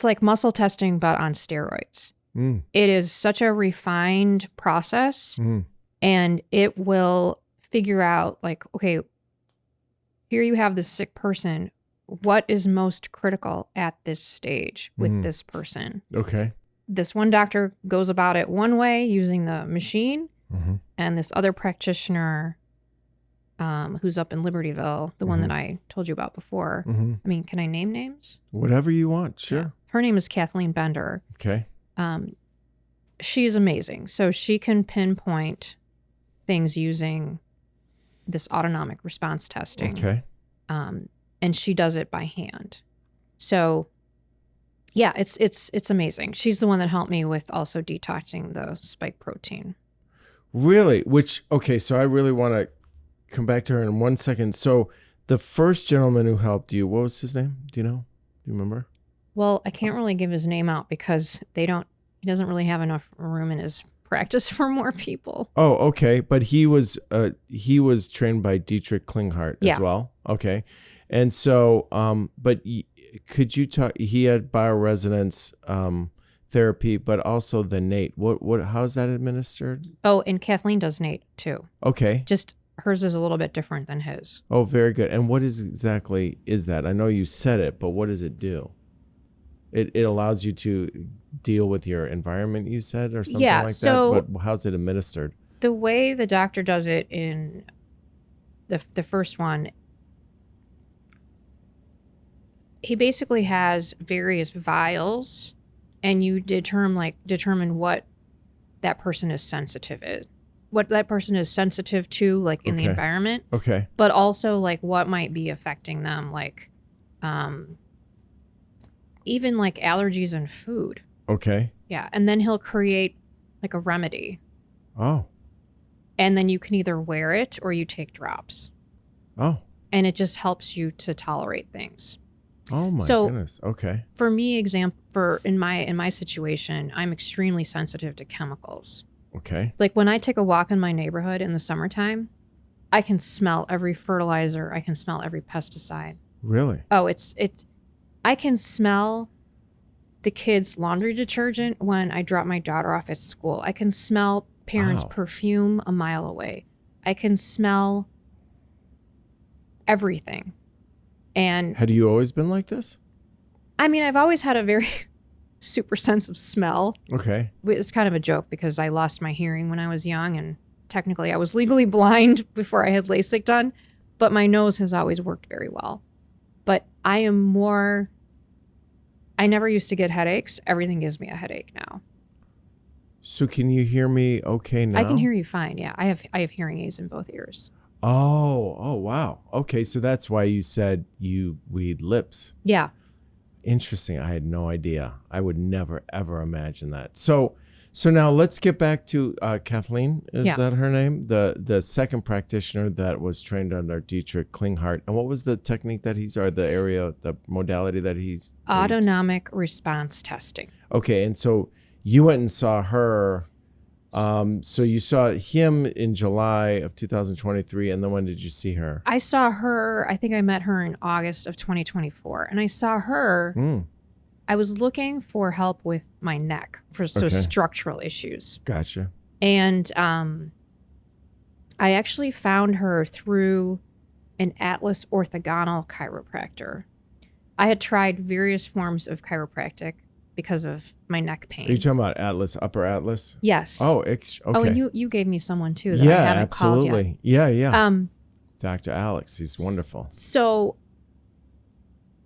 like muscle testing, but on steroids. It is such a refined process, and it will figure out, like, okay, here you have this sick person. What is most critical at this stage with this person? Okay. This one doctor goes about it one way using the machine, and this other practitioner who's up in Libertyville, the one that I told you about before. I mean, can I name names? Whatever you want, sure. Yeah. Her name is Kathleen Bender. Okay. She is amazing. So she can pinpoint things using this autonomic response testing. Okay. And she does it by hand. So yeah, it's amazing. She's the one that helped me with also detoxing the spike protein. Really? So I really want to come back to her in 1 second. So the first gentleman who helped you, what was his name? Do you know? Do you remember? Well, I can't really give his name out because he doesn't really have enough room in his practice for more people. Oh, okay. But he was trained by Dietrich Klinghardt as well. Okay. And so, but could you talk, he had bioresonance therapy, but also the NATE. How's that administered? Oh, and Kathleen does NATE too. Okay. Just hers is a little bit different than his. Oh, very good. And what exactly is that? I know you said it, but what does it do? It allows you to deal with your environment, you said, or something like that? But how's it administered? The way the doctor does it in the first one, he basically has various vials, and you determine what that person is sensitive to, like in the environment. Okay. But also like what might be affecting them, like even like allergies in food. Okay. Yeah. And then he'll create like a remedy. Oh. And then you can either wear it or you take drops. Oh. And it just helps you to tolerate things. Oh my goodness. Okay. For me, in my situation, I'm extremely sensitive to chemicals. Okay. Like when I take a walk in my neighborhood in the summertime, I can smell every fertilizer. I can smell every pesticide. Really? Oh, I can smell the kids' laundry detergent when I drop my daughter off at school. I can smell parents' perfume a mile away. I can smell everything. And had you always been like this? I mean, I've always had a very super sense of smell. Okay. It's kind of a joke because I lost my hearing when I was young, and technically I was legally blind before I had LASIK done, but my nose has always worked very well. But I never used to get headaches. Everything gives me a headache now. So can you hear me okay now? I can hear you fine. Yeah. I have hearing aids in both ears. Oh, wow. Okay, so that's why you said you read lips. Yeah. Interesting. I had no idea. I would never, ever imagine that. So now let's get back to Kathleen. Is that her name? The second practitioner that was trained under Dietrich Klinghardt. And what was the technique that the modality that he's? Autonomic response testing. Okay, and so you went and saw her. So you saw him in July of 2023, and then when did you see her? I saw her, I think I met her in August of 2024, and I saw her, I was looking for help with my neck, so structural issues. Gotcha. And I actually found her through an Atlas orthogonal chiropractor. I had tried various forms of chiropractic because of my neck pain. Are you talking about Atlas, Upper Atlas? Yes. Oh, okay. Oh, and you gave me someone too that I haven't absolutely. called yet. Yeah. Dr. Alex, he's wonderful. So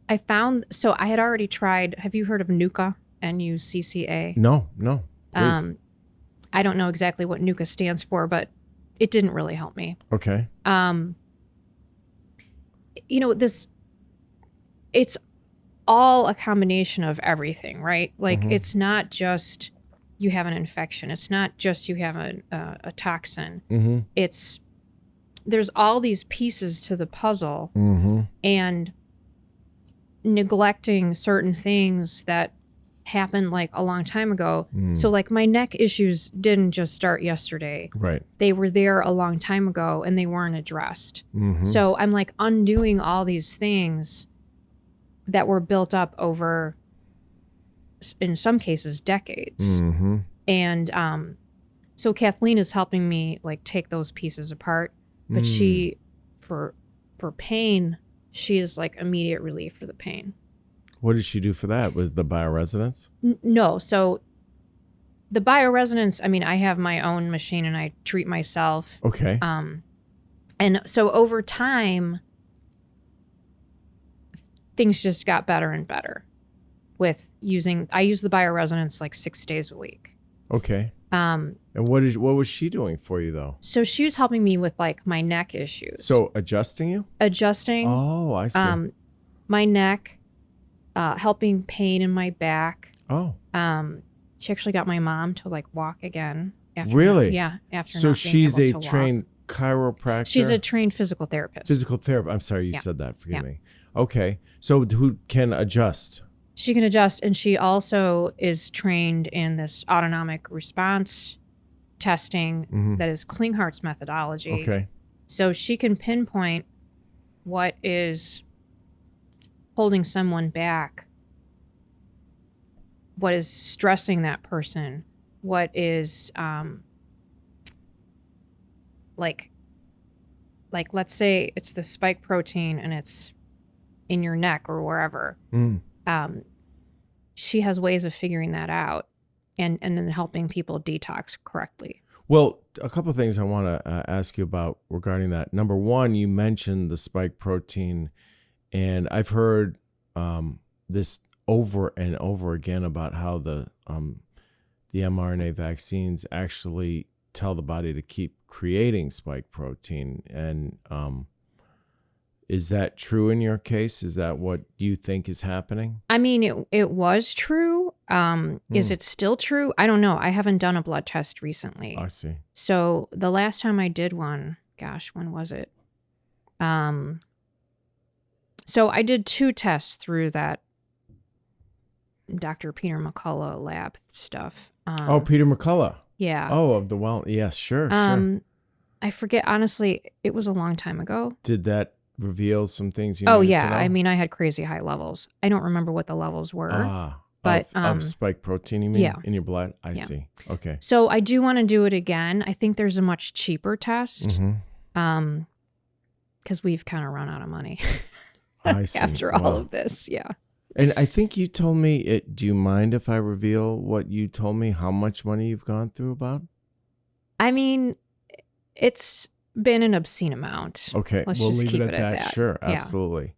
I had already tried. Have you heard of NUCCA? NUCCA? No, please. I don't know exactly what NUCCA stands for, but it didn't really help me. Okay. It's all a combination of everything, right? Like it's not just you have an infection. It's not just you have a toxin. There's all these pieces to the puzzle, and neglecting certain things that happened like a long time ago. So like my neck issues didn't just start yesterday. Right. They were there a long time ago and they weren't addressed. So I'm like undoing all these things that were built up over, in some cases, decades. And so Kathleen is helping me like take those pieces apart. But she, for pain, she is like immediate relief for the pain. What did she do for that? Was the bioresonance? No. So the bioresonance, I mean, I have my own machine and I treat myself. Okay. And so over time, things just got better and better with I use the bioresonance like 6 days a week. Okay. And what was she doing for you though? So she was helping me with like my neck issues. So adjusting you? Adjusting. Oh, I see. My neck, helping pain in my back. Oh. She actually got my mom to like walk again. Really? After so not being she's able a to trained walk. chiropractor? She's a trained physical therapist. Physical therapist. I'm sorry, you said that. Forgive me. Okay. So who can adjust? She can adjust, and she also is trained in this autonomic response testing that is Klinghardt's methodology. Okay. So she can pinpoint what is holding someone back, what is stressing that person, what is like let's say it's the spike protein and it's in your neck or wherever. She has ways of figuring that out and then helping people detox correctly. Well, a couple of things I want to ask you about regarding that. Number one, you mentioned the spike protein, and I've heard this over and over again about how the mRNA vaccines actually tell the body to keep creating spike protein. And is that true in your case? Is that what you think is happening? I mean, it was true. Is it still true? I don't know. I haven't done a blood test recently. I see. So the last time I did one, gosh, when was it? So I did 2 tests through that Dr. Peter McCullough lab stuff. Peter McCullough. Yeah. Yes, sure. I forget, honestly, it was a long time ago. Did that reveal some things you Oh, needed yeah. to know? I mean, I had crazy high levels. I don't remember what the levels were. But of spike protein, you mean? Yeah. In your blood? I see. Okay. So I do want to do it again. I think there's a much cheaper test. Because we've kind of run out of money. I see. After all of this, yeah. And I think you told me, do you mind if I reveal what you told me, how much money you've gone through about? I mean, it's been an obscene amount. Okay, Let's we'll just leave keep it at that. Sure, Yeah. absolutely.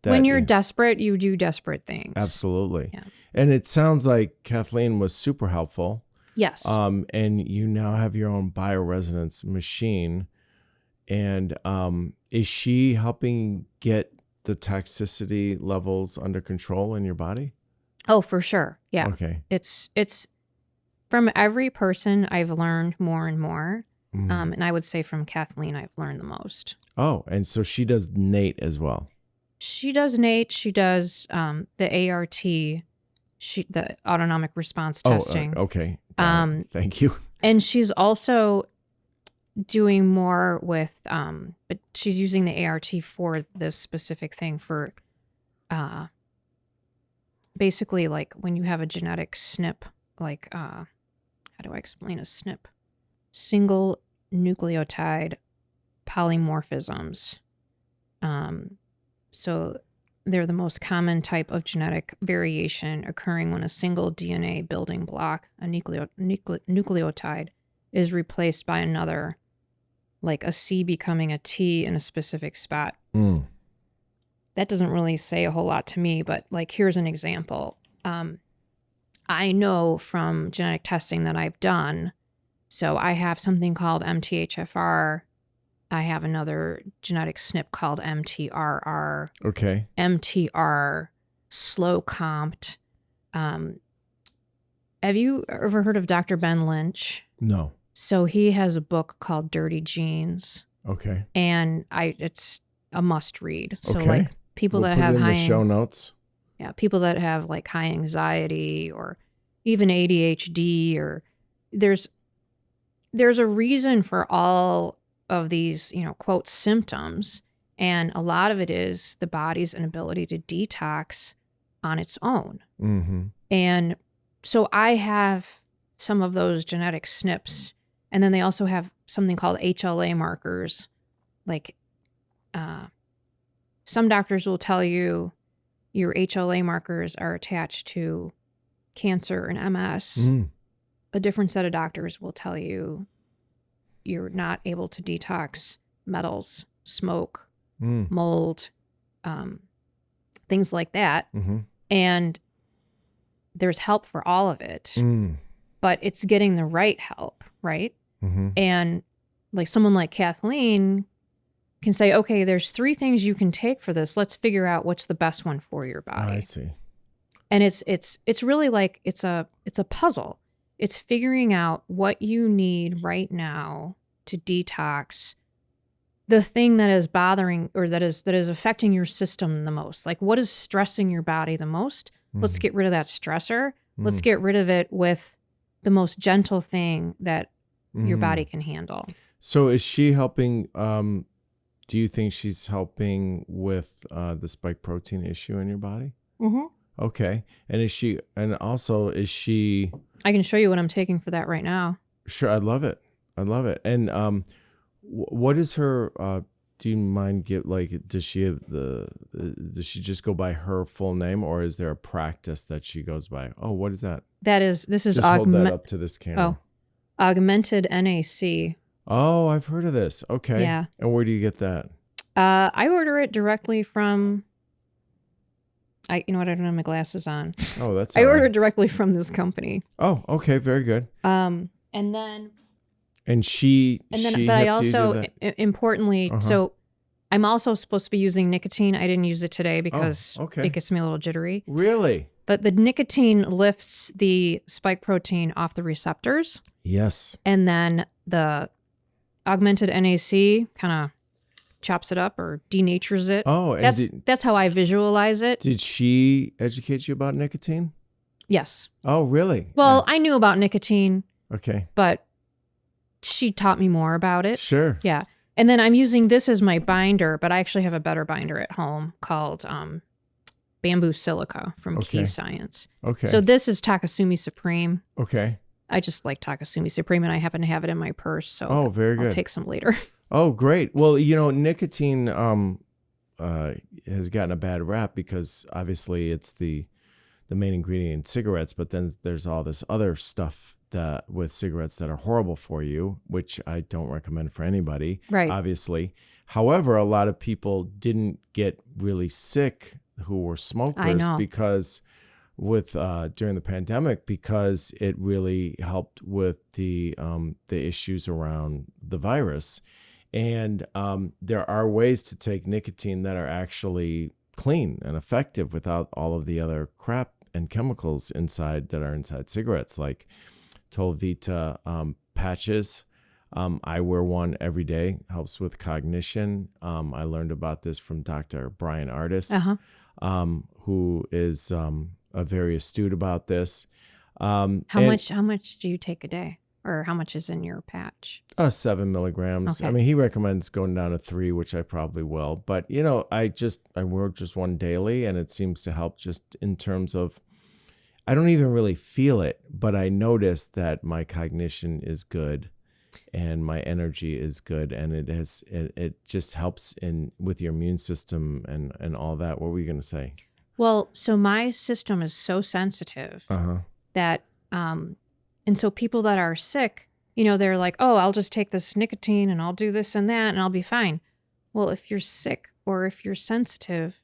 When you're desperate, you do desperate things. Absolutely. Yeah. And it sounds like Kathleen was super helpful. Yes. And you now have your own bioresonance machine. And is she helping get the toxicity levels under control in your body? Oh, for sure. Yeah. Okay. It's from every person I've learned more and more. And I would say from Kathleen, I've learned the most. Oh, and so she does NATE as well. She does NATE. She does the ART, the autonomic response testing. Okay. Thank you. And she's also doing more with, but she's using the ART for this specific thing for basically like when you have a genetic SNP, like, how do I explain a SNP? Single nucleotide polymorphisms. So they're the most common type of genetic variation occurring when a single DNA building block, a nucleotide, is replaced by another, like a C becoming a T in a specific spot. That doesn't really say a whole lot to me, but like, here's an example. I know from genetic testing that I've done, so I have something called MTHFR. I have another genetic SNP called MTRR. Okay. MTR, slow comped. Have you ever heard of Dr. Ben Lynch? No. So he has a book called Dirty Genes. Okay. And it's a must read. So okay. like people we'll that put have it in high the show notes. Yeah, people that have like high anxiety or even ADHD, or there's a reason for all of these, quote, symptoms. And a lot of it is the body's inability to detox on its own. And so I have some of those genetic SNPs. And then they also have something called HLA markers. Like some doctors will tell you your HLA markers are attached to cancer and MS. A different set of doctors will tell you you're not able to detox metals, smoke, mold, things like that. And there's help for all of it, but it's getting the right help, right? And like someone like Kathleen can say, okay, there's 3 things you can take for this. Let's figure out what's the best one for your body. I see. And it's really like it's a puzzle. It's figuring out what you need right now to detox the thing that is bothering or that is affecting your system the most. Like, what is stressing your body the most? Let's get rid of that stressor. Let's get rid of it with the most gentle thing that your body can handle. So is she helping? Do you think she's helping with the spike protein issue in your body? Okay. And is she? I can show you what I'm taking for that right now. Sure, I'd love it. And what is her? Do you mind does she have does she just go by her full name, or is there a practice that she goes by? Oh, what is that? This is just hold that up to this camera. Oh, augmented NAC. Oh, I've heard of this. Okay. Yeah. And where do you get that? I order it directly from. You know what? I don't have my glasses on. Oh, that's I all ordered right. directly from this company. Oh, okay. Very good. And then but I helped you do also that? importantly, so I'm also supposed to be using nicotine. I didn't use it today because okay. it gets me a little jittery. Really? But the nicotine lifts the spike protein off the receptors. Yes. And then the augmented NAC kind of chops it up or denatures it. Oh, and that's how I visualize it. did she educate you about nicotine? Yes. Oh, really? Well, I knew about nicotine, Okay. but she taught me more about it. Sure. Yeah. And then I'm using this as my binder, but I actually have a better binder at home called Bamboo Silica from Key Science. Okay. So this is Takasumi Supreme. Okay. I just like Takasumi Supreme, and I happen to have it in my purse, so very good. I'll take some later. Oh, great. Well, nicotine has gotten a bad rap because obviously it's the main ingredient in cigarettes, but then there's all this other stuff that with cigarettes that are horrible for you, which I don't recommend for anybody, right? Obviously. However, a lot of people didn't get really sick who were smokers because during the pandemic, because it really helped with the issues around the virus. And there are ways to take nicotine that are actually clean and effective without all of the other crap and chemicals inside that are inside cigarettes, like Tolvita patches. I wear one every day, helps with cognition. I learned about this from Dr. Brian Ardis, who is very astute about this. How much do you take a day? Or how much is in your patch? 7 milligrams. Okay. I mean, he recommends going down to 3, which I probably will. But, I wear just one daily, and it seems to help just in terms of, I don't even really feel it, but I notice that my cognition is good and my energy is good. And it just helps with your immune system and all that. What were you going to say? Well, so my system is so sensitive that, and so people that are sick, they're like, oh, I'll just take this nicotine and I'll do this and that and I'll be fine. Well, if you're sick or if you're sensitive,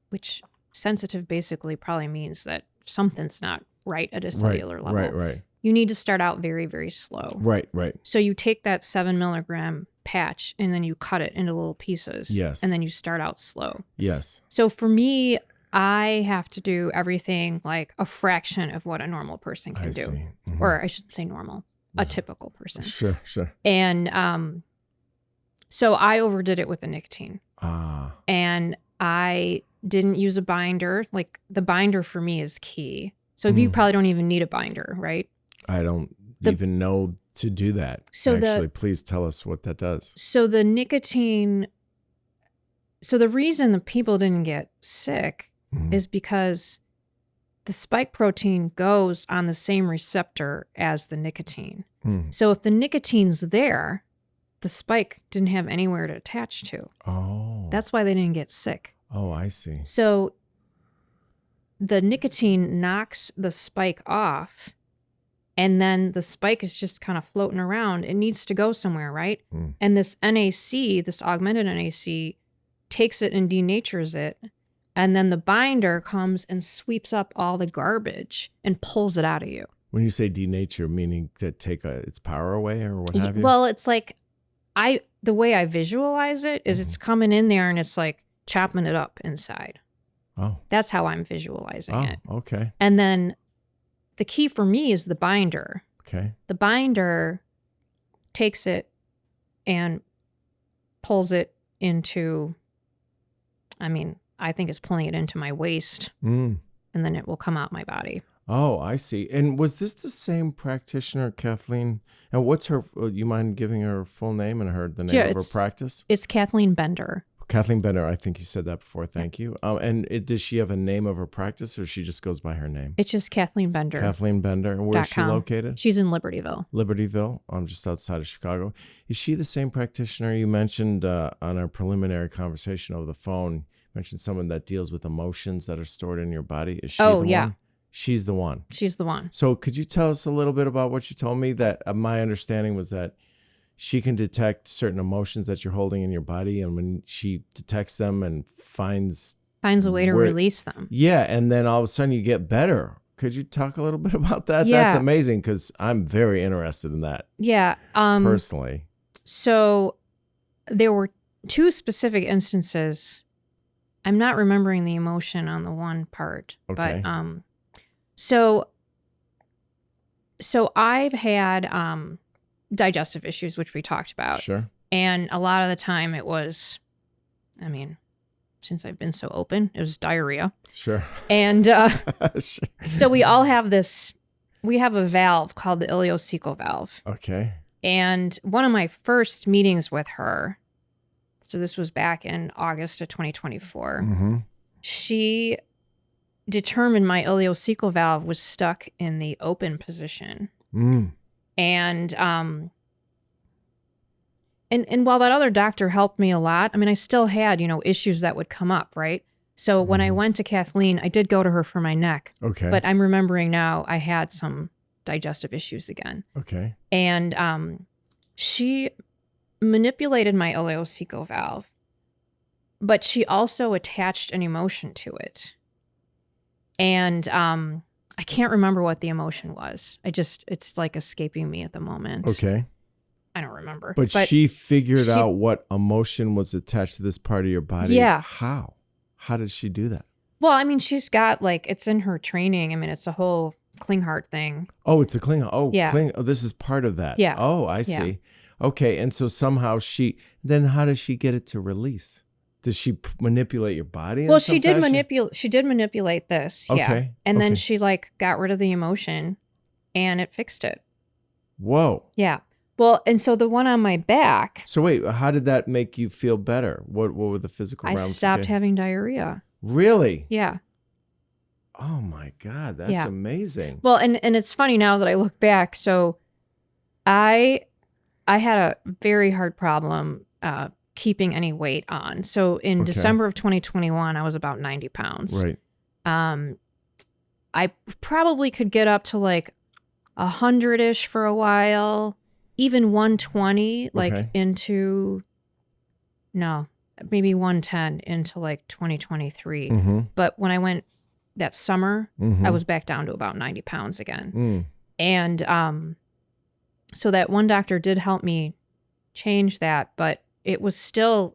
which sensitive basically probably means that something's not right at a cellular level. Right. You need to start out very, very slow. Right. So you take that 7 milligram patch and then you cut it into little pieces. Yes. And then you start out slow. Yes. So for me, I have to do everything like a fraction of what a normal person can do. Or I shouldn't say normal, a typical person. Sure. And so I overdid it with the nicotine. And I didn't use a binder. Like the binder for me is key. So you probably don't even need a binder, right? I don't even know to do that. So actually, please tell us what that does. So the nicotine, so the reason the people didn't get sick is because the spike protein goes on the same receptor as the nicotine. So if the nicotine's there, the spike didn't have anywhere to attach to. Oh. That's why they didn't get sick. Oh, I see. So the nicotine knocks the spike off, and then the spike is just kind of floating around. It needs to go somewhere, right? And this NAC, this augmented NAC, takes it and denatures it. And then the binder comes and sweeps up all the garbage and pulls it out of you. When you say denature, meaning to take its power away or what have you? Well, it's like the way I visualize it is it's coming in there and it's like chopping it up inside. Oh. That's how I'm visualizing it. Okay. And then the key for me is the binder. Okay. The binder takes it and pulls it into, I think it's pulling it into my waist, and then it will come out my body. Oh, I see. And was this the same practitioner, Kathleen? And what's her, you mind giving her full name and the name of her practice? It's Kathleen Bender. Kathleen Bender, I think you said that before. Thank you. And does she have a name of her practice or she just goes by her name? It's just Kathleen Bender. Kathleen Bender. And where is she located? She's in Libertyville. Libertyville, just outside of Chicago. Is she the same practitioner you mentioned on our preliminary conversation over the phone? You mentioned someone that deals with emotions that are stored in your body. Is she the one? She's the one. She's the one. So could you tell us a little bit about what you told me? That my understanding was that she can detect certain emotions that you're holding in your body, and when she detects them and finds finds a way to release them. Yeah, and then all of a sudden you get better. Could you talk a little bit about that? Yeah. That's amazing because I'm very interested in that. Yeah. Personally. So there were 2 specific instances. I'm not remembering the emotion on the one part, okay. but so I've had digestive issues, which we talked about. Sure. And a lot of the time it was, I mean, since I've been so open, it was diarrhea. Sure. And Sure. so we all have we have a valve called the ileocecal valve. Okay. And one of my first meetings with her, so this was back in August of 2024, Mm-hmm. she determined my ileocecal valve was stuck in the open position. And and while that other doctor helped me a lot, I mean, I still had, issues that would come up, right? So when I went to Kathleen, I did go to her for my neck. Okay. But I'm remembering now I had some digestive issues again. Okay. And she manipulated my ileocecal valve, but she also attached an emotion to it. And I can't remember what the emotion was. It's like escaping me at the moment. Okay. I don't remember. But she figured out what emotion was attached to this part of your body. Yeah. How? How did she do that? Well, I mean, she's got it's in her training. I mean, it's a whole Klinghardt thing. Oh, it's a Klingon. Oh, yeah. Oh, this is part of that. Yeah. Oh, I see. Okay. And so somehow then how does she get it to release? Does she manipulate your body? Well, she did manipulate this. Okay. Yeah. And then she got rid of the emotion and it fixed it. Whoa. Yeah. Well, and so the one on my back. So wait, how did that make you feel better? What were the physical realms? I stopped having diarrhea. Really? Yeah. Oh my God, that's amazing. Well, and it's funny now that I look back. So I had a very hard problem keeping any weight on. So in December of 2021, I was about 90 pounds. Right. I probably could get up to 100-ish for a while. Even 120, maybe 110 into 2023. Mm-hmm. But when I went that summer, mm-hmm. I was back down to about 90 pounds again. And so that one doctor did help me change that, but it was still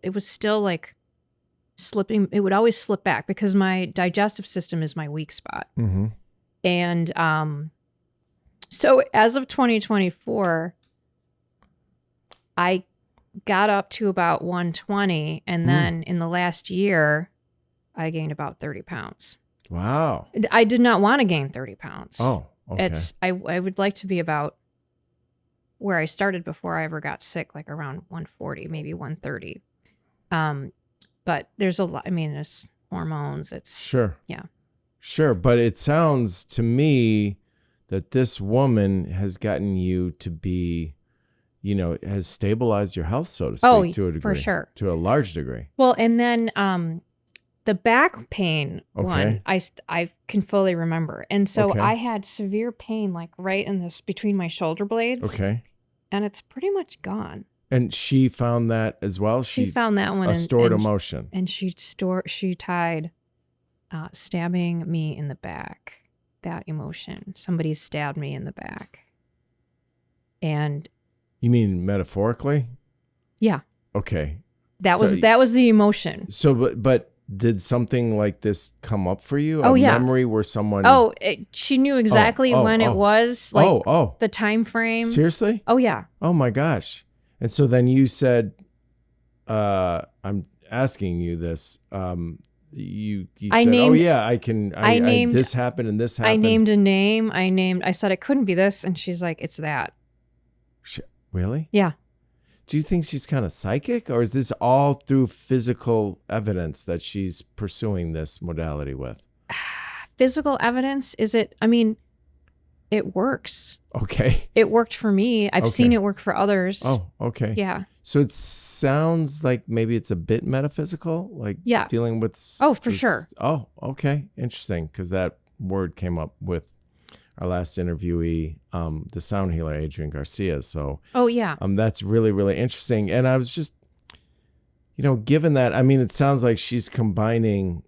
slipping. It would always slip back because my digestive system is my weak spot. Mm-hmm. And so as of 2024, I got up to about 120, and then in the last year, I gained about 30 pounds. Wow. I did not want to gain 30 pounds. Oh, okay. I would like to be about where I started before I ever got sick, around 140, maybe 130. But there's a lot. I mean, it's hormones. It's sure. Yeah. Sure, but it sounds to me that this woman has gotten you to be, has stabilized your health, so to speak, to a degree. For sure. To a large degree. Well, and then the back pain one, I can fully remember. And so I had severe pain, right in this, between my shoulder blades. Okay. And it's pretty much gone. And she found that as well? She found that one. A stored emotion. And she tied stabbing me in the back, that emotion. Somebody stabbed me in the back. And you mean metaphorically? Yeah. Okay. That was the emotion. So, but did something like this come up for you? Oh, yeah. Memory where someone... Oh, she knew exactly when it was. The time frame. Seriously? Oh, yeah. Oh, my gosh. And so then you said, I'm asking you this. You said, this happened and this happened. I named a name. I said it couldn't be this. And she's like, it's that. Really? Yeah. Do you think she's kind of psychic, or is this all through physical evidence that she's pursuing this modality with? Physical evidence? Is it? I mean, it works. Okay. It worked for me. I've seen it work for others. Oh, okay. Yeah. So it sounds like maybe it's a bit metaphysical, dealing with... Oh, for sure. Oh, okay. Interesting, because that word came up with our last interviewee, the sound healer, Adrian Garcia. So, that's really, really interesting. And I was just, given that, I mean, it sounds like she's combining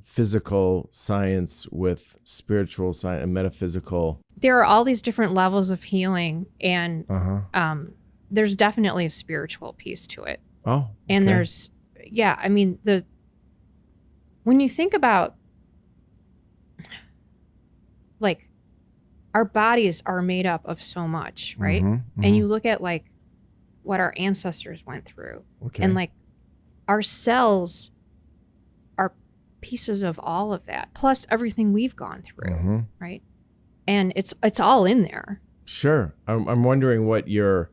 physical science with spiritual science and metaphysical. There are all these different levels of healing, and there's definitely a spiritual piece to it. Oh, okay. And there's, I mean, when you think about, like, our bodies are made up of so much, right? And you look at, like, what our ancestors went through. Okay. And, like, our cells are pieces of all of that, plus everything we've gone through, right? And it's all in there. Sure. I'm wondering what your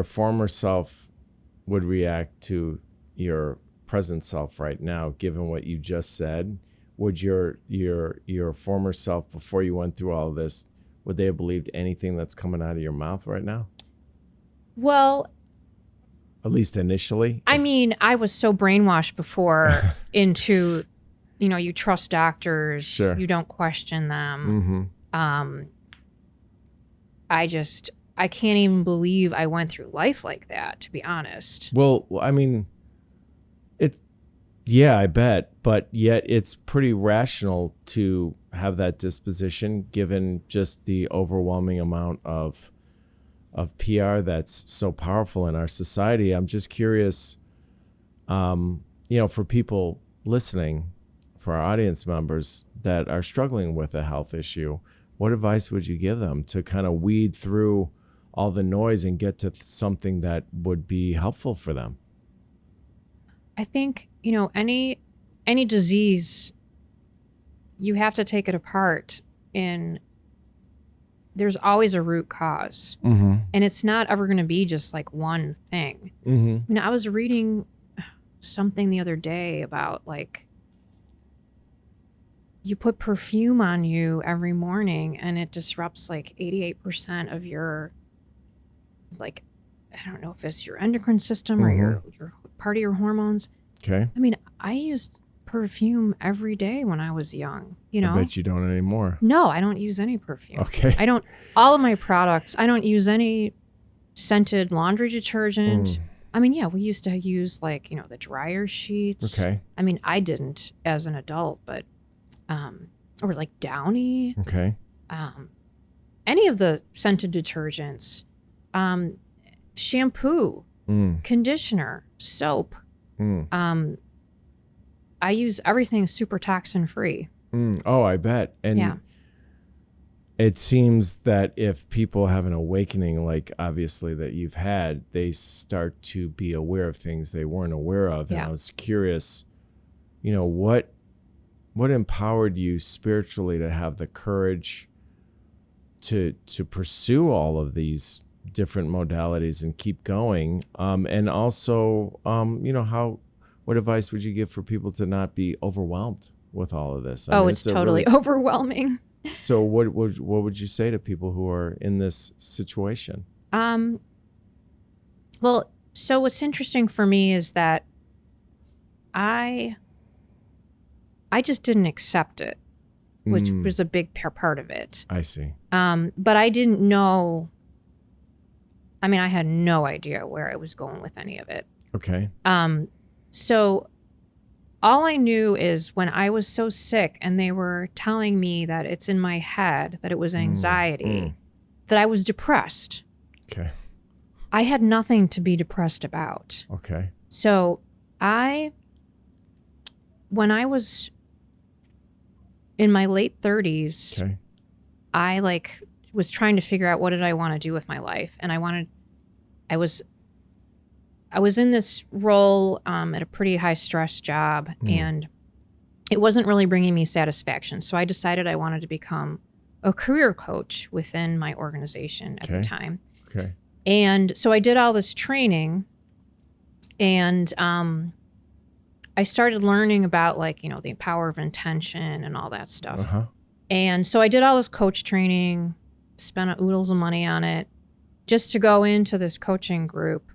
former self would react to your present self right now, given what you just said. Would your former self, before you went through all of this, would they have believed anything that's coming out of your mouth right now? Well, at least initially. I mean, I was so brainwashed before into, you trust doctors, sure, you don't question them. I can't even believe I went through life like that, to be honest. Well, I mean, I bet, but yet it's pretty rational to have that disposition given just the overwhelming amount of PR that's so powerful in our society. I'm just curious, for people listening, for our audience members that are struggling with a health issue, what advice would you give them to kind of weed through all the noise and get to something that would be helpful for them? I think, any disease, you have to take it apart, and there's always a root cause. And it's not ever going to be just like one thing. I was reading something the other day about, like, you put perfume on you every morning and it disrupts like 88% of your, like, I don't know if it's your endocrine system or your part of your hormones. Okay. I mean, I used perfume every day when I was young, I bet you don't anymore. No, I don't use any perfume. Okay. All of my products, I don't use any scented laundry detergent. I mean, we used to use, like, the dryer sheets. Okay. I mean, I didn't as an adult, but, or like Downy. Okay. Any of the scented detergents, shampoo, conditioner, soap. I use everything super toxin free. Oh, I bet. And it seems that if people have an awakening, like obviously that you've had, they start to be aware of things they weren't aware of. And I was curious, what empowered you spiritually to have the courage to pursue all of these different modalities and keep going? And also, what advice would you give for people to not be overwhelmed with all of this? It's totally overwhelming. So what would you say to people who are in this situation? Well, so what's interesting for me is that I just didn't accept it, which was a big part of it. I see. But I didn't know. I mean, I had no idea where I was going with any of it. Okay. So all I knew is when I was so sick and they were telling me that it's in my head, that it was anxiety, that I was depressed. Okay. I had nothing to be depressed about. Okay. So when I was in my late 30s, okay, I was trying to figure out what did I want to do with my life. And I was in this role at a pretty high stress job, and it wasn't really bringing me satisfaction. So I decided I wanted to become a career coach within my organization at the time. Okay. And so I did all this training, and I started learning about, the power of intention and all that stuff. And so I did all this coach training, spent oodles of money on it just to go into this coaching group.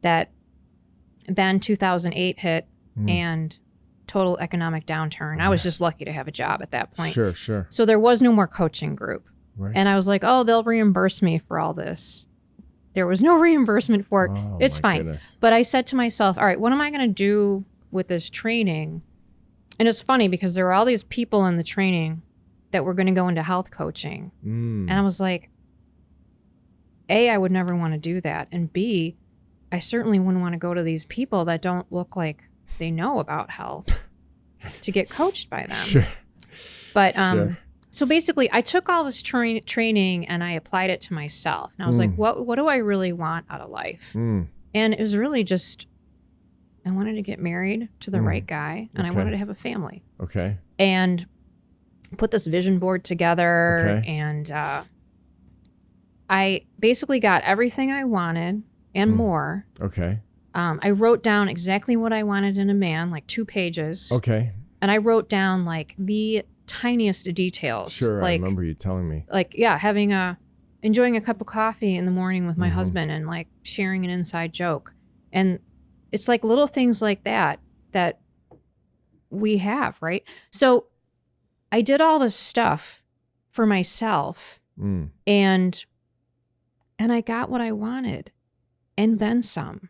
That then 2008 hit and total economic downturn. I was just lucky to have a job at that point. Sure. So there was no more coaching group. Right. And I was like, oh, they'll reimburse me for all this. There was no reimbursement for it. Oh, it's my fine. goodness. But I said to myself, all right, what am I going to do with this training, and it's funny because there were all these people in the training that were going to go into health coaching. And I was like, A, I would never want to do that. And B, I certainly wouldn't want to go to these people that don't look like they know about health to get coached by them. Sure. But so basically, I took all this training and I applied it to myself. And I was like, what do I really want out of life? And it was really just, I wanted to get married to the right guy, and I wanted to have a family. Okay. And put this vision board together, and I basically got everything I wanted and more. Okay. I wrote down exactly what I wanted in a man, like 2 pages. Okay. And I wrote down like the tiniest details. Sure, like, I remember you telling me. Like, enjoying a cup of coffee in the morning with my husband, and like sharing an inside joke. And it's like little things like that we have, right? So I did all this stuff for myself, and I got what I wanted, and then some.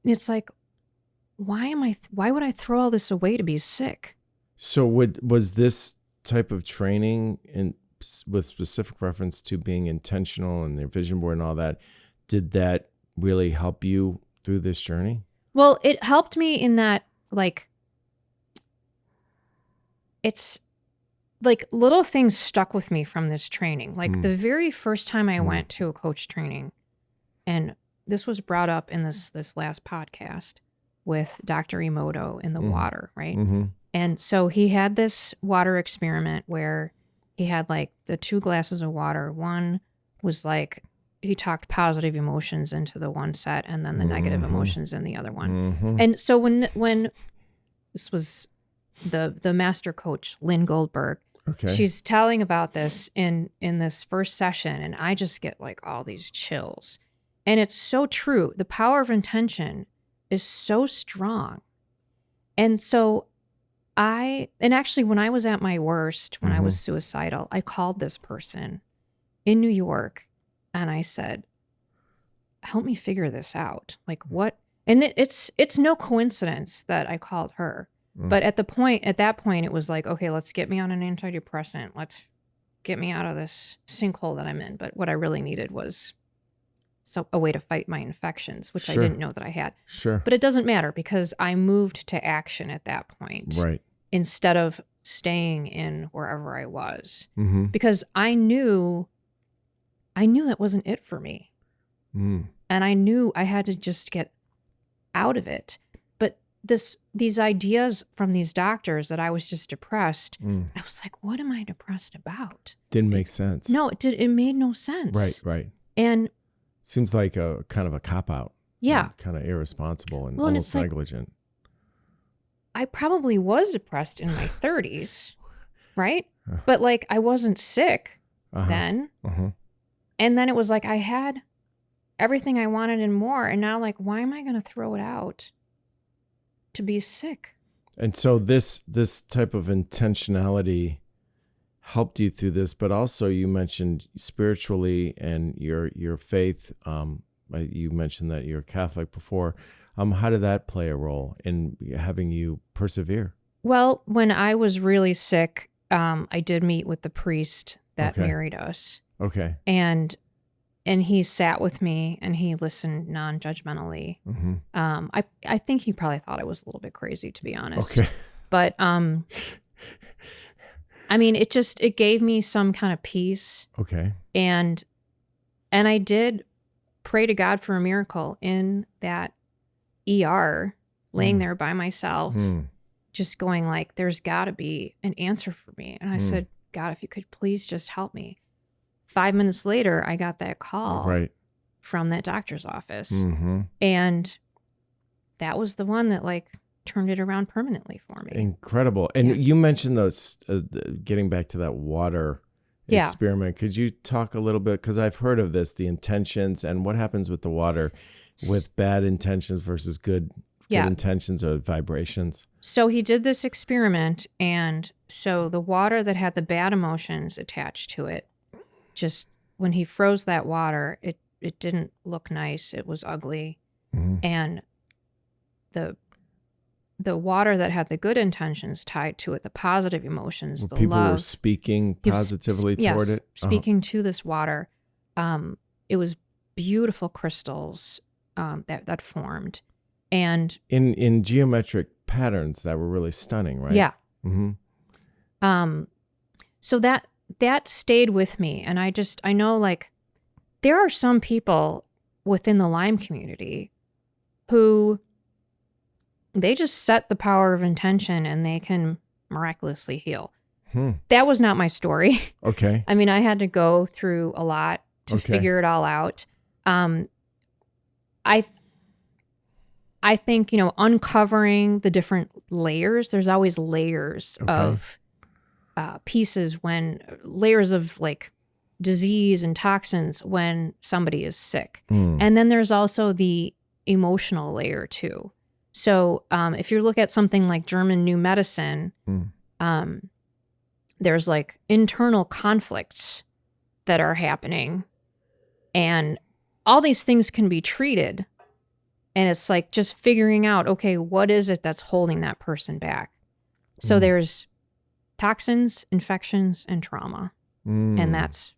And it's like, why would I throw all this away to be sick? So was this type of training with specific reference to being intentional and their vision board and all that, did that really help you through this journey? Well, it helped me in that, like, it's like little things stuck with me from this training. Like the very first time I went to a coach training, and this was brought up in this last podcast with Dr. Emoto in the water, right? And so he had this water experiment where he had like the 2 glasses of water. One was like, he talked positive emotions into the one set, and then the negative emotions in the other one. And so when this was the master coach, Lynn Goldberg, she's telling about this in this first session, and I just get like all these chills. And it's so true. The power of intention is so strong. And so actually when I was at my worst, when I was suicidal, I called this person in New York, and I said, help me figure this out. Like what? And it's no coincidence that I called her. But at that point, it was like, okay, let's get me on an antidepressant. Let's get me out of this sinkhole that I'm in. But what I really needed was a way to fight my infections, which I didn't know that I had. Sure. But it doesn't matter because I moved to action at that point. Right. Instead of staying in wherever I was. Because I knew that wasn't it for me. And I knew I had to just get out of it. But these ideas from these doctors that I was just depressed, I was like, what am I depressed about? Didn't make sense. No, it made no sense. Right. And seems like a kind of a cop-out. Yeah. Kind of irresponsible and almost negligent. I probably was depressed in my 30s, right? But like I wasn't sick then. And then it was like I had everything I wanted and more. And now like, why am I going to throw it out to be sick? And so this type of intentionality helped you through this, but also you mentioned spiritually and your faith. You mentioned that you're Catholic before. How did that play a role in having you persevere? Well, when I was really sick, I did meet with the priest that married us. Okay. And he sat with me and he listened non-judgmentally. I think he probably thought I was a little bit crazy, to be honest. Okay. But I mean, it gave me some kind of peace. Okay. And I did pray to God for a miracle in that ER, laying there by myself, just going like, there's got to be an answer for me. And I said, God, if you could please just help me. 5 minutes later, I got that call from that doctor's office. And that was the one that like turned it around permanently for me. Incredible. And you mentioned those, getting back to that water experiment. Could you talk a little bit? Because I've heard of this, the intentions and what happens with the water with bad intentions versus good intentions or vibrations. So he did this experiment. And so the water that had the bad emotions attached to it, just when he froze that water, it didn't look nice. It was ugly. And the the water that had the good intentions tied to it, the positive emotions, Where the people love. were speaking positively toward it. Speaking to this water. It was beautiful crystals that formed. And in geometric patterns that were really stunning, right? Yeah. Mm-hmm. So that stayed with me. And I know, like, there are some people within the Lyme community who they just set the power of intention and they can miraculously heal. That was not my story. Okay. I mean, I had to go through a lot to figure it all out. I think, uncovering the different layers, there's always layers of pieces layers of like disease and toxins when somebody is sick. And then there's also the emotional layer too. So if you look at something like German New Medicine, there's like internal conflicts that are happening, and all these things can be treated. And it's like just figuring out, okay, what is it that's holding that person back? So there's toxins, infections, and trauma. And that's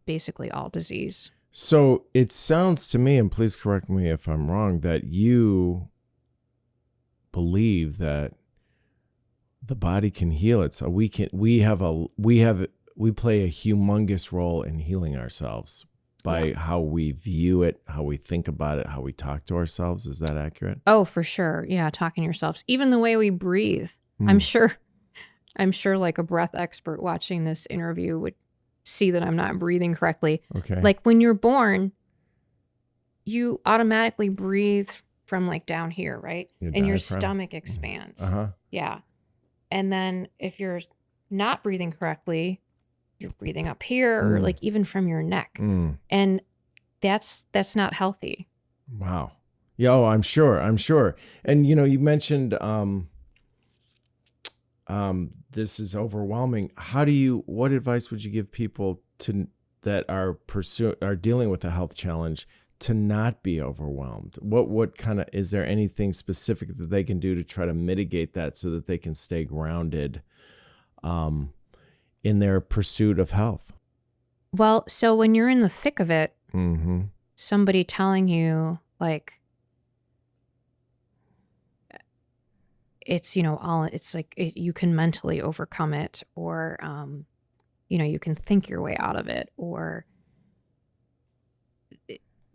basically all disease. So it sounds to me, and please correct me if I'm wrong, that you believe that the body can heal it. So we play a humongous role in healing ourselves by how we view it, how we think about it, how we talk to ourselves. Is that accurate? Oh, for sure. Yeah, talking to yourselves. Even the way we breathe. I'm sure like a breath expert watching this interview would see that I'm not breathing correctly. Okay. Like when you're born, you automatically breathe from like down here, right? And your stomach expands. Yeah. And then if you're not breathing correctly, you're breathing up here or like even from your neck. And that's not healthy. Wow. Yeah, I'm sure. And you mentioned this is overwhelming. What advice would you give people that are dealing with a health challenge to not be overwhelmed? What kind of, is there anything specific that they can do to try to mitigate that so that they can stay grounded in their pursuit of health? Well, so when you're in the thick of it, somebody telling you like, it's, it's like you can mentally overcome it, or, you can think your way out of it, or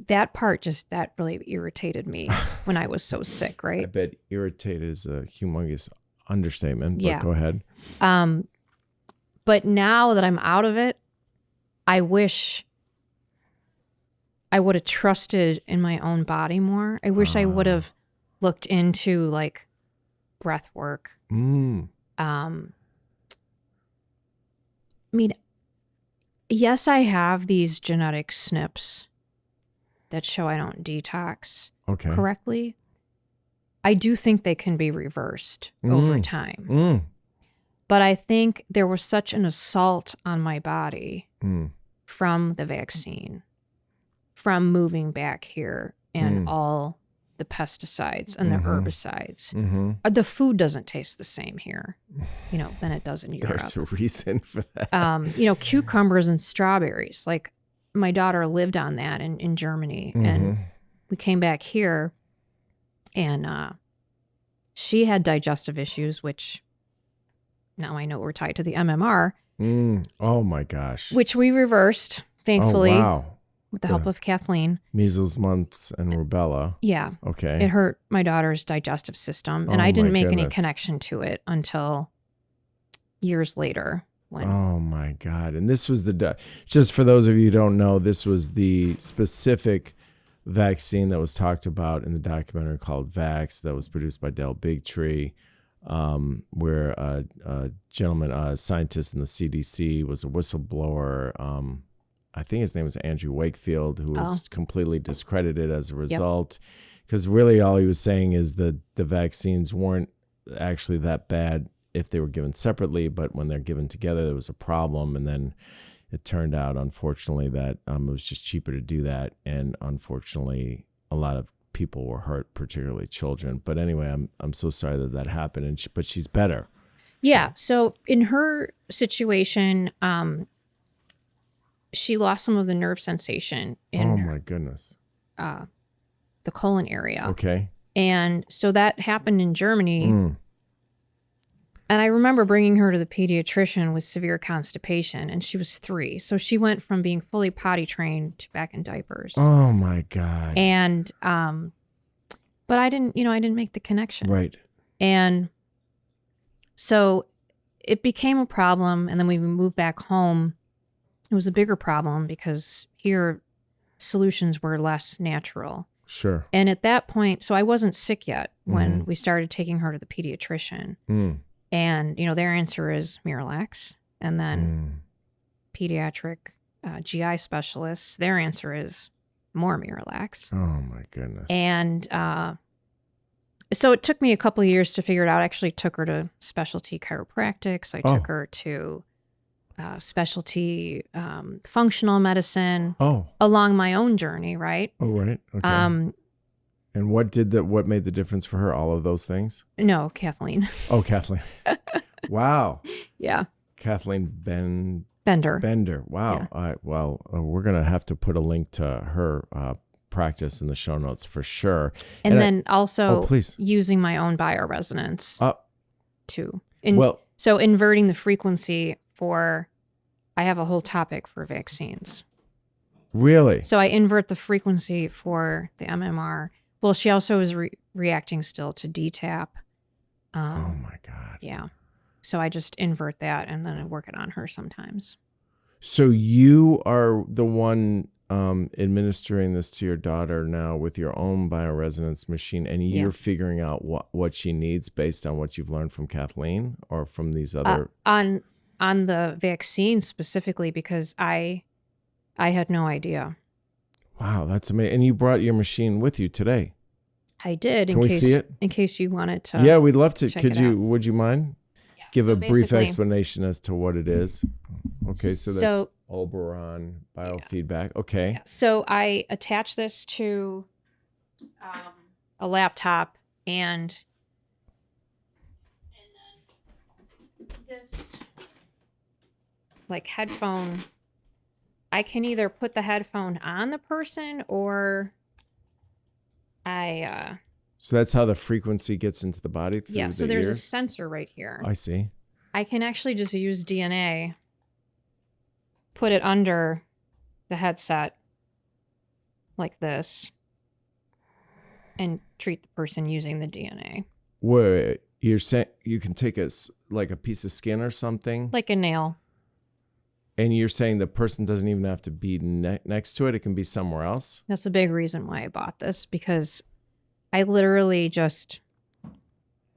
that part that really irritated me when I was so sick, right? I bet irritated is a humongous understatement, but go ahead. But now that I'm out of it, I wish I would have trusted in my own body more. I wish I would have looked into like breath work. I mean, yes, I have these genetic SNPs that show I don't detox correctly. I do think they can be reversed over time. But I think there was such an assault on my body from the vaccine, from moving back here, and all the pesticides and the herbicides. The food doesn't taste the same here, than it does in Europe. There's a reason for that. Cucumbers and strawberries. Like my daughter lived on that in Germany, and we came back here, and she had digestive issues, which now I know were tied to the MMR. Oh my gosh. Which we reversed, thankfully. Oh, wow. With the help of Kathleen. Measles, mumps, and rubella. Yeah. Okay. It hurt my daughter's digestive system, and I didn't make any connection to it until years later. Oh my God. And this was just for those of you who don't know, this was the specific vaccine that was talked about in the documentary called Vax that was produced by Del Bigtree, where a gentleman, a scientist in the CDC, was a whistleblower. I think his name was Andrew Wakefield, who was completely discredited as a result, because really all he was saying is that the vaccines weren't actually that bad if they were given separately, but when they're given together, there was a problem. And then it turned out, unfortunately, that it was just cheaper to do that. And unfortunately, a lot of people were hurt, particularly children. But anyway, I'm so sorry that happened, but she's better. Yeah. So in her situation, she lost some of the nerve sensation in oh my goodness, the colon area. Okay. And so that happened in Germany. And I remember bringing her to the pediatrician with severe constipation, and she was 3. So she went from being fully potty trained to back in diapers. Oh my God. And, but I didn't make the connection. Right. And so it became a problem. And then we moved back home. It was a bigger problem because here solutions were less natural. Sure. And at that point, so I wasn't sick yet when we started taking her to the pediatrician. And, their answer is Miralax. And then pediatric GI specialists, their answer is more Miralax. Oh, my goodness. And so it took me a couple of years to figure it out. I actually took her to specialty chiropractics. I took her to specialty functional medicine along my own journey, right? Oh, right. Okay. And what made the difference for her? All of those things? No, Kathleen. Oh, Kathleen. Wow. Yeah. Kathleen Bender. Wow. Yeah. All right. Well, we're going to have to put a link to her practice in the show notes for sure. And then also please. Using my own bioresonance too. So inverting the frequency I have a whole topic for vaccines. Really? So I invert the frequency for the MMR. Well, she also is reacting still to DTaP. Oh my God. Yeah. So I just invert that and then I work it on her sometimes. So you are the one administering this to your daughter now with your own bioresonance machine, and you're figuring out what she needs based on what you've learned from Kathleen or from these other... On the vaccine specifically, because I had no idea. Wow, that's amazing. And you brought your machine with you today. I did. Can we see it? In case you wanted to. Yeah, we'd love to. Would you mind? Yeah. Give a brief explanation as to what it is. Okay, so that's Oberon biofeedback. Okay. Yeah. So I attach this to a laptop and then this headphone. I can either put the headphone on the person or So that's how the frequency gets into the body through the ears? So there's a sensor right here. I see. I can actually just use DNA, put it under the headset like this, and treat the person using the DNA. Wait, you're saying you can take a piece of skin or something? Like a nail. And you're saying the person doesn't even have to be next to it. It can be somewhere else. That's a big reason why I bought this, because I literally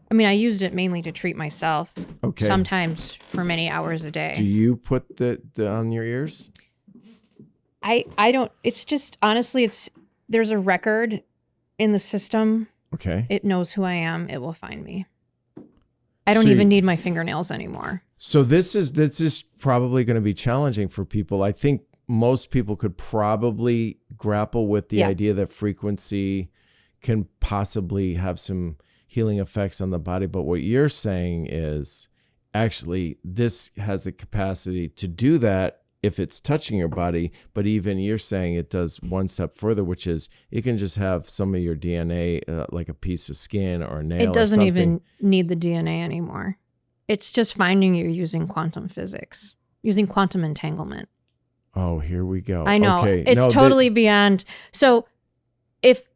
I used it mainly to treat myself. Okay. Sometimes for many hours a day. Do you put the on your ears? I don't. It's just, honestly, there's a record in the system. Okay. It knows who I am. It will find me. I don't even need my fingernails anymore. So this is probably going to be challenging for people. I think most people could probably grapple with the idea that frequency can possibly have some healing effects on the body. But what you're saying is actually this has the capacity to do that if it's touching your body. But even you're saying it does one step further, which is it can just have some of your DNA, like a piece of skin or a nail. It doesn't even need the DNA anymore. It's just finding you using quantum physics, using quantum entanglement. Oh, here we go. I know. Okay. It's totally beyond. So if,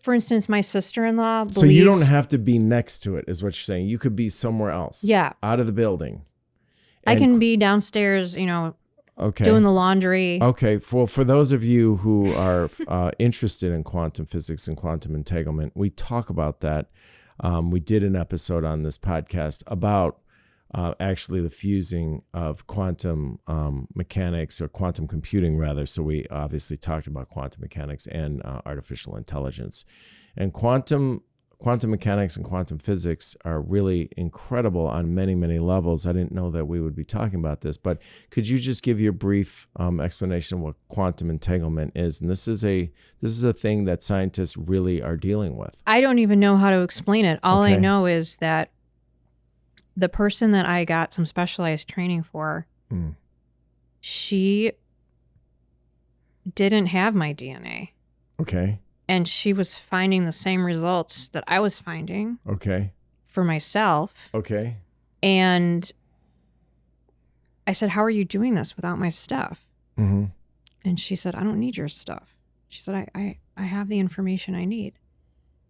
for instance, my sister-in-law believes... So you don't have to be next to it, is what you're saying. You could be somewhere else. Yeah. Out of the building. I can be downstairs, doing the laundry. Okay. For those of you who are interested in quantum physics and quantum entanglement, we talk about that. We did an episode on this podcast about actually the fusing of quantum mechanics, or quantum computing rather. So we obviously talked about quantum mechanics and artificial intelligence. And quantum quantum mechanics and quantum physics are really incredible on many, many levels. I didn't know that we would be talking about this, but could you just give your brief explanation of what quantum entanglement is? And this is a thing that scientists really are dealing with. I don't even know how to explain it. All I know is that the person that I got some specialized training for, she didn't have my DNA. Okay. And she was finding the same results that I was finding. Okay. For myself. Okay. And I said, how are you doing this without my stuff? Mm-hmm. And she said, I don't need your stuff. She said, I have the information I need.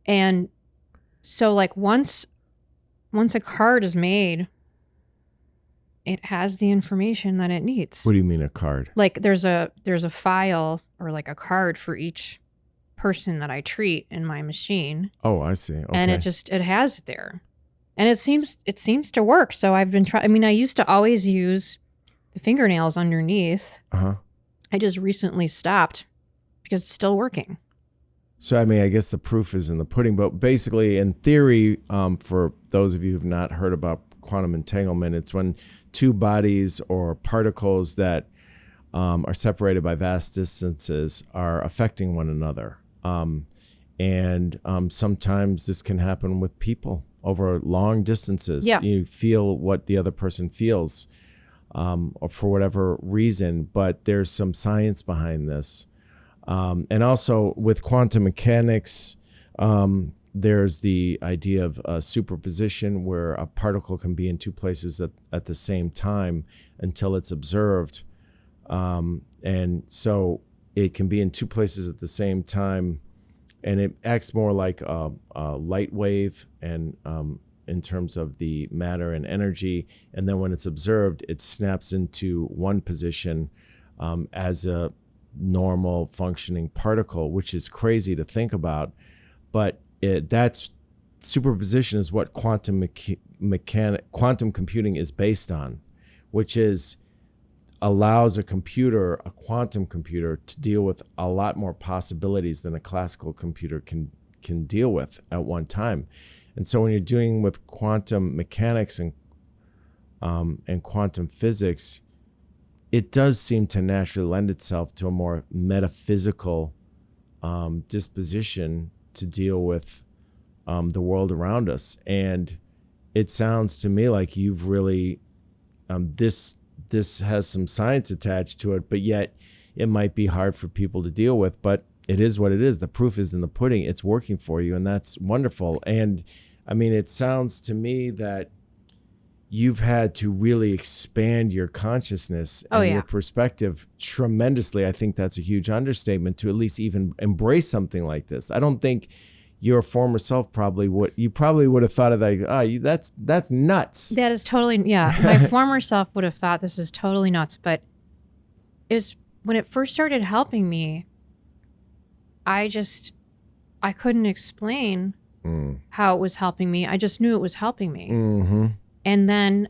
And so like once a card is made, it has the information that it needs. What do you mean a card? Like there's a file or like a card for each person that I treat in my machine. Oh, I see. Okay. And it has it there. And it seems to work. So I've been trying. I mean, I used to always use the fingernails underneath. Uh-huh. I just recently stopped because it's still working. So, I mean, I guess the proof is in the pudding, but basically in theory, for those of you who've not heard about quantum entanglement, it's when two bodies or particles that are separated by vast distances are affecting one another. And sometimes this can happen with people over long distances. Yeah. You feel what the other person feels or for whatever reason, but there's some science behind this. And also with quantum mechanics, there's the idea of superposition where a particle can be in two places at the same time until it's observed. And so it can be in two places at the same time, and it acts more like a light wave and in terms of the matter and energy. And then when it's observed, it snaps into one position as a normal functioning particle, which is crazy to think about. But that's superposition is what quantum computing is based on, which is allows a quantum computer to deal with a lot more possibilities than a classical computer can deal with at one time. And so when you're dealing with quantum mechanics and quantum physics, it does seem to naturally lend itself to a more metaphysical disposition to deal with the world around us. And it sounds to me like you've really this has some science attached to it, but yet it might be hard for people to deal with. But it is what it is. The proof is in the pudding. It's working for you, and that's wonderful. And I mean, it sounds to me that you've had to really expand your consciousness and your perspective tremendously. I think that's a huge understatement to at least even embrace something like this. I don't think your former self probably would have thought of that. That's nuts. That is totally, my former self would have thought this is totally nuts. But when it first started helping me, I couldn't explain how it was helping me. I just knew it was helping me. Mm-hmm. And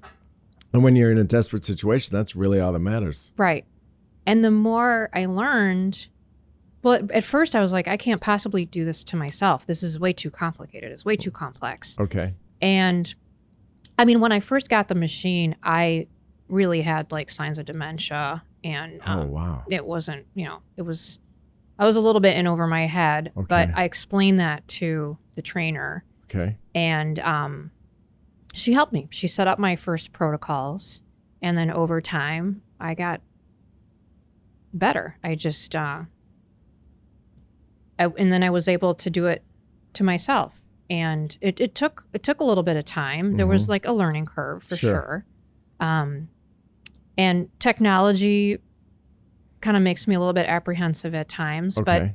when you're in a desperate situation, that's really all that matters. Right. And the more I learned, well, at first I was like, I can't possibly do this to myself. This is way too complicated. It's way too complex. Okay. And I mean, when I first got the machine, I really had like signs of dementia, and oh wow, it wasn't, I was a little bit in over my head, but I explained that to the trainer. Okay. And she helped me. She set up my first protocols, and then over time I got better. I just and then I was able to do it to myself, and it took a little bit of time. There was like a learning curve for sure. And technology kind of makes me a little bit apprehensive at times, but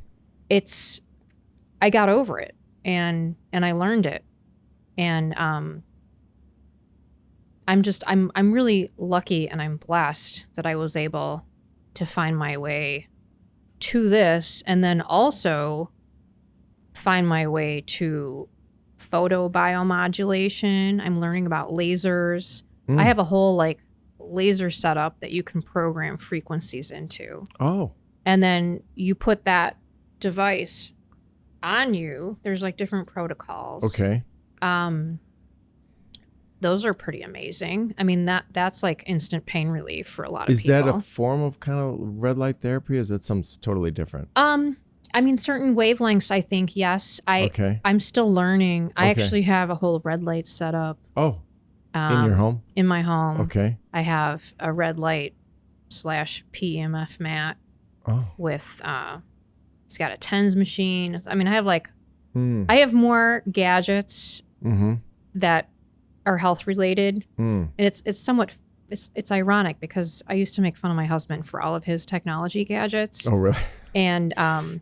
I got over it, and I learned it, and I'm really lucky, and I'm blessed that I was able to find my way to this, and then also find my way to photobiomodulation. I'm learning about lasers. I have a whole like laser setup that you can program frequencies into. Oh. And then you put that device on you. There's like different protocols. Okay. Those are pretty amazing. I mean, that's like instant pain relief for a lot of Is people. that a form of kind of red light therapy? Or is that something totally different? I mean, certain wavelengths, I think, yes. I'm still learning. I actually have a whole red light set up. Oh, in your home? In my home. Okay. I have a red light / PEMF mat with, it's got a TENS machine. I mean, I have like, I have more gadgets that are health related. And it's somewhat, it's ironic because I used to make fun of my husband for all of his technology gadgets. Oh, really? And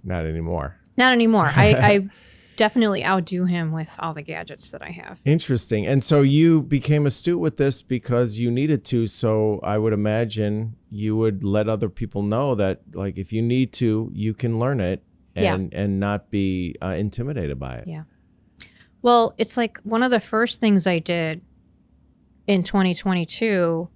not anymore. Not anymore. I definitely outdo him with all the gadgets that I have. Interesting. And so you became astute with this because you needed to. So I would imagine you would let other people know that, like, if you need to, you can learn it and not be intimidated by it. Yeah. Well, it's like one of the first things I did in 2022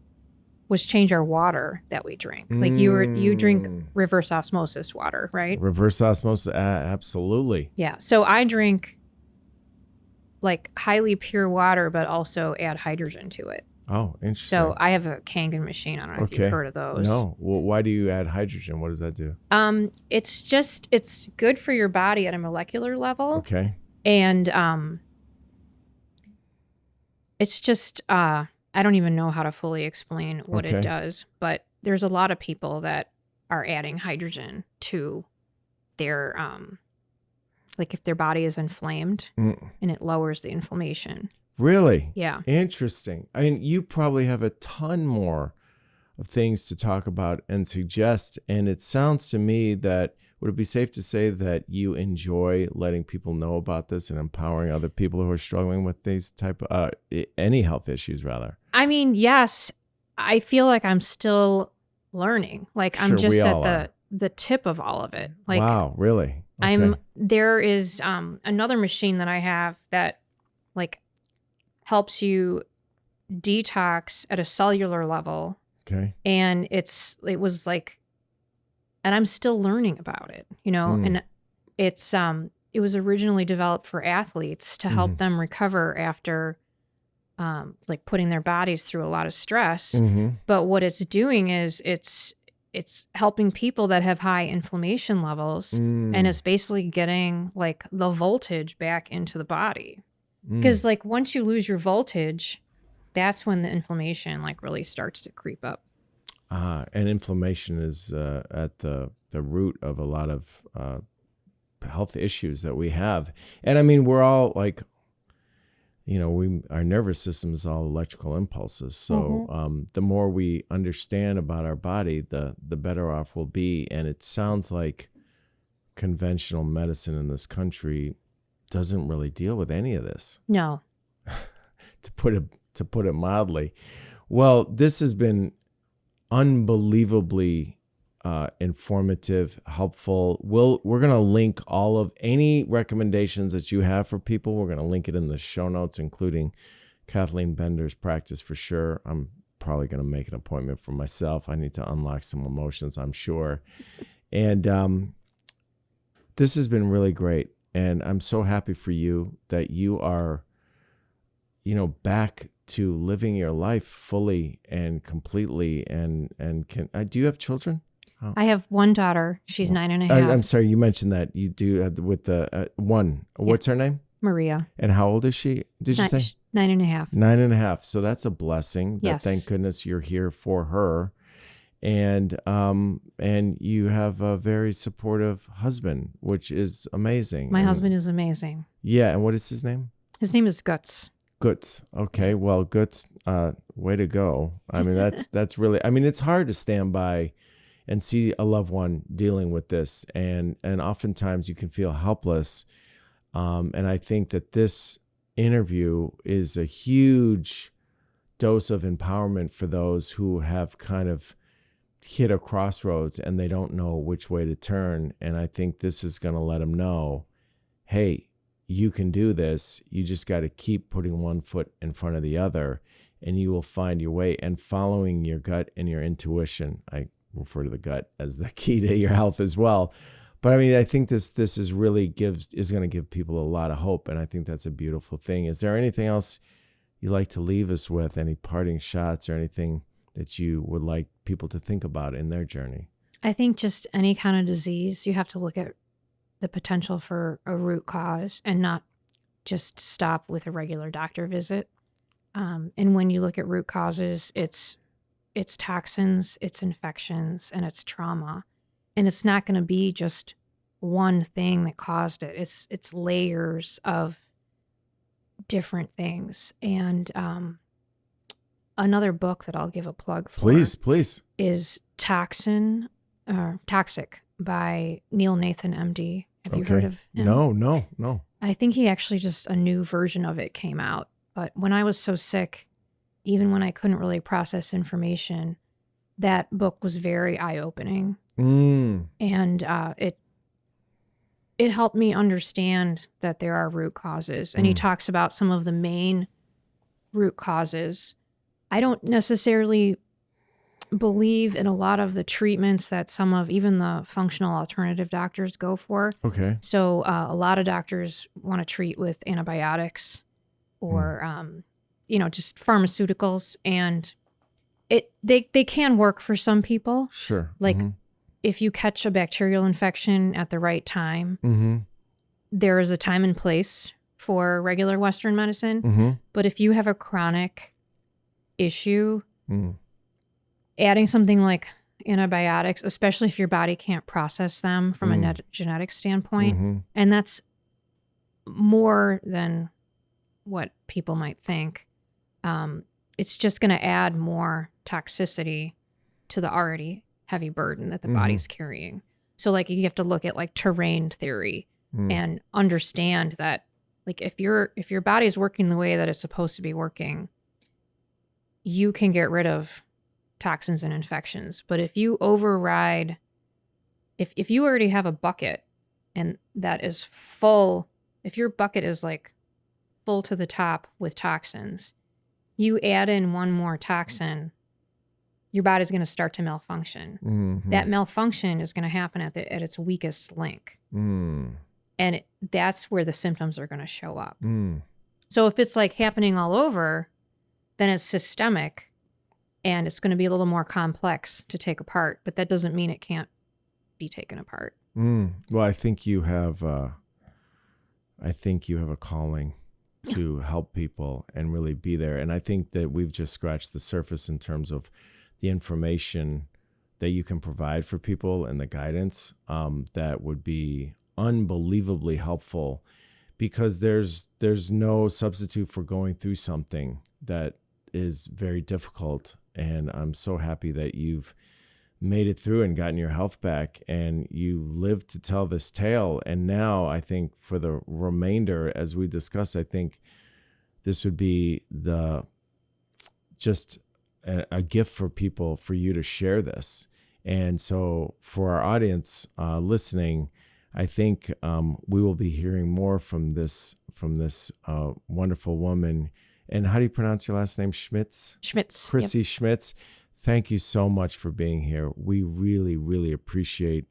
was change our water that we drink. Like you drink reverse osmosis water, right? Reverse osmosis, absolutely. Yeah. So I drink like highly pure water, but also add hydrogen to it. Oh, interesting. So I have a Kangen machine. I don't know if you've heard of those. No. Well, why do you add hydrogen? What does that do? It's good for your body at a molecular level. Okay. And it's just I don't even know how to fully explain what it does, but there's a lot of people that are adding hydrogen to their, like if their body is inflamed and it lowers the inflammation. Really? Yeah. Interesting. I mean, you probably have a ton more of things to talk about and suggest. And it sounds to me that, would it be safe to say that you enjoy letting people know about this and empowering other people who are struggling with these type of, any health issues rather? I mean, yes, I feel like I'm still learning. Like I'm just at the tip of all of it. Like, wow, really? Okay. There is another machine that I have that like helps you detox at a cellular level. Okay. And it was like, and I'm still learning about it, you know, and it was originally developed for athletes to help them recover after like putting their bodies through a lot of stress. But what it's doing is it's helping people that have high inflammation levels and it's basically getting like the voltage back into the body. Because like once you lose your voltage, that's when the inflammation like really starts to creep up. And inflammation is at the root of a lot of health issues that we have. And I mean, we're all like, you know, our nervous system is all electrical impulses. So the more we understand about our body, the better off we'll be. And it sounds like conventional medicine in this country doesn't really deal with any of this. No. to put it mildly. Well, this has been unbelievably informative, helpful. We're going to link all of any recommendations that you have for people. We're going to link it in the show notes, including Kathleen Bender's practice for sure. I'm probably going to make an appointment for myself. I need to unlock some emotions, I'm sure. And this has been really great. And I'm so happy for you that you are, you know, back to living your life fully and completely. And can do you have children? Oh. I have one daughter. She's 9.5. I'm sorry, you mentioned that you do with the one. What's her name? Maria. And how old is she? Did you say 9.5? 9.5. So that's a blessing. Yes. Thank goodness you're here for her. And you have a very supportive husband, which is amazing. My husband is amazing. Yeah, and what is his name? His name is Guts. Guts. Okay, well, Guts, way to go. I mean, that's really, I mean, it's hard to stand by and see a loved one dealing with this, and oftentimes you can feel helpless. And I think that this interview is a huge dose of empowerment for those who have kind of hit a crossroads and they don't know which way to turn. And I think this is going to let them know, hey, you can do this. You just got to keep putting one foot in front of the other and you will find your way. And following your gut and your intuition, I refer to the gut as the key to your health as well. But I mean, I think this is really is going to give people a lot of hope, and I think that's a beautiful thing. Is there anything else you'd like to leave us with? Any parting shots or anything that you would like people to think about in their journey? I think just any kind of disease, you have to look at the potential for a root cause and not just stop with a regular doctor visit. And when you look at root causes, it's toxins, it's infections, and it's trauma. And it's not going to be just one thing that caused it. It's layers of different things. And another book that I'll give a plug for, please, is Toxic by Neil Nathan, MD. Have you heard of him? No. I think he actually just a new version of it came out. But when I was so sick, even when I couldn't really process information, that book was very eye-opening. And it helped me understand that there are root causes. And he talks about some of the main root causes. I don't necessarily believe in a lot of the treatments that some of even the functional alternative doctors go for. Okay. So a lot of doctors want to treat with antibiotics or, just pharmaceuticals. And they can work for some people. Sure. Like if you catch a bacterial infection at the right time, there is a time and place for regular Western medicine. But if you have a chronic issue, adding something like antibiotics, especially if your body can't process them from a genetic standpoint, and that's more than what people might think, it's just going to add more toxicity to the already heavy burden that the body's carrying. So like you have to look at like terrain theory and understand that like if your body is working the way that it's supposed to be working, you can get rid of toxins and infections. But if you override, if you already have a bucket and that is full, if your bucket is like full to the top with toxins, you add in one more toxin, your body's going to start to malfunction. That malfunction is going to happen at its weakest link. And that's where the symptoms are going to show up. So if it's like happening all over, then it's systemic and it's going to be a little more complex to take apart, but that doesn't mean it can't be taken apart. Well, I think you have a calling to help people and really be there. And I think that we've just scratched the surface in terms of the information that you can provide for people and the guidance that would be unbelievably helpful, because there's no substitute for going through something that is very difficult. And I'm so happy that you've made it through and gotten your health back and you lived to tell this tale. And now I think for the remainder, as we discussed, I think this would be just a gift for people, for you to share this. And so for our audience listening, I think we will be hearing more from this wonderful woman. And how do you pronounce your last name? Schmitz? Schmitz. Krissy Schmitz. Thank you so much for being here. We really, really appreciate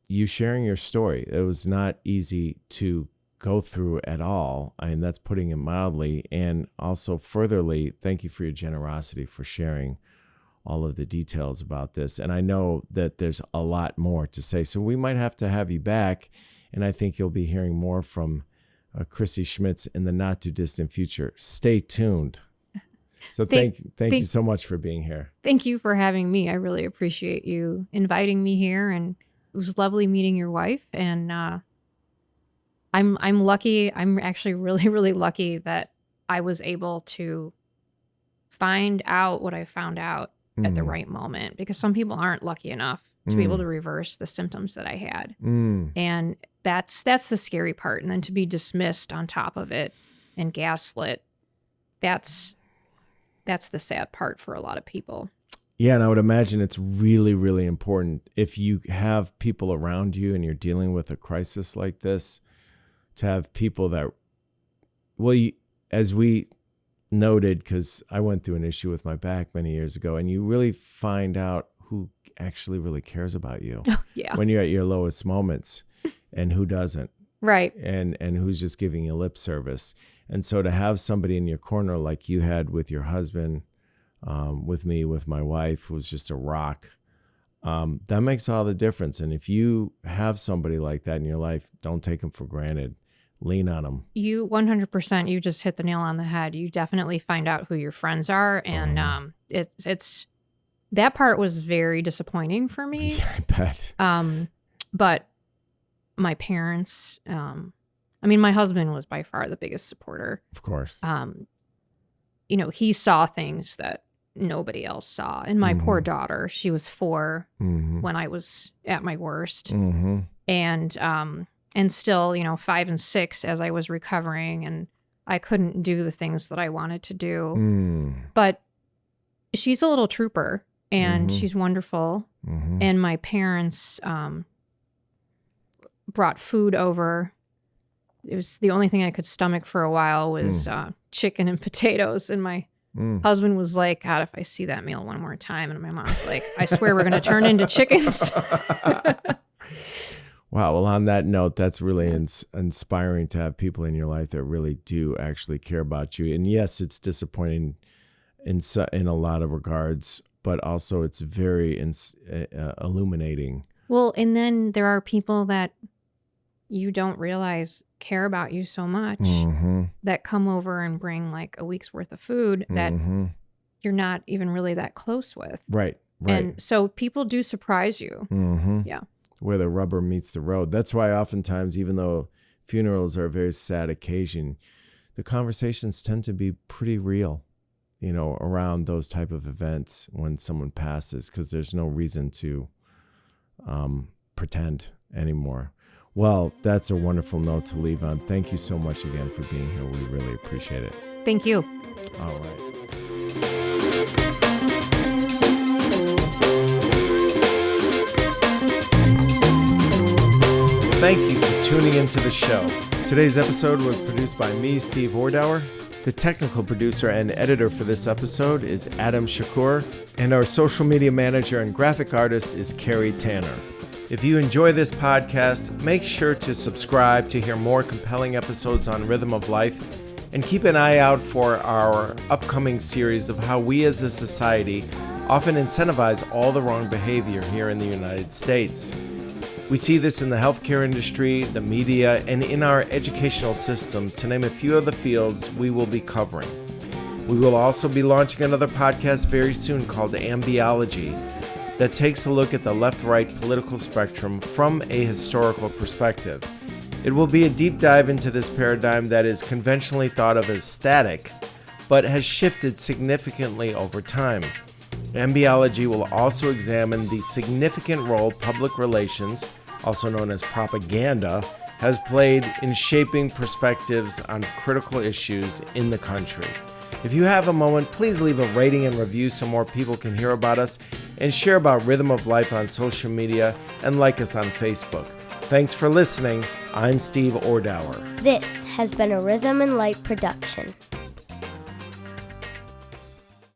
you sharing your story. It was not easy to go through at all. I mean, that's putting it mildly. And also furtherly, thank you for your generosity for sharing all of the details about this. And I know that there's a lot more to say, so we might have to have you back. And I think you'll be hearing more from Krissy Schmitz in the not too distant future. Stay tuned. So thank you so much for being here. Thank you for having me. I really appreciate you inviting me here, and it was lovely meeting your wife. And I'm lucky. I'm actually really, really lucky that I was able to find out what I found out at the right moment, because some people aren't lucky enough to be able to reverse the symptoms that I had. And that's the scary part. And then to be dismissed on top of it and gaslit, that's the sad part for a lot of people. Yeah, and I would imagine it's really, really important if you have people around you and you're dealing with a crisis like this, to have people that, as we noted, because I went through an issue with my back many years ago, and you really find out who actually really cares about you Yeah. when you're at your lowest moments and who doesn't. Right. And who's just giving you lip service. And so to have somebody in your corner like you had with your husband, with me, with my wife, who was just a rock, that makes all the difference. And if you have somebody like that in your life, don't take them for granted. Lean on them. You 100%, you just hit the nail on the head. You definitely find out who your friends are. And it's that part was very disappointing for me. Yeah, I bet. But my parents, my husband was by far the biggest supporter. Of course. He saw things that nobody else saw. And my poor daughter, she was 4 when I was at my worst. And still, 5 and 6 as I was recovering, and I couldn't do the things that I wanted to do. But she's a little trooper, and she's wonderful. And my parents brought food over. It was the only thing I could stomach for a while was chicken and potatoes. And my husband was like, God, if I see that meal one more time. And my mom's like, I swear we're going to turn into chickens. Wow. Well, on that note, that's really inspiring to have people in your life that really do actually care about you. And yes, it's disappointing in a lot of regards, but also it's very illuminating. Well, and then there are people that you don't realize care about you so much that come over and bring like a week's worth of food that you're not even really that close with. Right. And so people do surprise you. Yeah. Where the rubber meets the road. That's why oftentimes, even though funerals are a very sad occasion, the conversations tend to be pretty real, around those type of events when someone passes, because there's no reason to pretend anymore. Well, that's a wonderful note to leave on. Thank you so much again for being here. We really appreciate it. Thank you. All right. Thank you for tuning into the show. Today's episode was produced by me, Steve Ordauer. The technical producer and editor for this episode is Adam Shakur, and our social media manager and graphic artist is Carrie Tanner. If you enjoy this podcast, make sure to subscribe to hear more compelling episodes on Rhythm of Life, and keep an eye out for our upcoming series of how we as a society often incentivize all the wrong behavior here in the United States. We see this in the healthcare industry, the media, and in our educational systems, to name a few of the fields we will be covering. We will also be launching another podcast very soon called Ambiology that takes a look at the left-right political spectrum from a historical perspective. It will be a deep dive into this paradigm that is conventionally thought of as static, but has shifted significantly over time. Ambiology will also examine the significant role public relations, also known as propaganda, has played in shaping perspectives on critical issues in the country. If you have a moment, please leave a rating and review so more people can hear about us, and share about Rhythm of Life on social media, and like us on Facebook. Thanks for listening. I'm Steve Ordauer. This has been a Rhythm and Light production.